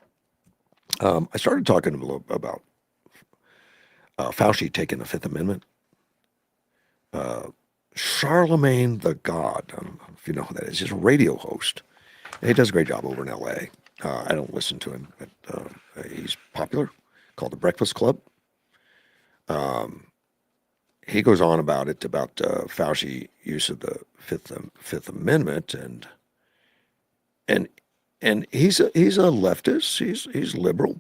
I started talking a little about Fauci taking the Fifth Amendment. Charlemagne the God, I don't know if you know who that is. He's a radio host. And he does a great job over in L.A. I don't listen to him, but he's popular, called The Breakfast Club. He goes on about Fauci use of the Fifth Amendment, and he's a leftist. He's liberal,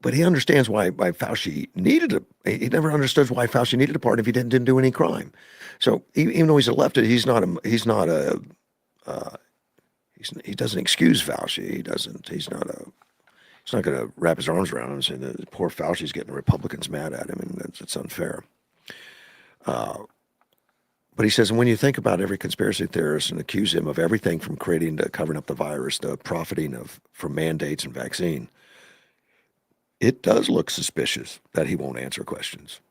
but he understands why Fauci needed a. He never understood why Fauci needed a pardon if he didn't do any crime. So even though he's a leftist, he doesn't excuse Fauci. He's not going to wrap his arms around him and say that poor Fauci's getting the Republicans mad at him, and it's unfair. But he says, and when you think about every conspiracy theorist and accuse him of everything from creating to covering up the virus to profiting from mandates and vaccine, it does look suspicious that he won't answer questions.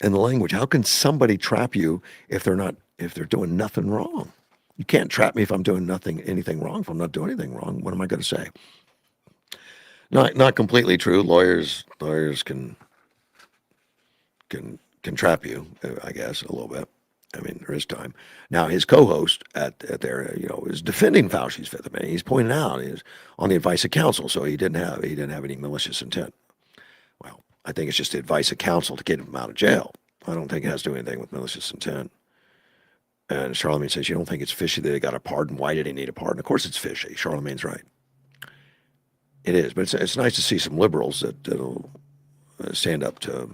And the language, how can somebody trap you if they're doing nothing wrong? You can't trap me if I'm doing anything wrong. If I'm not doing anything wrong, what am I going to say? Not completely true. Lawyers can trap you, I guess, a little bit. I mean, there is time. Now, his co-host at there, is defending Fauci's Fifth Amendment. He's pointing out he's on the advice of counsel, so he didn't have any malicious intent. Well, I think it's just the advice of counsel to get him out of jail. I don't think it has to do anything with malicious intent. And Charlemagne says, you don't think it's fishy that he got a pardon? Why did he need a pardon? Of course it's fishy. Charlemagne's right. It is, but it's nice to see some liberals that'll stand up to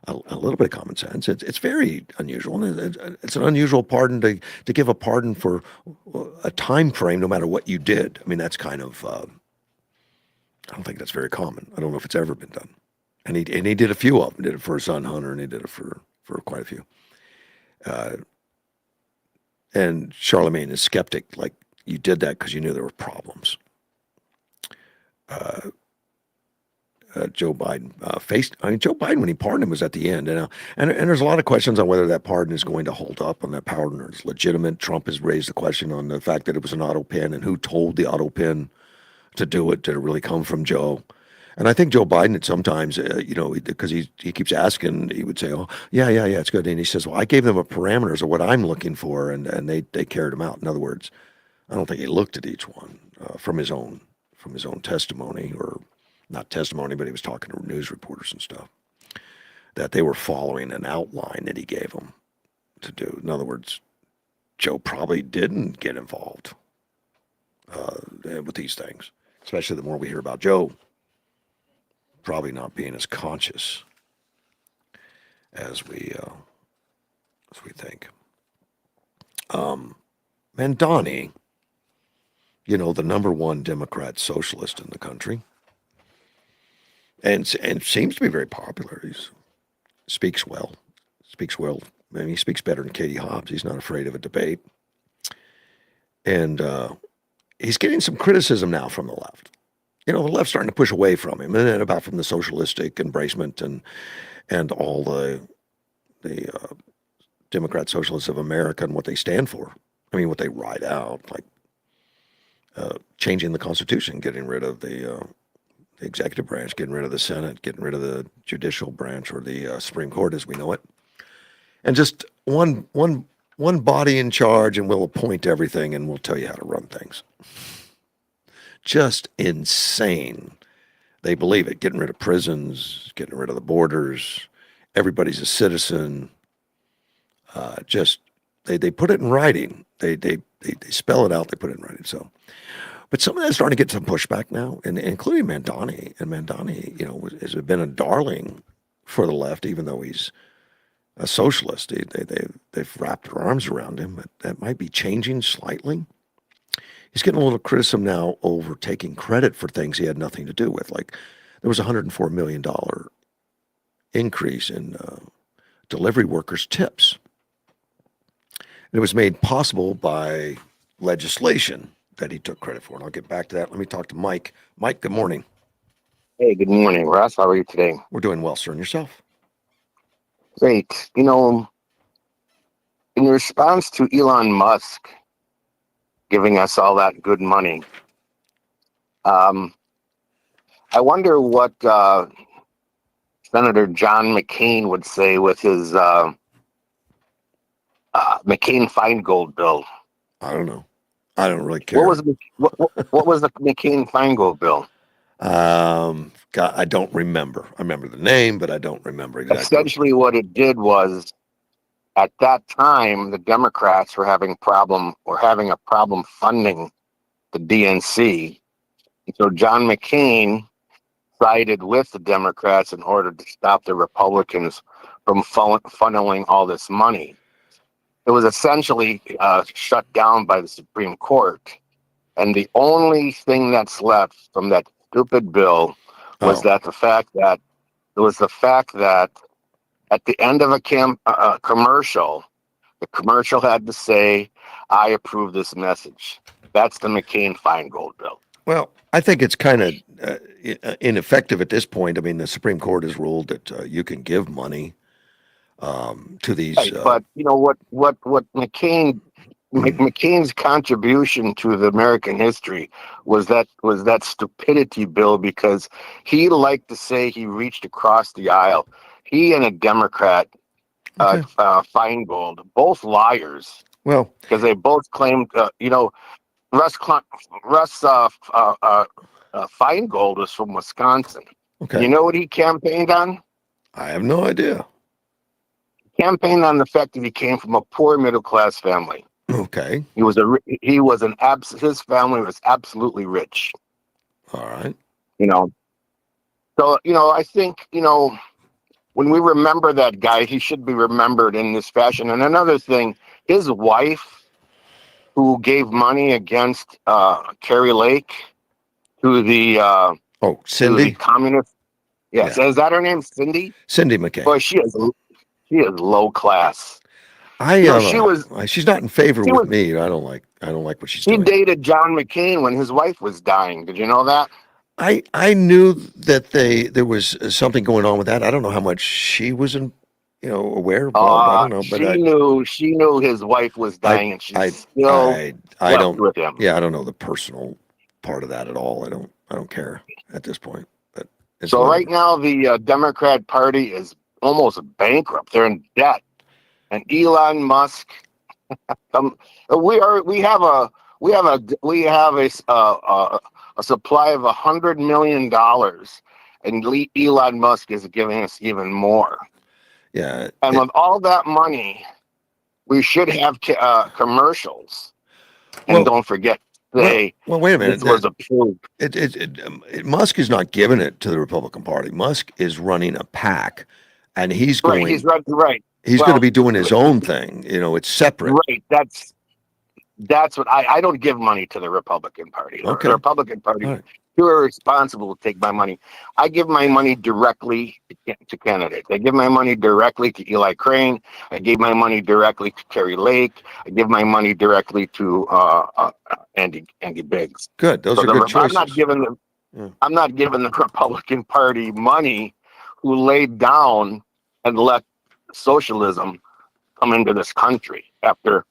a little bit of common sense. It's very unusual. It's an unusual pardon to give a pardon for a time frame, no matter what you did. I mean, that's kind of I don't think that's very common. I don't know if it's ever been done. And he did a few of them. Did it for his son Hunter, and he did it for quite a few. And Charlemagne is skeptic, like you did that because you knew there were problems. Joe Biden Joe Biden, when he pardoned him, was at the end. And there's a lot of questions on whether that pardon is going to hold up, on that pardon or it's legitimate. Trump has raised the question on the fact that it was an auto pen and who told the auto pen to do it. Did it really come from Joe? And I think Joe Biden at sometimes, because he keeps asking, he would say, oh, yeah, it's good. And he says, well, I gave them a parameters of what I'm looking for, and they carried him out. In other words, I don't think he looked at each one from his own testimony, or not testimony, but he was talking to news reporters and stuff, that they were following an outline that he gave them to do. In other words, Joe probably didn't get involved with these things, especially the more we hear about Joe probably not being as conscious as we think. Mandani, the number one Democrat socialist in the country, and seems to be very popular. He speaks well. I mean, he speaks better than Katie Hobbs. He's not afraid of a debate. And he's getting some criticism now from the left. The left's starting to push away from him, and from the socialistic embracement and all the Democrat Socialists of America and what they stand for. I mean, what they write out, like changing the Constitution, getting rid of the executive branch, getting rid of the Senate, getting rid of the judicial branch, or the Supreme Court as we know it, and just one body in charge, and we'll appoint everything, and we'll tell you how to run things. just insane. They believe it. Getting rid of prisons, getting rid of the borders. Everybody's a citizen. They put it in writing. They spell it out. They put it in writing. So, but some of that's starting to get some pushback now, and including Mandani. And Mandani, has been a darling for the left, even though he's a socialist. They've wrapped their arms around him, but that might be changing slightly. He's getting a little criticism now over taking credit for things he had nothing to do with. Like there was a $104 million increase in delivery workers' tips. And it was made possible by legislation that he took credit for. And I'll get back to that. Let me talk to Mike. Mike, good morning. Hey, good morning, Russ. How are you today? We're doing well, sir. And yourself? Great. In response to Elon Musk giving us all that good money, I wonder what Senator John McCain would say with his McCain-Feingold bill. I don't know. I don't really care. What was the McCain-Feingold bill? God, I don't remember. I remember the name, but I don't remember exactly. Essentially, what it did was, at that time, the Democrats were having a problem funding the DNC. And so John McCain sided with the Democrats in order to stop the Republicans from funneling all this money. It was essentially shut down by the Supreme Court. And the only thing that's left from that stupid bill was the fact that at the end of a commercial, the commercial had to say, "I approve this message." That's the McCain-Feingold bill. Well, I think it's kind of ineffective at this point. I mean, the Supreme Court has ruled that you can give money to these. Right, but what McCain's contribution to the American history was that stupidity bill, because he liked to say he reached across the aisle. He and a Democrat, Feingold, both liars. Well, because they both claimed, Russ Feingold was from Wisconsin. Okay. You know what he campaigned on? I have no idea. He campaigned on the fact that he came from a poor middle class family. Okay. His family was absolutely rich. All right. So I think when we remember that guy, he should be remembered in this fashion. And another thing, his wife, who gave money against Carrie Lake to the Cindy, to the communist. Yes, Yeah. Is that her name, Cindy? Cindy McCain. Boy, she is low class. She's not in favor with me. I don't like what she's doing. She dated John McCain when his wife was dying. Did you know that? I knew that there was something going on with that. I don't know how much she was aware of. I don't know, but she knew his wife was dying, and she still slept with him. Yeah, I don't know the personal part of that at all. I don't care at this point. But so right now, the Democrat Party is almost bankrupt. They're in debt, and Elon Musk. We have a supply of $100 million, and Elon Musk is giving us even more. Yeah, and with all that money, we should have commercials. And don't forget, wait a minute. This was approved. Musk is not giving it to the Republican Party. Musk is running a PAC, and he's going. He's right. He's going to be doing his own thing. It's separate. Right. That's what I don't give money to the Republican Party. Okay. The Republican Party, who are responsible to take my money. I give my money directly to candidates. I give my money directly to Eli Crane. I give my money directly to Carrie Lake. I give my money directly to Andy Biggs. Good. Those are good choices. I'm not giving the Republican Party money, who laid down and let socialism come into this country after,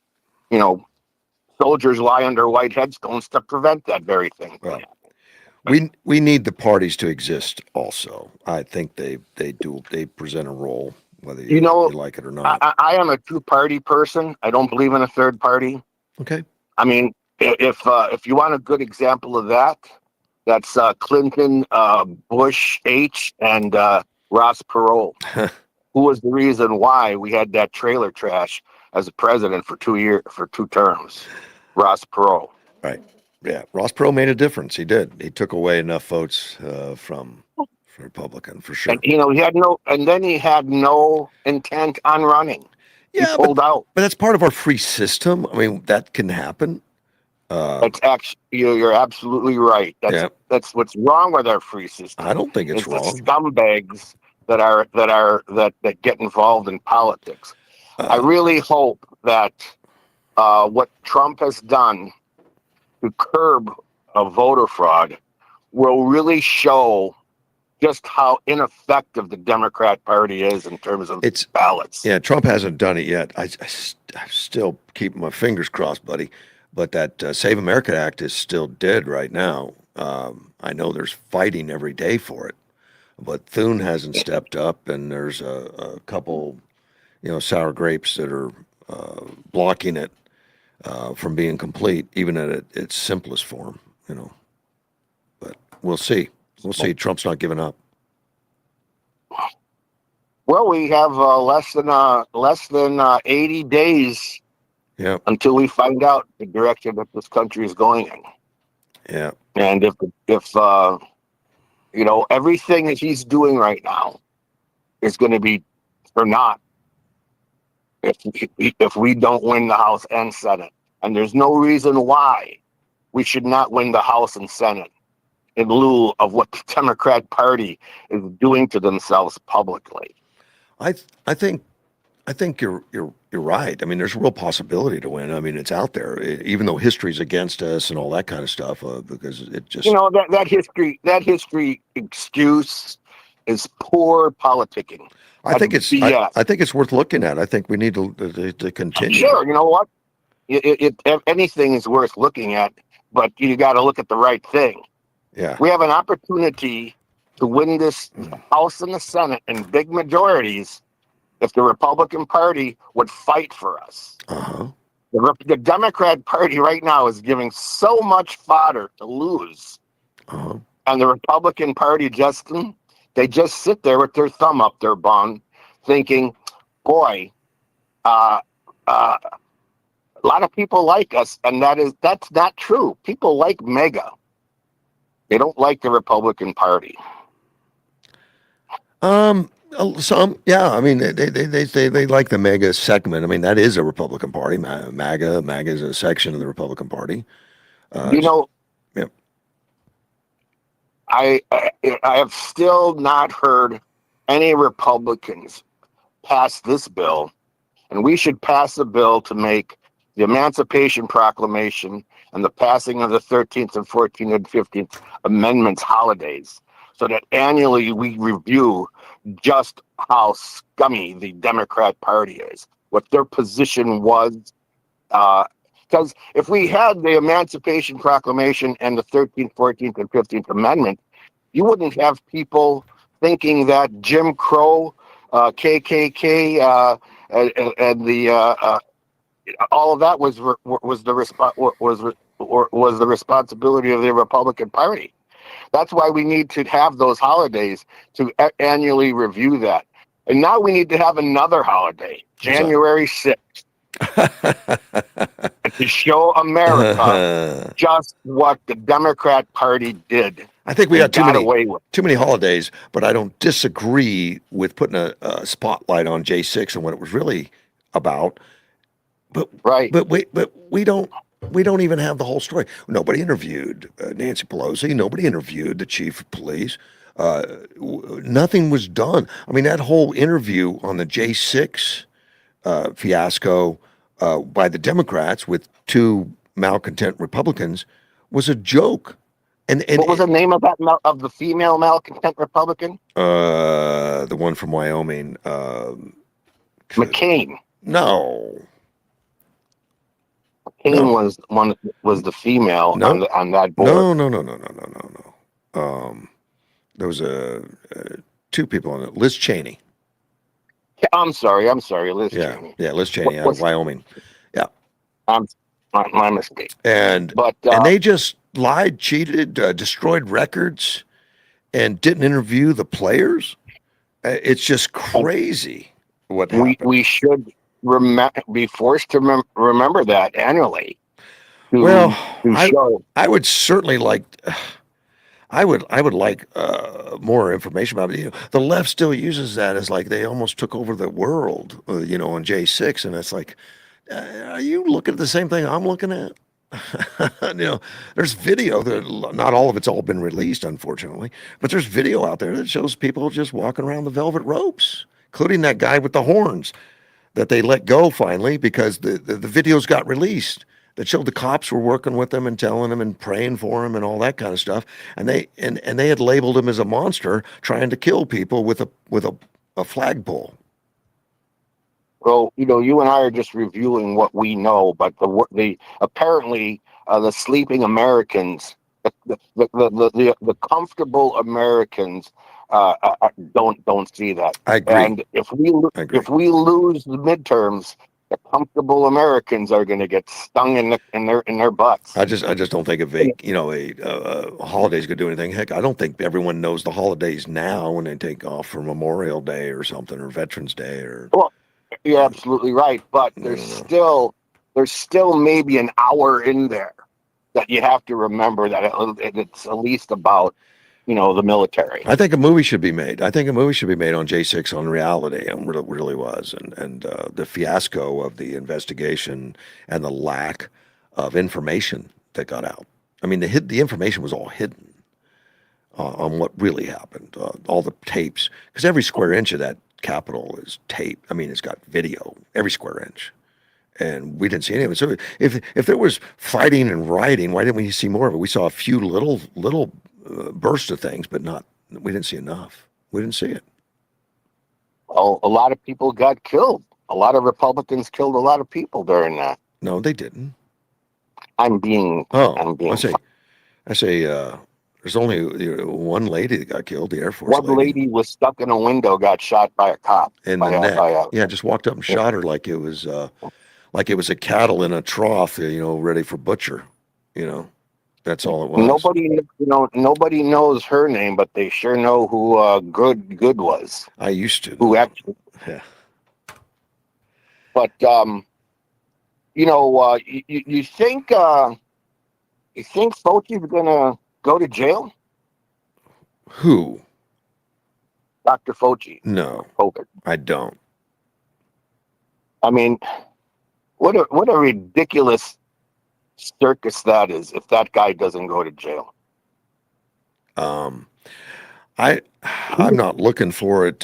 soldiers lie under white headstones to prevent that very thing. Well, we need the parties to exist also. I think they do. They present a role, whether you like it or not. I am a two-party person. I don't believe in a third party. Okay. I mean, if you want a good example of that, That's Clinton, Bush H, and Ross Perot, who was the reason why we had that trailer trash as a president for 2 terms. Ross Perot. Right. Yeah. Ross Perot made a difference. He did. He took away enough votes from Republican for sure. And he had no intent on running. Yeah, he pulled out. But that's part of our free system. I mean, that can happen. That's actually, you're absolutely right. That's what's wrong with our free system. I don't think it's wrong. The scumbags that get involved in politics. I really hope that what Trump has done to curb voter fraud will really show just how ineffective the Democrat Party is in terms of ballots. Yeah, Trump hasn't done it yet. I still keep my fingers crossed, buddy. But that Save America Act is still dead right now. I know there's fighting every day for it, but Thune hasn't stepped up, and there's a couple, sour grapes that are blocking it from being complete, even at its simplest form. But we'll see. We'll see. Trump's not giving up. Well, we have less than 80 days. Yeah. Until we find out the direction that this country is going in. Yeah. And if everything that he's doing right now is going to be for naught if we don't win the House and Senate. And there's no reason why we should not win the House and Senate in lieu of what the Democrat Party is doing to themselves publicly. I think you're right. I mean, there's a real possibility to win. I mean, it's out there, even though history's against us and all that kind of stuff. Because it just that history excuse is poor politicking. I think it's worth looking at. I think we need to continue. Sure, you know what? If anything is worth looking at, but you got to look at the right thing. Yeah, we have an opportunity to win this House and the Senate in big majorities. If the Republican Party would fight for us. The Democrat Party right now is giving so much fodder to lose. And the Republican Party, Justin, they just sit there with their thumb up their bum thinking, boy, a lot of people like us. And that's not true. People like MAGA. They don't like the Republican Party. Some, yeah. I mean, they like the MAGA segment. I mean, that is a Republican Party. MAGA is a section of the Republican Party. Yeah. I have still not heard any Republicans pass this bill, and we should pass a bill to make the Emancipation Proclamation and the passing of the 13th and 14th and 15th Amendments holidays, so that annually we review just how scummy the Democrat Party is, what their position was. Because if we had the Emancipation Proclamation and the 13th, 14th, and 15th Amendment, you wouldn't have people thinking that Jim Crow, KKK, and the all of that was the responsibility of the Republican Party. That's why we need to have those holidays to annually review that. And now we need to have another holiday, January 6th, to show America just what the Democrat Party did. I think we got too many holidays, but I don't disagree with putting a spotlight on J6 and what it was really about. But we don't even have the whole story. Nobody interviewed Nancy Pelosi. Nobody interviewed the chief of police. Nothing was done. I mean, that whole interview on the J6 fiasco by the Democrats with two malcontent Republicans was a joke. And what was the name of the female malcontent Republican? The one from Wyoming. McCain. No. McCain was the female on that board. No. There was two people on it. Liz Cheney. I'm sorry, Liz Cheney. Yeah, Liz Cheney out of Wyoming. Yeah. My mistake. And lied, cheated, destroyed records, and didn't interview the players. It's just crazy what happened. We should be forced to remember that annually. Well, To show. I would certainly like. I would like more information about it. You know, the left still uses that as like they almost took over the world. You know, on J6, and it's like, are you looking at the same thing I'm looking at? You know, there's video that not all of it's all been released, unfortunately, but there's video out there that shows people just walking around the velvet ropes, including that guy with the horns that they let go finally because the videos got released that showed the cops were working with them and telling him and praying for him and all that kind of stuff. And they had labeled him as a monster trying to kill people with a flagpole. Well, you know, you and I are just reviewing what we know, but the apparently the sleeping Americans, the comfortable Americans, don't see that. I agree. And if we lose the midterms, the comfortable Americans are going to get stung in their butts. I just don't think a holiday's going to do anything. Heck, I don't think everyone knows the holidays now when they take off for Memorial Day or something or Veterans Day or. Well, you're absolutely right, but there's still maybe an hour in there that you have to remember that it's at least about, you know, the military. I think a movie should be made. I think a movie should be made on J6 on reality. It really was, and the fiasco of the investigation and the lack of information that got out. I mean, the information was all hidden on what really happened. All the tapes, because every square inch of that Capitol is tape. I mean, it's got video, every square inch. And we didn't see any of it. So if there was fighting and rioting, why didn't we see more of it? We saw a few little bursts of things, but we didn't see enough. We didn't see it. Well, a lot of people got killed. A lot of Republicans killed a lot of people during that. No, they didn't. I say there's only one lady that got killed, the Air Force One lady was stuck in a window, got shot by a cop. In the neck. Yeah, just walked up and shot her like it was a cattle in a trough, ready for butcher. That's all it was. Nobody knows her name, but they sure know who Good was. I used to. Who actually? Yeah. But you think Fauci's gonna go to jail? Who? Dr. Fauci. No, I don't. I mean, what a ridiculous circus that is if that guy doesn't go to jail. I'm not looking for it,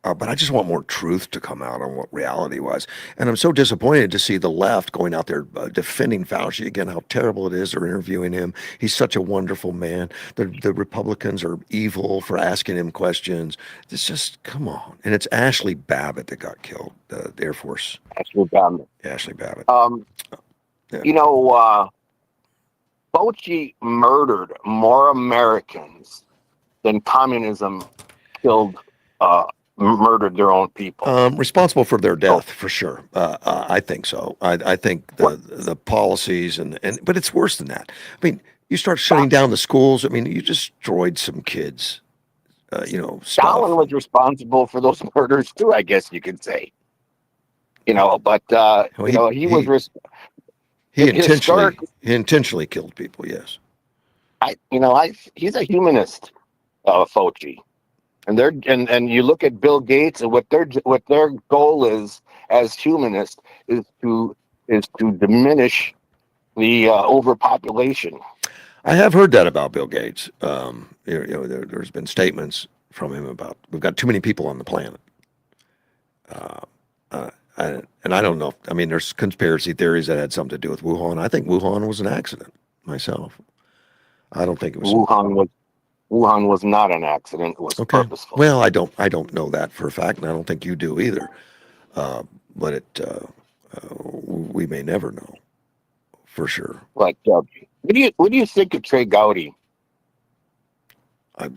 but I just want more truth to come out on what reality was. And I'm so disappointed to see the left going out there defending Fauci again, how terrible it is. They're interviewing him. He's such a wonderful man. The Republicans are evil for asking him questions. It's just, come on. And it's Ashley Babbitt that got killed, the Air Force. Ashley Babbitt. Ashley Babbitt. Yeah. Fauci murdered more Americans than communism murdered their own people. Responsible for their death, for sure. I think so. I think the policies but it's worse than that. I mean, you start shutting down the schools. I mean, you destroyed some kids. Stalin was responsible for those murders too, I guess you could say. He intentionally killed people. Yes. He's a humanist, Fauci. And you look at Bill Gates and what their goal is as humanists is to diminish the overpopulation. I have heard that about Bill Gates. There's been statements from him about we've got too many people on the planet. And I don't know. I mean, there's conspiracy theories that had something to do with Wuhan. I think Wuhan was an accident myself. I don't think it was. Wuhan was not an accident. It was purposeful. Well, I don't know that for a fact, and I don't think you do either. But we may never know for sure. But what do you think of Trey Gowdy? I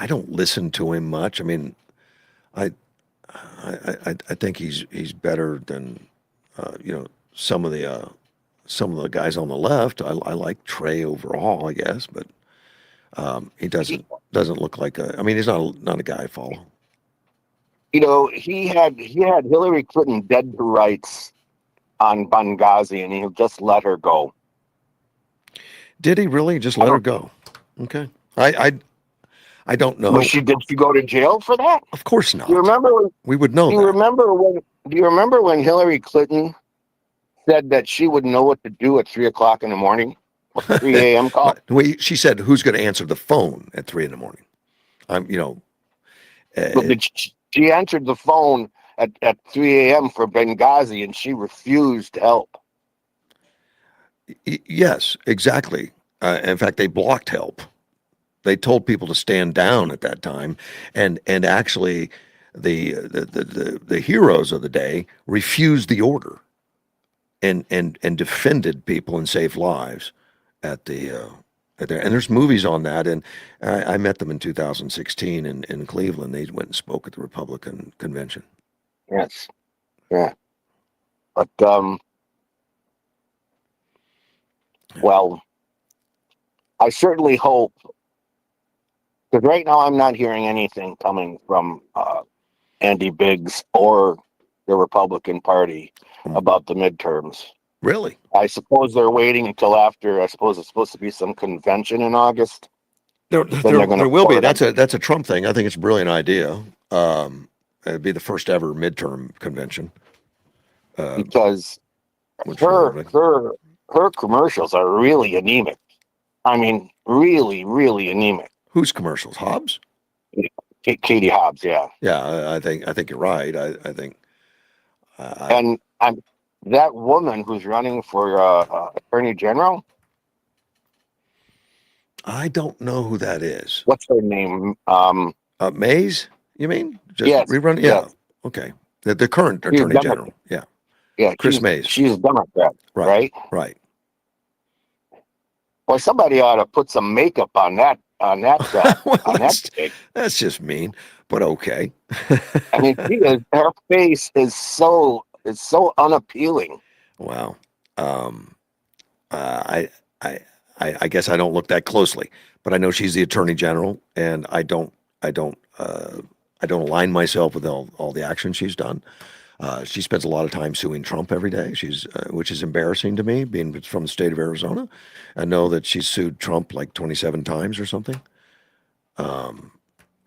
don't listen to him much. I mean, I think he's better than some of the some of the guys on the left. I like Trey overall, I guess, but he doesn't look like a. I mean, he's not a guy I follow. You know, he had Hillary Clinton dead to rights on Benghazi, and he just let her go. Did he really just let her go? Okay, I don't know. Did she go to jail for that? Of course not. You remember? We would know. Do you remember when Hillary Clinton said that she would know what to do at 3:00 in the morning, 3 a.m. call? She said, "Who's going to answer the phone at 3 in the morning?" She answered the phone at 3 a.m. for Benghazi, and she refused to help. Yes, exactly. In fact, they blocked help. They told people to stand down at that time, and actually, the heroes of the day refused the order, and defended people and saved lives at there. And there's movies on that, and I met them in 2016 in Cleveland. They went and spoke at the Republican convention. Yes, yeah, but well, I certainly hope, because right now I'm not hearing anything coming from Andy Biggs or the Republican Party about the midterms. Really? I suppose they're waiting until after. I suppose it's supposed to be some convention in August. There will be. That's a Trump thing. I think it's a brilliant idea. It'd be the first ever midterm convention. Because her commercials are really anemic. I mean, really, really anemic. Whose commercials? Hobbs? Katie Hobbs, yeah. Yeah, I think you're right. I think. And that woman who's running for Attorney General. I don't know who that is. What's her name? Mays, you mean? Yes. Rerun? Yeah. Yes. Okay. The current Attorney General. Yeah. Yeah. Chris Mays. She's a Democrat, right? Right. Boy, somebody ought to put some makeup on that. On that stick. That's just mean, but okay. I mean, her face is so unappealing. Wow. I guess I don't look that closely, but I know she's the Attorney General, and I don't align myself with all the action she's done. She spends a lot of time suing Trump every day. Which is embarrassing to me, being from the state of Arizona. I know that she's sued Trump like 27 times or something.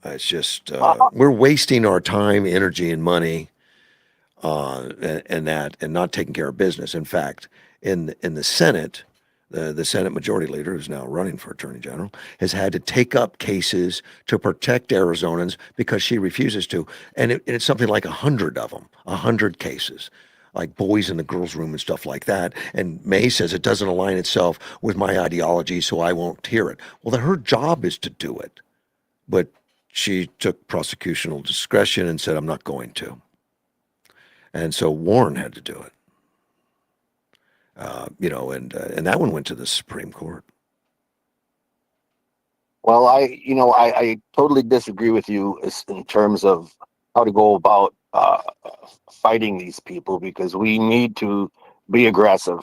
It's just we're wasting our time, energy, and money and not taking care of business. In fact, in the Senate, the Senate Majority Leader, who's now running for Attorney General, has had to take up cases to protect Arizonans because she refuses to. And it's something like 100 of them, 100 cases, like boys in the girls' room and stuff like that. And May says it doesn't align itself with my ideology, so I won't hear it. Well, then her job is to do it. But she took prosecutorial discretion and said, I'm not going to. And so Warren had to do it. And that one went to the Supreme Court. Well, I totally disagree with you in terms of how to go about fighting these people, because we need to be aggressive.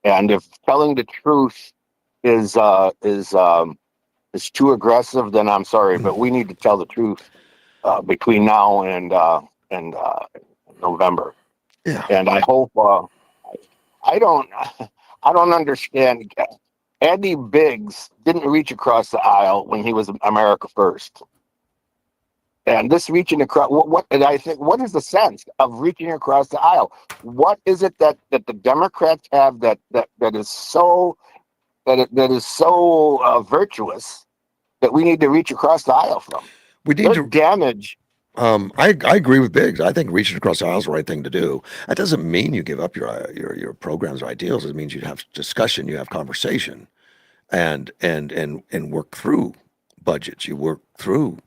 And if telling the truth is too aggressive, then I'm sorry, but we need to tell the truth between now and November. Yeah. And I hope. I don't understand. Andy Biggs didn't reach across the aisle when he was America First. And this reaching across, what is the sense of reaching across the aisle? What is it that the Democrats have that is so virtuous that we need to reach across the aisle from? We need to damage. I agree with Biggs. I think reaching across the aisle is the right thing to do. That doesn't mean you give up your programs or ideals. It means you have discussion, you have conversation, and work through budgets. You work through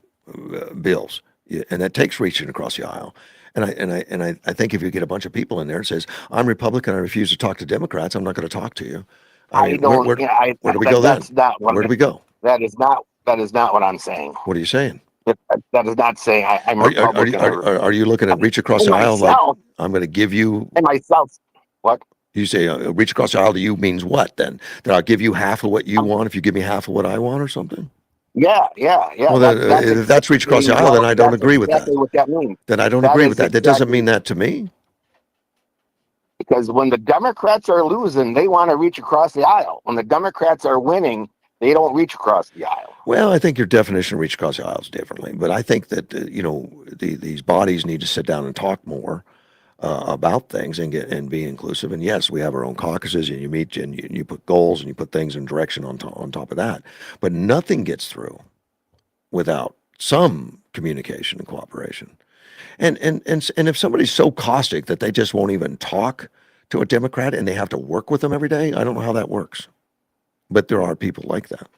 bills, and that takes reaching across the aisle. And I think if you get a bunch of people in there and says, "I'm Republican, I refuse to talk to Democrats. I'm not going to talk to you." Where do we go then? Where do we go? That is not what I'm saying. What are you saying? That is not saying I'm Republican. Are you looking at reach across the aisle like I'm going to give you? And myself, what? You say reach across the aisle to you means what then? That I'll give you half of what you want if you give me half of what I want or something? Yeah. Well, then, if that's reach across the aisle, then I don't agree with that. Exactly what that means. Then I don't That agree is with that. That doesn't exactly- mean that to me. Because when the Democrats are losing, they want to reach across the aisle. When the Democrats are winning, they don't reach across the aisle. Well, I think your definition of reach across the aisle is differently, but I think that these bodies need to sit down and talk more about things and be inclusive. And yes, we have our own caucuses, and you meet and you put goals and you put things in direction on top of that. But nothing gets through without some communication and cooperation. And if somebody's so caustic that they just won't even talk to a Democrat and they have to work with them every day, I don't know how that works. But there are people like that.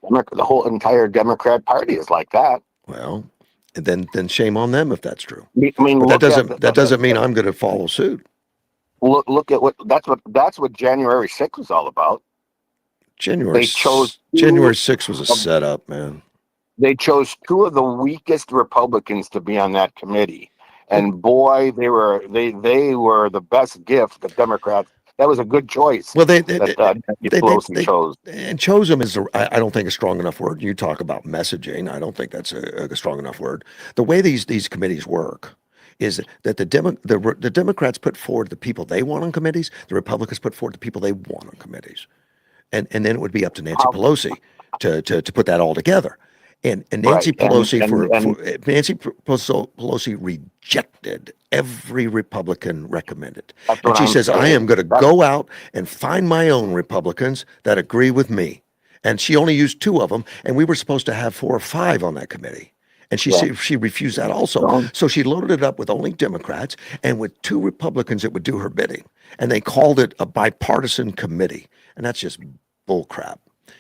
The whole entire Democrat Party is like that. Well, then shame on them if that's true. I mean, But that doesn't mean I'm going to follow suit. Look at that's what January 6th was all about. January 6th was a setup, man. They chose two of the weakest Republicans to be on that committee, and boy, they were the best gift the Democrats. That was a good choice. Well, they chose. And chose them is I don't think a strong enough word. You talk about messaging. I don't think that's a strong enough word. The way these committees work is that the Democrats put forward the people they want on committees. The Republicans put forward the people they want on committees, and then it would be up to Nancy Pelosi to put that all together. And Nancy Pelosi Nancy Pelosi rejected every Republican recommended. And she says, I am going to go out and find my own Republicans that agree with me. And she only used two of them, and we were supposed to have 4 or 5 on that committee. And she refused that also. So she loaded it up with only Democrats and with 2 Republicans that would do her bidding. And they called it a bipartisan committee. And that's just bull crap.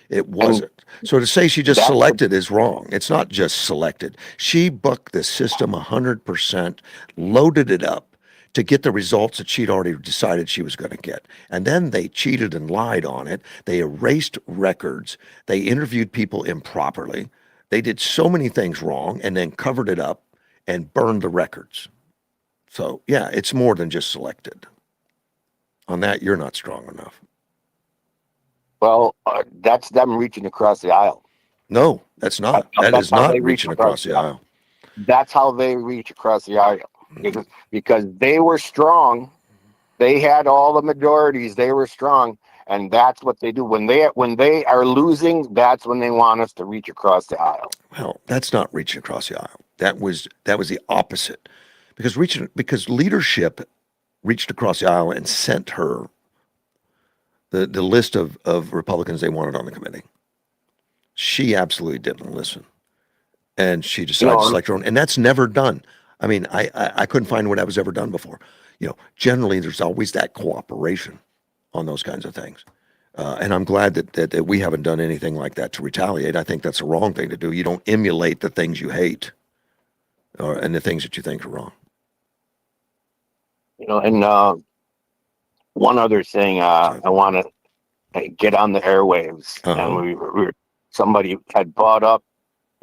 It wasn't. So to say she just selected is wrong. It's not just selected. She bucked the system 100%, loaded it up to get the results that she'd already decided she was going to get. And then they cheated and lied on it. They erased records. They interviewed people improperly. They did so many things wrong and then covered it up and burned the records. So, yeah, it's more than just selected. On that, you're not strong enough. Well, that's them reaching across the aisle. No, that's not. That is not reaching across the aisle. That's how they reach across the aisle. Because they were strong. They had all the majorities. They were strong. And that's what they do. When they are losing, that's when they want us to reach across the aisle. Well, that's not reaching across the aisle. That was the opposite. Because leadership reached across the aisle and sent her the list of Republicans they wanted on the committee. She absolutely didn't listen. And she decided to select her own. And that's never done. I mean, I couldn't find when that was ever done before. Generally there's always that cooperation on those kinds of things. And I'm glad that we haven't done anything like that to retaliate. I think that's the wrong thing to do. You don't emulate the things you hate and the things that you think are wrong. And one other thing, I want to get on the airwaves, and somebody had brought up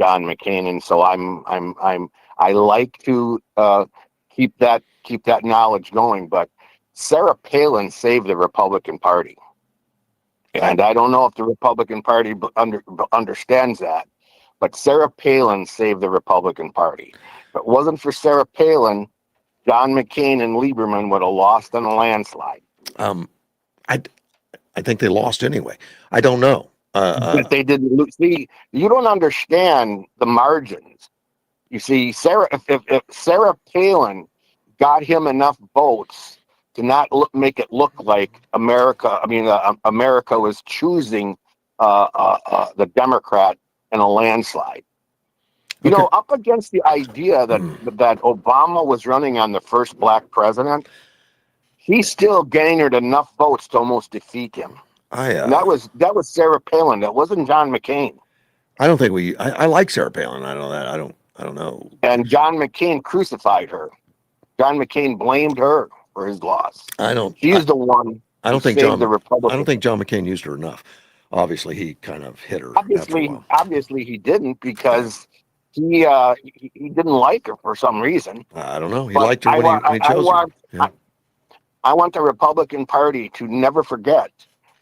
John McCain, and so I like to keep that knowledge going. But Sarah Palin saved the Republican Party, and I don't know if the Republican Party understands that, but Sarah Palin saved the Republican Party. If it wasn't for Sarah Palin, John McCain and Lieberman would have lost in a landslide. I think they lost anyway. I don't know. But they didn't lose. See, you don't understand the margins. You see, if Sarah Palin got him enough votes to not make it look like America. I mean, America was choosing the Democrat in a landslide. You know, up against the idea that Obama was running on the first black president, he still garnered enough votes to almost defeat him. And that was Sarah Palin. That wasn't John McCain. I don't think I like Sarah Palin. I know that. I don't know. And John McCain crucified her. John McCain blamed her for his loss. She's the one. I don't think John McCain used her enough. Obviously, he kind of hit her. Obviously, he didn't, because he didn't like her for some reason. I don't know. He liked her when he chose her. Yeah. I want the Republican Party to never forget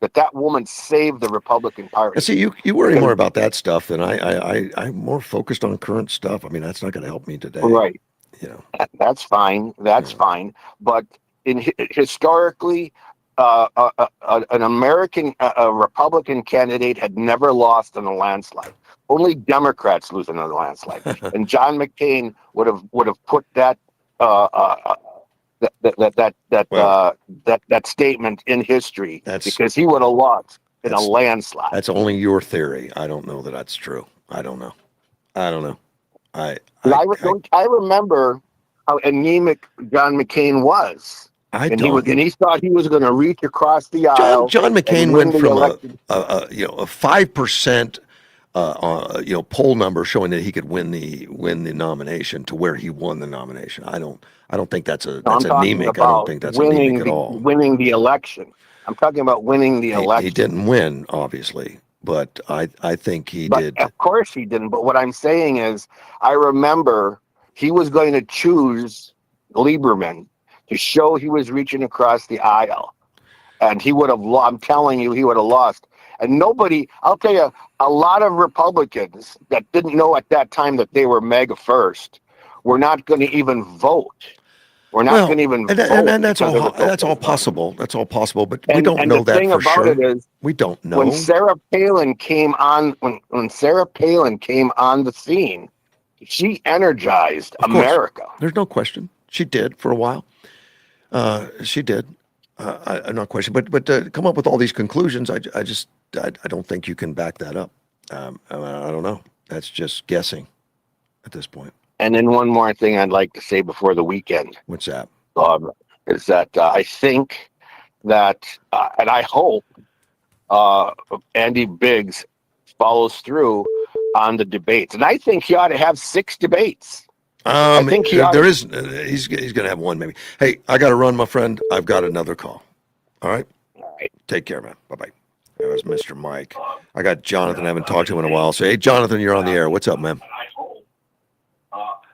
that woman saved the Republican Party. And see, you worry more about that stuff than I'm more focused on current stuff. I mean, that's not going to help me today. Right. You know. That's fine. That's fine. But historically, an American, a Republican candidate had never lost in a landslide. Only Democrats lose in a landslide. And John McCain would have put that that statement in history, because he would have lost in a landslide. That's only your theory. I don't know that that's true. I don't know. I remember how anemic John McCain was. He thought he was going to reach across the aisle. John McCain went from a 5% poll number showing that he could win the nomination to where he won the nomination. I don't think that's anemic. I don't think that's anemic at all. Winning the election. I'm talking about winning the election. He didn't win, obviously, but I think he did. Of course he didn't. But what I'm saying is, I remember he was going to choose Lieberman to show he was reaching across the aisle, and he would have. I'm telling you, he would have lost. And nobody, I'll tell you, a lot of Republicans that didn't know at that time that they were MAGA first were not going to even vote. We're not going to even vote. And that's all possible. That's all possible, but we don't know that for sure. The thing about it is, we don't know. When Sarah Palin came on, when Sarah Palin came on the scene, she energized America. There's no question. She did for a while. She did. I'm not questioning, but to come up with all these conclusions, I don't think you can back that up. I don't know. That's just guessing at this point. And then one more thing I'd like to say before the weekend. What's that? Is that I think that, and I hope Andy Biggs follows through on the debates. And I think he ought to have 6 debates. I think he's going to have one maybe. Hey, I got to run, my friend. I've got another call. All right? All right. Take care, man. Bye-bye. That was Mr. Mike. I got Jonathan. I haven't talked to him in a while. So, hey, Jonathan, you're on the air. What's up, man?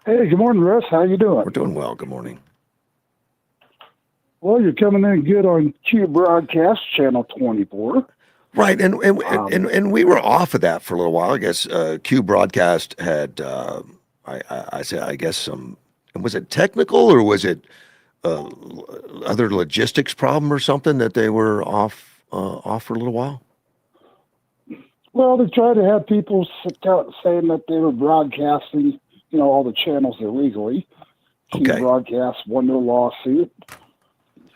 Hey, good morning, Russ. How you doing? We're doing well. Good morning. Well, you're coming in good on Q Broadcast Channel 24. Right, and we were off of that for a little while. I guess Q Broadcast had, I guess some. Was it technical or was it other logistics problem or something that they were off for a little while? Well, they tried to have people saying that they were broadcasting, all the channels illegally. Okay. Q Broadcast won their lawsuit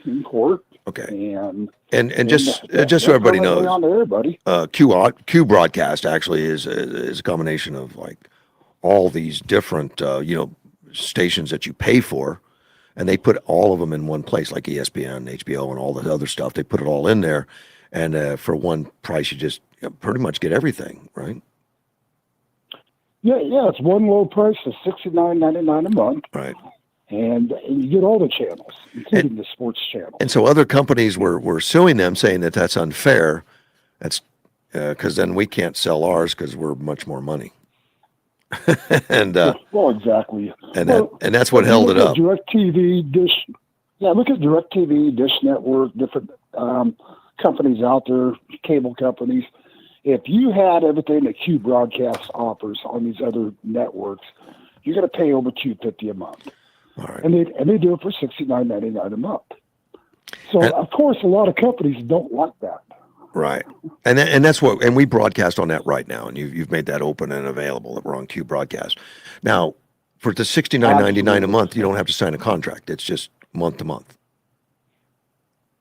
in court. Okay. And just so everybody knows, on there, buddy. Q Broadcast actually is a combination of like all these different stations that you pay for, and they put all of them in one place, like ESPN, HBO, and all the other stuff. They put it all in there, and for one price, you just pretty much get everything, right? Yeah, it's one low price of $69.99 a month. Right. And you get all the channels, including the sports channel. And so other companies were suing them, saying that that's unfair. That's because then we can't sell ours because we're much more money. And well, exactly. And that's what held it up. DirecTV, Dish. Yeah, look at DirecTV, Dish Network, different companies out there, cable companies. If you had everything that Q Broadcast offers on these other networks, you're going to pay over $250 a month. All right. And they do it for $69.99 a month. So of course, a lot of companies don't like that. Right, and that's what, and we broadcast on that right now, and you've made that open and available that we're on Q Broadcast. Now, for the $69.99 a month, you don't have to sign a contract. It's just month to month.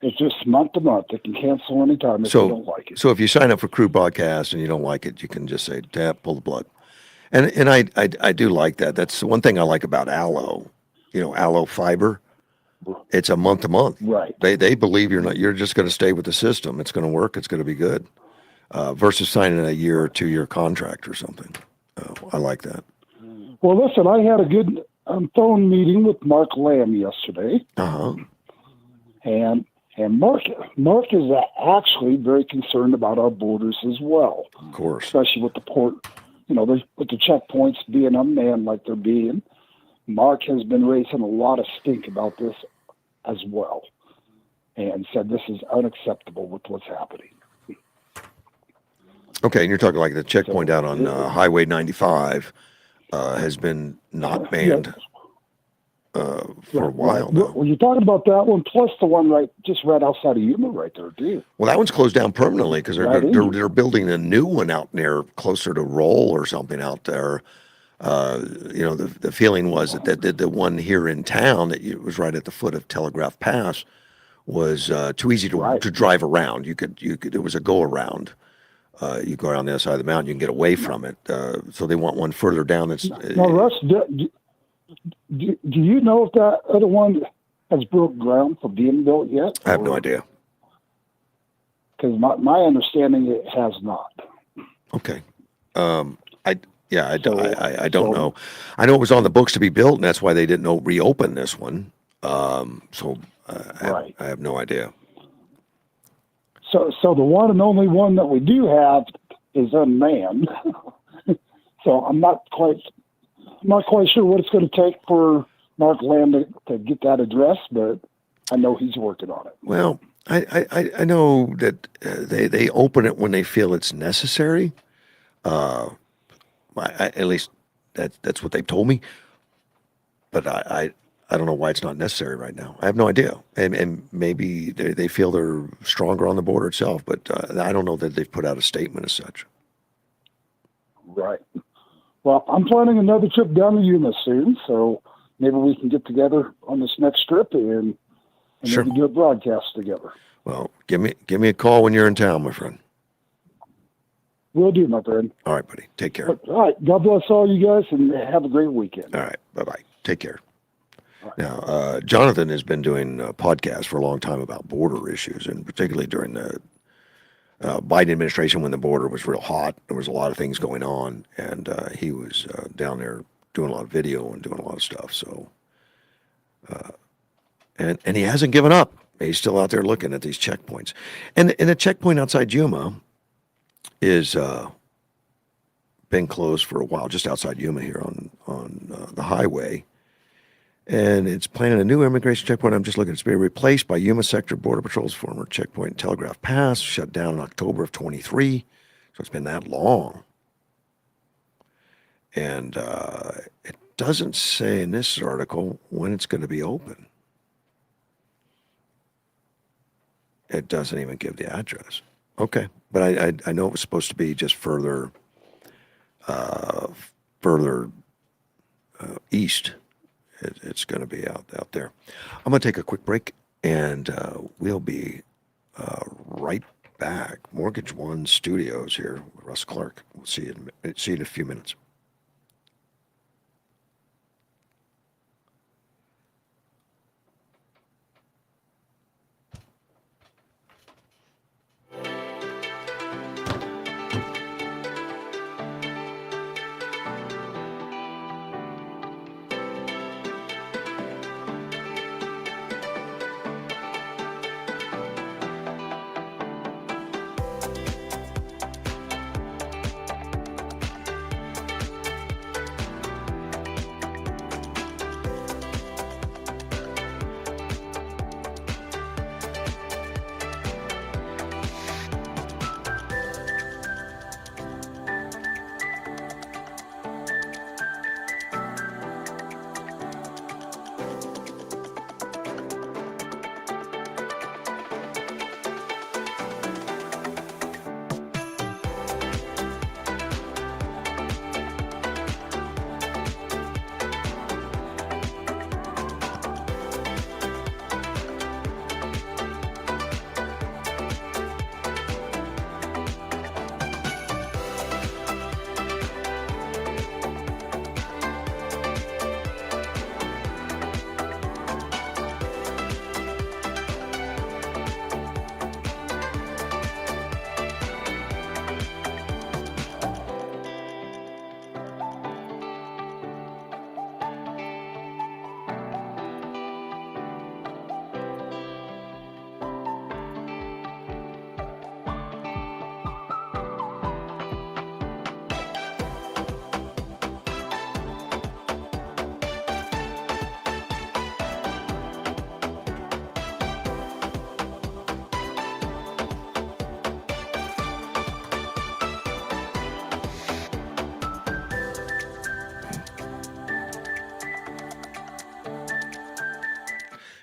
It's just month to month. They can cancel anytime if they don't like it. So if you sign up for Crew Broadcast and you don't like it, you can just say, pull the plug. And I do like that. That's one thing I like about Allo. Allo Fiber. It's a month to month. Right. They believe you're just going to stay with the system. It's going to work. It's going to be good. Versus signing a year or 2 year contract or something. I like that. Well, listen, I had a good phone meeting with Mark Lamb yesterday. Uh-huh. And Mark is actually very concerned about our borders as well. Of course. Especially with the port, with the checkpoints being unmanned like they're being. Mark has been raising a lot of stink about this as well. and said this is unacceptable with what's happening. Okay, and you're talking like the checkpoint So, out on Highway 95 has been not banned for a while now. Well, you're talking about that one, plus the one just right outside of Yuma, right there, too. Well, that one's closed down permanently because they're building a new one out there closer to Roll or something out there. The feeling was that the one here in town that was right at the foot of Telegraph Pass was too easy to drive around. You could it was a go around. You go around the other side of the mountain, you can get away from it. So they want one further down. That's now, Russ. Do you know if that other one has broke ground for being built yet? I have no idea. Because my understanding, it has not. Okay. I don't know. I know it was on the books to be built, and that's why they didn't reopen this one. I have no idea. So the one and only one that we do have is unmanned. So I'm not quite sure what it's going to take for Mark Lamb to get that addressed, but I know he's working on it. Well, I know that they open it when they feel it's necessary. At least that's what they've told me. But I don't know why it's not necessary right now. I have no idea. And maybe they feel they're stronger on the border itself, but I don't know that they've put out a statement as such. Right. Well, I'm planning another trip down to Yuma soon, so maybe we can get together on this next trip and Sure. maybe do a broadcast together. Well, give me a call when you're in town, my friend. Will do, my friend. All right, buddy. Take care. All right. God bless all you guys, and have a great weekend. All right. Bye-bye. Take care. Right. Now, Jonathan has been doing podcasts for a long time about border issues, and particularly during the Biden administration when the border was real hot. There was a lot of things going on, and he was down there doing a lot of video and doing a lot of stuff. So, and he hasn't given up. He's still out there looking at these checkpoints. And the checkpoint outside Yuma is been closed for a while, just outside Yuma here on the highway. And it's planning a new immigration checkpoint. I'm just looking. It's being replaced by Yuma Sector Border Patrol's former checkpoint Telegraph Pass, shut down in October of 23. So it's been that long. And it doesn't say in this article when it's going to be open. It doesn't even give the address. Okay. But I know it was supposed to be just further east. It's going to be out there. I'm going to take a quick break, and we'll be right back. Mortgage One Studios here with Russ Clark. We'll see you in a few minutes.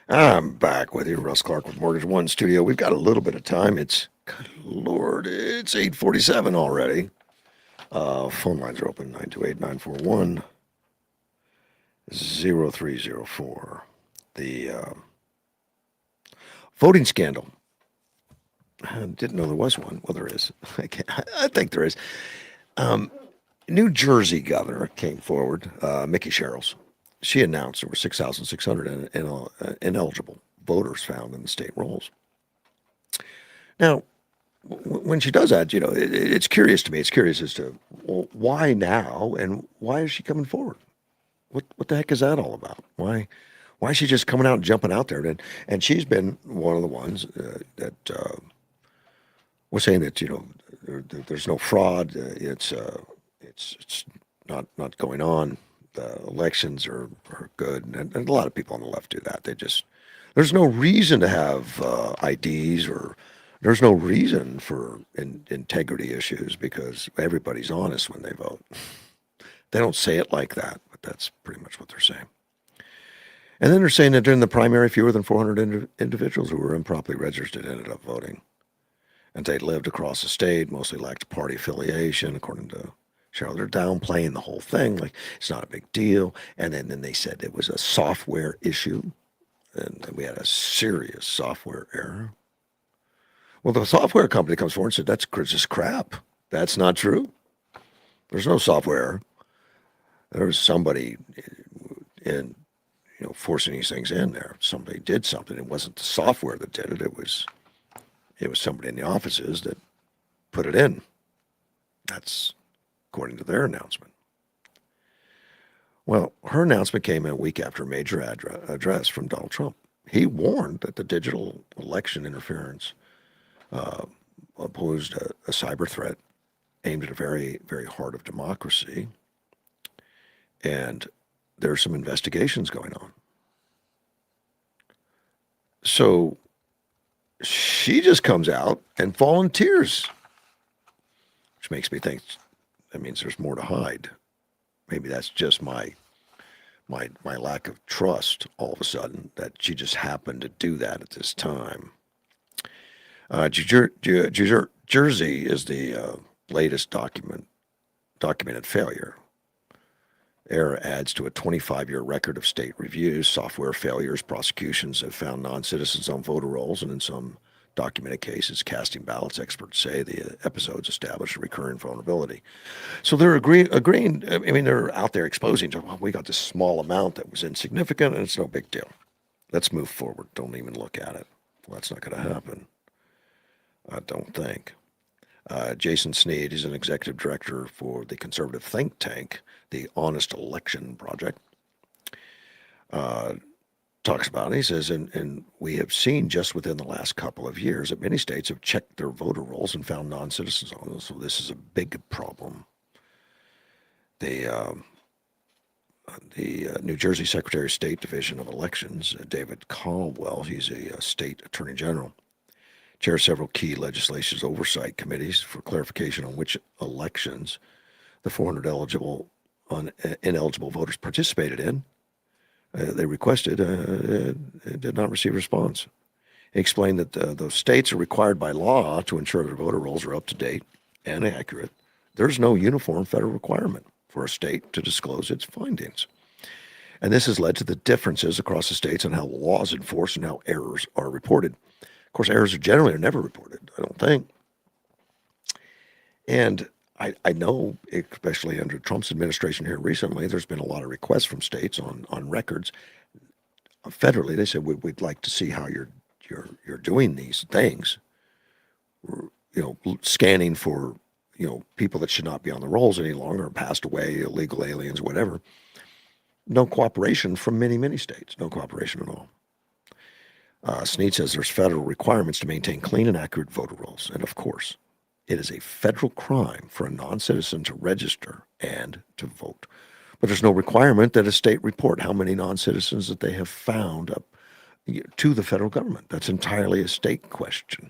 I'm back with you, Russ Clark with Mortgage One Studio. We've got a little bit of time. It's, good Lord, it's 8:47 already. Phone lines are open, 928-941-0304. The voting scandal. I didn't know there was one. Well, there is. I think there is. New Jersey governor came forward, Mickey Sherrills. She announced there were 6,600 ineligible voters found in the state rolls. Now, when she does that, it's curious to me. It's curious as to, well, why now and why is she coming forward? What the heck is that all about? Why is she just coming out and jumping out there? And she's been one of the ones that was saying that there's no fraud. It's not going on. The elections are good, and a lot of people on the left do that. There's no reason to have IDs, or there's no reason for integrity issues because everybody's honest when they vote. They don't say it like that, but that's pretty much what they're saying. And then they're saying that during the primary, fewer than 400 individuals who were improperly registered ended up voting. And they lived across the state, mostly lacked party affiliation, according to Cheryl. They're downplaying the whole thing, like it's not a big deal. And then they said it was a software issue, and we had a serious software error. Well, the software company comes forward and said, that's just crap. That's not true. There's no software error. There was somebody forcing these things in there. Somebody did something. It wasn't the software that did it. It was somebody in the offices that put it in. That's according to their announcement. Well, her announcement came a week after a major address from Donald Trump. He warned that the digital election interference posed a cyber threat aimed at a very, very heart of democracy. And there's some investigations going on. So she just comes out and volunteers, which makes me think that means there's more to hide. Maybe that's just my lack of trust all of a sudden that she just happened to do that at this time. Jersey is the latest documented failure. Error adds to a 25-year record of state reviews, software failures. Prosecutions have found non-citizens on voter rolls, and in some documented cases, casting ballots. Experts say the episodes establish a recurring vulnerability. So they're agreeing. I mean, they're out there exposing, well, we got this small amount that was insignificant, and it's no big deal. Let's move forward. Don't even look at it. Well, that's not going to happen. I don't think. Jason Sneed is an executive director for the conservative think tank, the Honest Election Project. Talks about it. He says, and we have seen just within the last couple of years that many states have checked their voter rolls and found non-citizens on them. So this is a big problem. The New Jersey Secretary of State Division of Elections, David Caldwell, he's a state attorney general, chairs several key legislation oversight committees for clarification on which elections the 400 ineligible voters participated in. They requested, did not receive a response. He explained that those states are required by law to ensure their voter rolls are up to date and accurate. There's no uniform federal requirement for a state to disclose its findings. And this has led to the differences across the states on how the law is enforced and how errors are reported. Of course, errors are never reported, I don't think. And I know, especially under Trump's administration here recently, there's been a lot of requests from states on records. Federally, they said, we'd like to see how you're doing these things. Scanning for, people that should not be on the rolls any longer, passed away, illegal aliens, whatever. No cooperation from many, many states. No cooperation at all. Snead says there's federal requirements to maintain clean and accurate voter rolls. And of course, it is a federal crime for a non-citizen to register and to vote. But there's no requirement that a state report how many non-citizens that they have found up to the federal government. That's entirely a state question.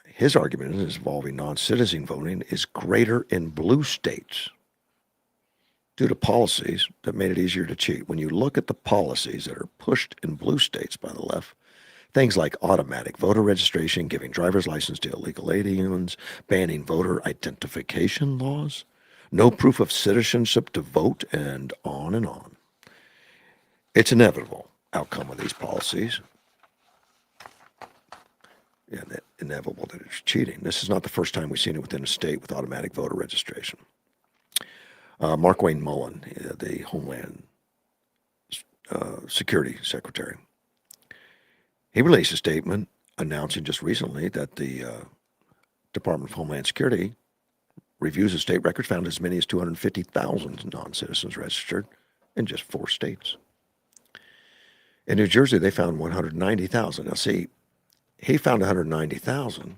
His argument is involving non-citizen voting is greater in blue states due to policies that made it easier to cheat. When you look at the policies that are pushed in blue states by the left, things like automatic voter registration, giving driver's license to illegal aliens, banning voter identification laws, no proof of citizenship to vote, and on and on. It's inevitable outcome of these policies. Yeah, inevitable that it's cheating. This is not the first time we've seen it within a state with automatic voter registration. Mark Wayne Mullen, the Homeland Security Secretary, he released a statement announcing just recently that the Department of Homeland Security reviews of state records found as many as 250,000 non-citizens registered in just 4 states. In New Jersey, they found 190,000. Now, see, he found 190,000,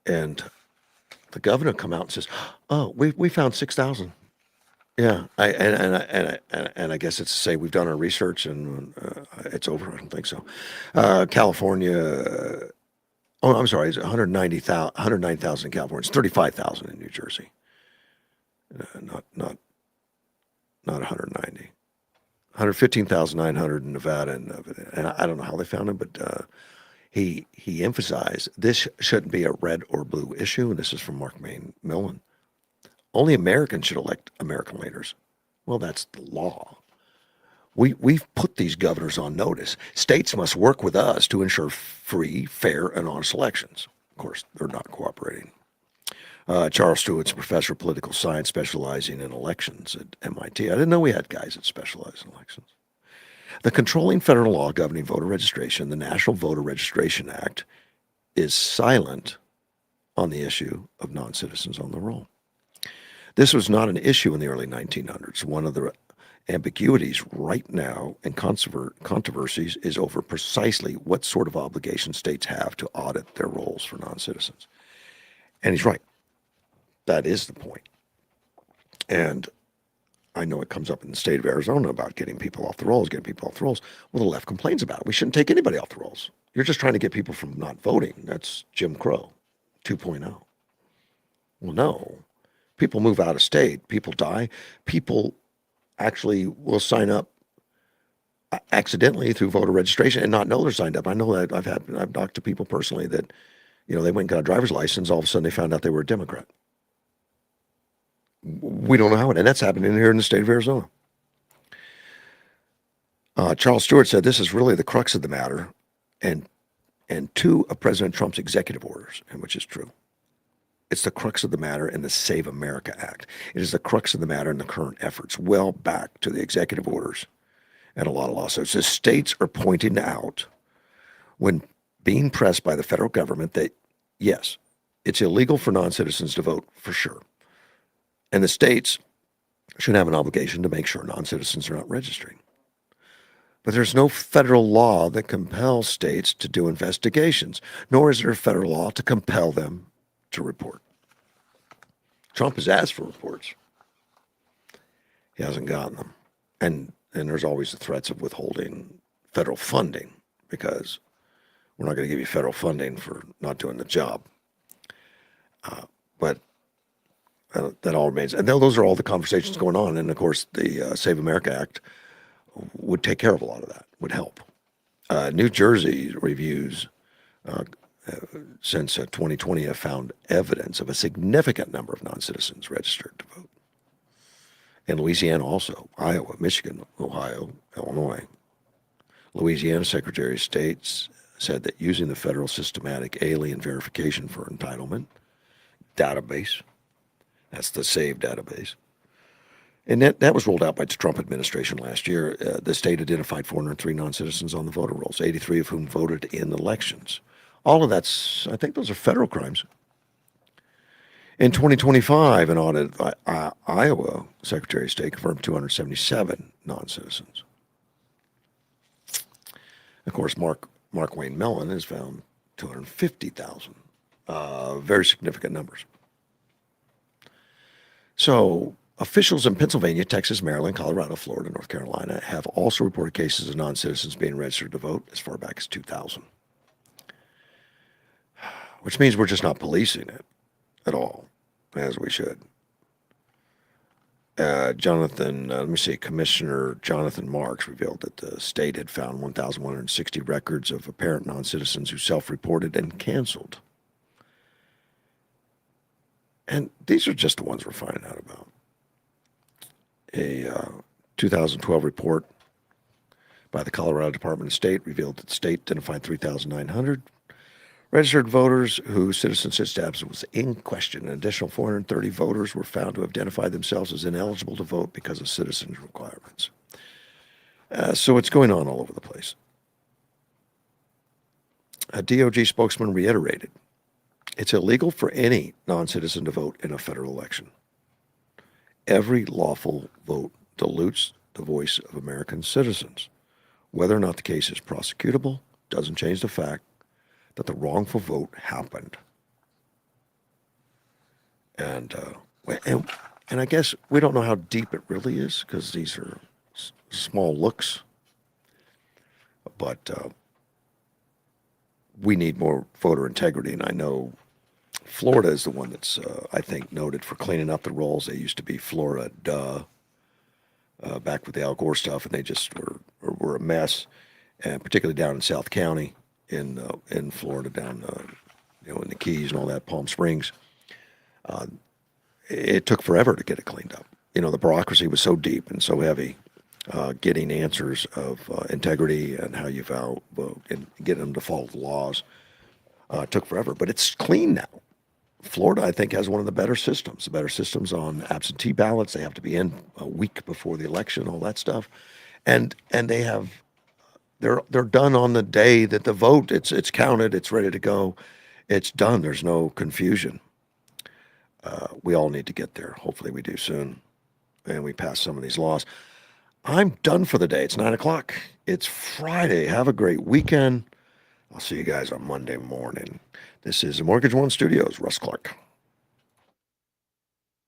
and the governor come out and says, "Oh, we found 6,000." Yeah, I guess it's to say we've done our research and it's over. I don't think so. California. Oh, I'm sorry. It's 109,000 in California. It's 35,000 in New Jersey. Not 190. 115,900 in Nevada, and I don't know how they found him, but he emphasized this shouldn't be a red or blue issue, and this is from Mark Wayne Millen. Only Americans should elect American leaders. Well, that's the law. We've put these governors on notice. States must work with us to ensure free, fair, and honest elections. Of course, they're not cooperating. Charles Stewart's a professor of political science specializing in elections at MIT. I didn't know we had guys that specialize in elections. The controlling federal law governing voter registration, the National Voter Registration Act, is silent on the issue of non-citizens on the roll. This was not an issue in the early 1900s. One of the ambiguities right now and controversies is over precisely what sort of obligation states have to audit their rolls for non-citizens. And he's right. That is the point. And I know it comes up in the state of Arizona about getting people off the rolls. Well, the left complains about it. We shouldn't take anybody off the rolls. You're just trying to get people from not voting. That's Jim Crow 2.0. Well, no. People move out of state. People die. People actually will sign up accidentally through voter registration and not know they're signed up. I know that I've talked to people personally that, they went and got a driver's license. All of a sudden they found out they were a Democrat. We don't know how, and that's happening here in the state of Arizona. Charles Stewart said this is really the crux of the matter, and 2 of President Trump's executive orders, and which is true. It's the crux of the matter in the Save America Act. It is the crux of the matter in the current efforts, well back to the executive orders and a lot of lawsuits. The states are pointing out, when being pressed by the federal government, that yes, it's illegal for non-citizens to vote for sure. And the states should have an obligation to make sure non-citizens are not registering. But there's no federal law that compels states to do investigations, nor is there a federal law to compel them to report. Trump has asked for reports. He hasn't gotten them. And there's always the threats of withholding federal funding, because we're not going to give you federal funding for not doing the job. But that all remains. And those are all the conversations going on. And, of course, the Save America Act would take care of a lot of that, would help. New Jersey reviews since 2020 have found evidence of a significant number of non-citizens registered to vote. And Louisiana also, Iowa, Michigan, Ohio, Illinois. Louisiana Secretary of State said that using the federal systematic alien verification for entitlement database, that's the SAVE database, and that was rolled out by the Trump administration last year. The state identified 403 non-citizens on the voter rolls, 83 of whom voted in elections. All of that's, I think those are federal crimes. In 2025, an audit by Iowa Secretary of State confirmed 277 non-citizens. Of course, Mark Wayne Millen has found 250,000. Very significant numbers. So officials in Pennsylvania, Texas, Maryland, Colorado, Florida, North Carolina have also reported cases of non-citizens being registered to vote as far back as 2000. Which means we're just not policing it at all, as we should. Commissioner Jonathan Marks revealed that the state had found 1,160 records of apparent non-citizens who self-reported and canceled. And these are just the ones we're finding out about. A 2012 report by the Colorado Department of State revealed that the state identified 3,900 registered voters whose citizenship status was in question. An additional 430 voters were found to identify themselves as ineligible to vote because of citizens' requirements. So it's going on all over the place. A DOJ spokesman reiterated, it's illegal for any non-citizen to vote in a federal election. Every lawful vote dilutes the voice of American citizens. Whether or not the case is prosecutable doesn't change the fact that the wrongful vote happened. And I guess we don't know how deep it really is because these are small looks. But we need more voter integrity. And I know Florida is the one that's, I think, noted for cleaning up the rolls. They used to be Florida, back with the Al Gore stuff, and they just were a mess, and particularly down in South County in Florida, down in the Keys and all that, Palm Springs. It took forever to get it cleaned up. The bureaucracy was so deep and so heavy. Getting answers of integrity and how you vote and getting them to follow the laws took forever, but it's clean now. Florida, I think, has one of the better systems. The better systems on absentee ballots. They have to be in a week before the election, all that stuff, and they're done on the day that the vote. It's counted. It's ready to go. It's done. There's no confusion. We all need to get there. Hopefully, we do soon, and we pass some of these laws. I'm done for the day. It's 9:00. It's Friday. Have a great weekend. I'll see you guys on Monday morning. This is the Mortgage One Studios. Russ Clark.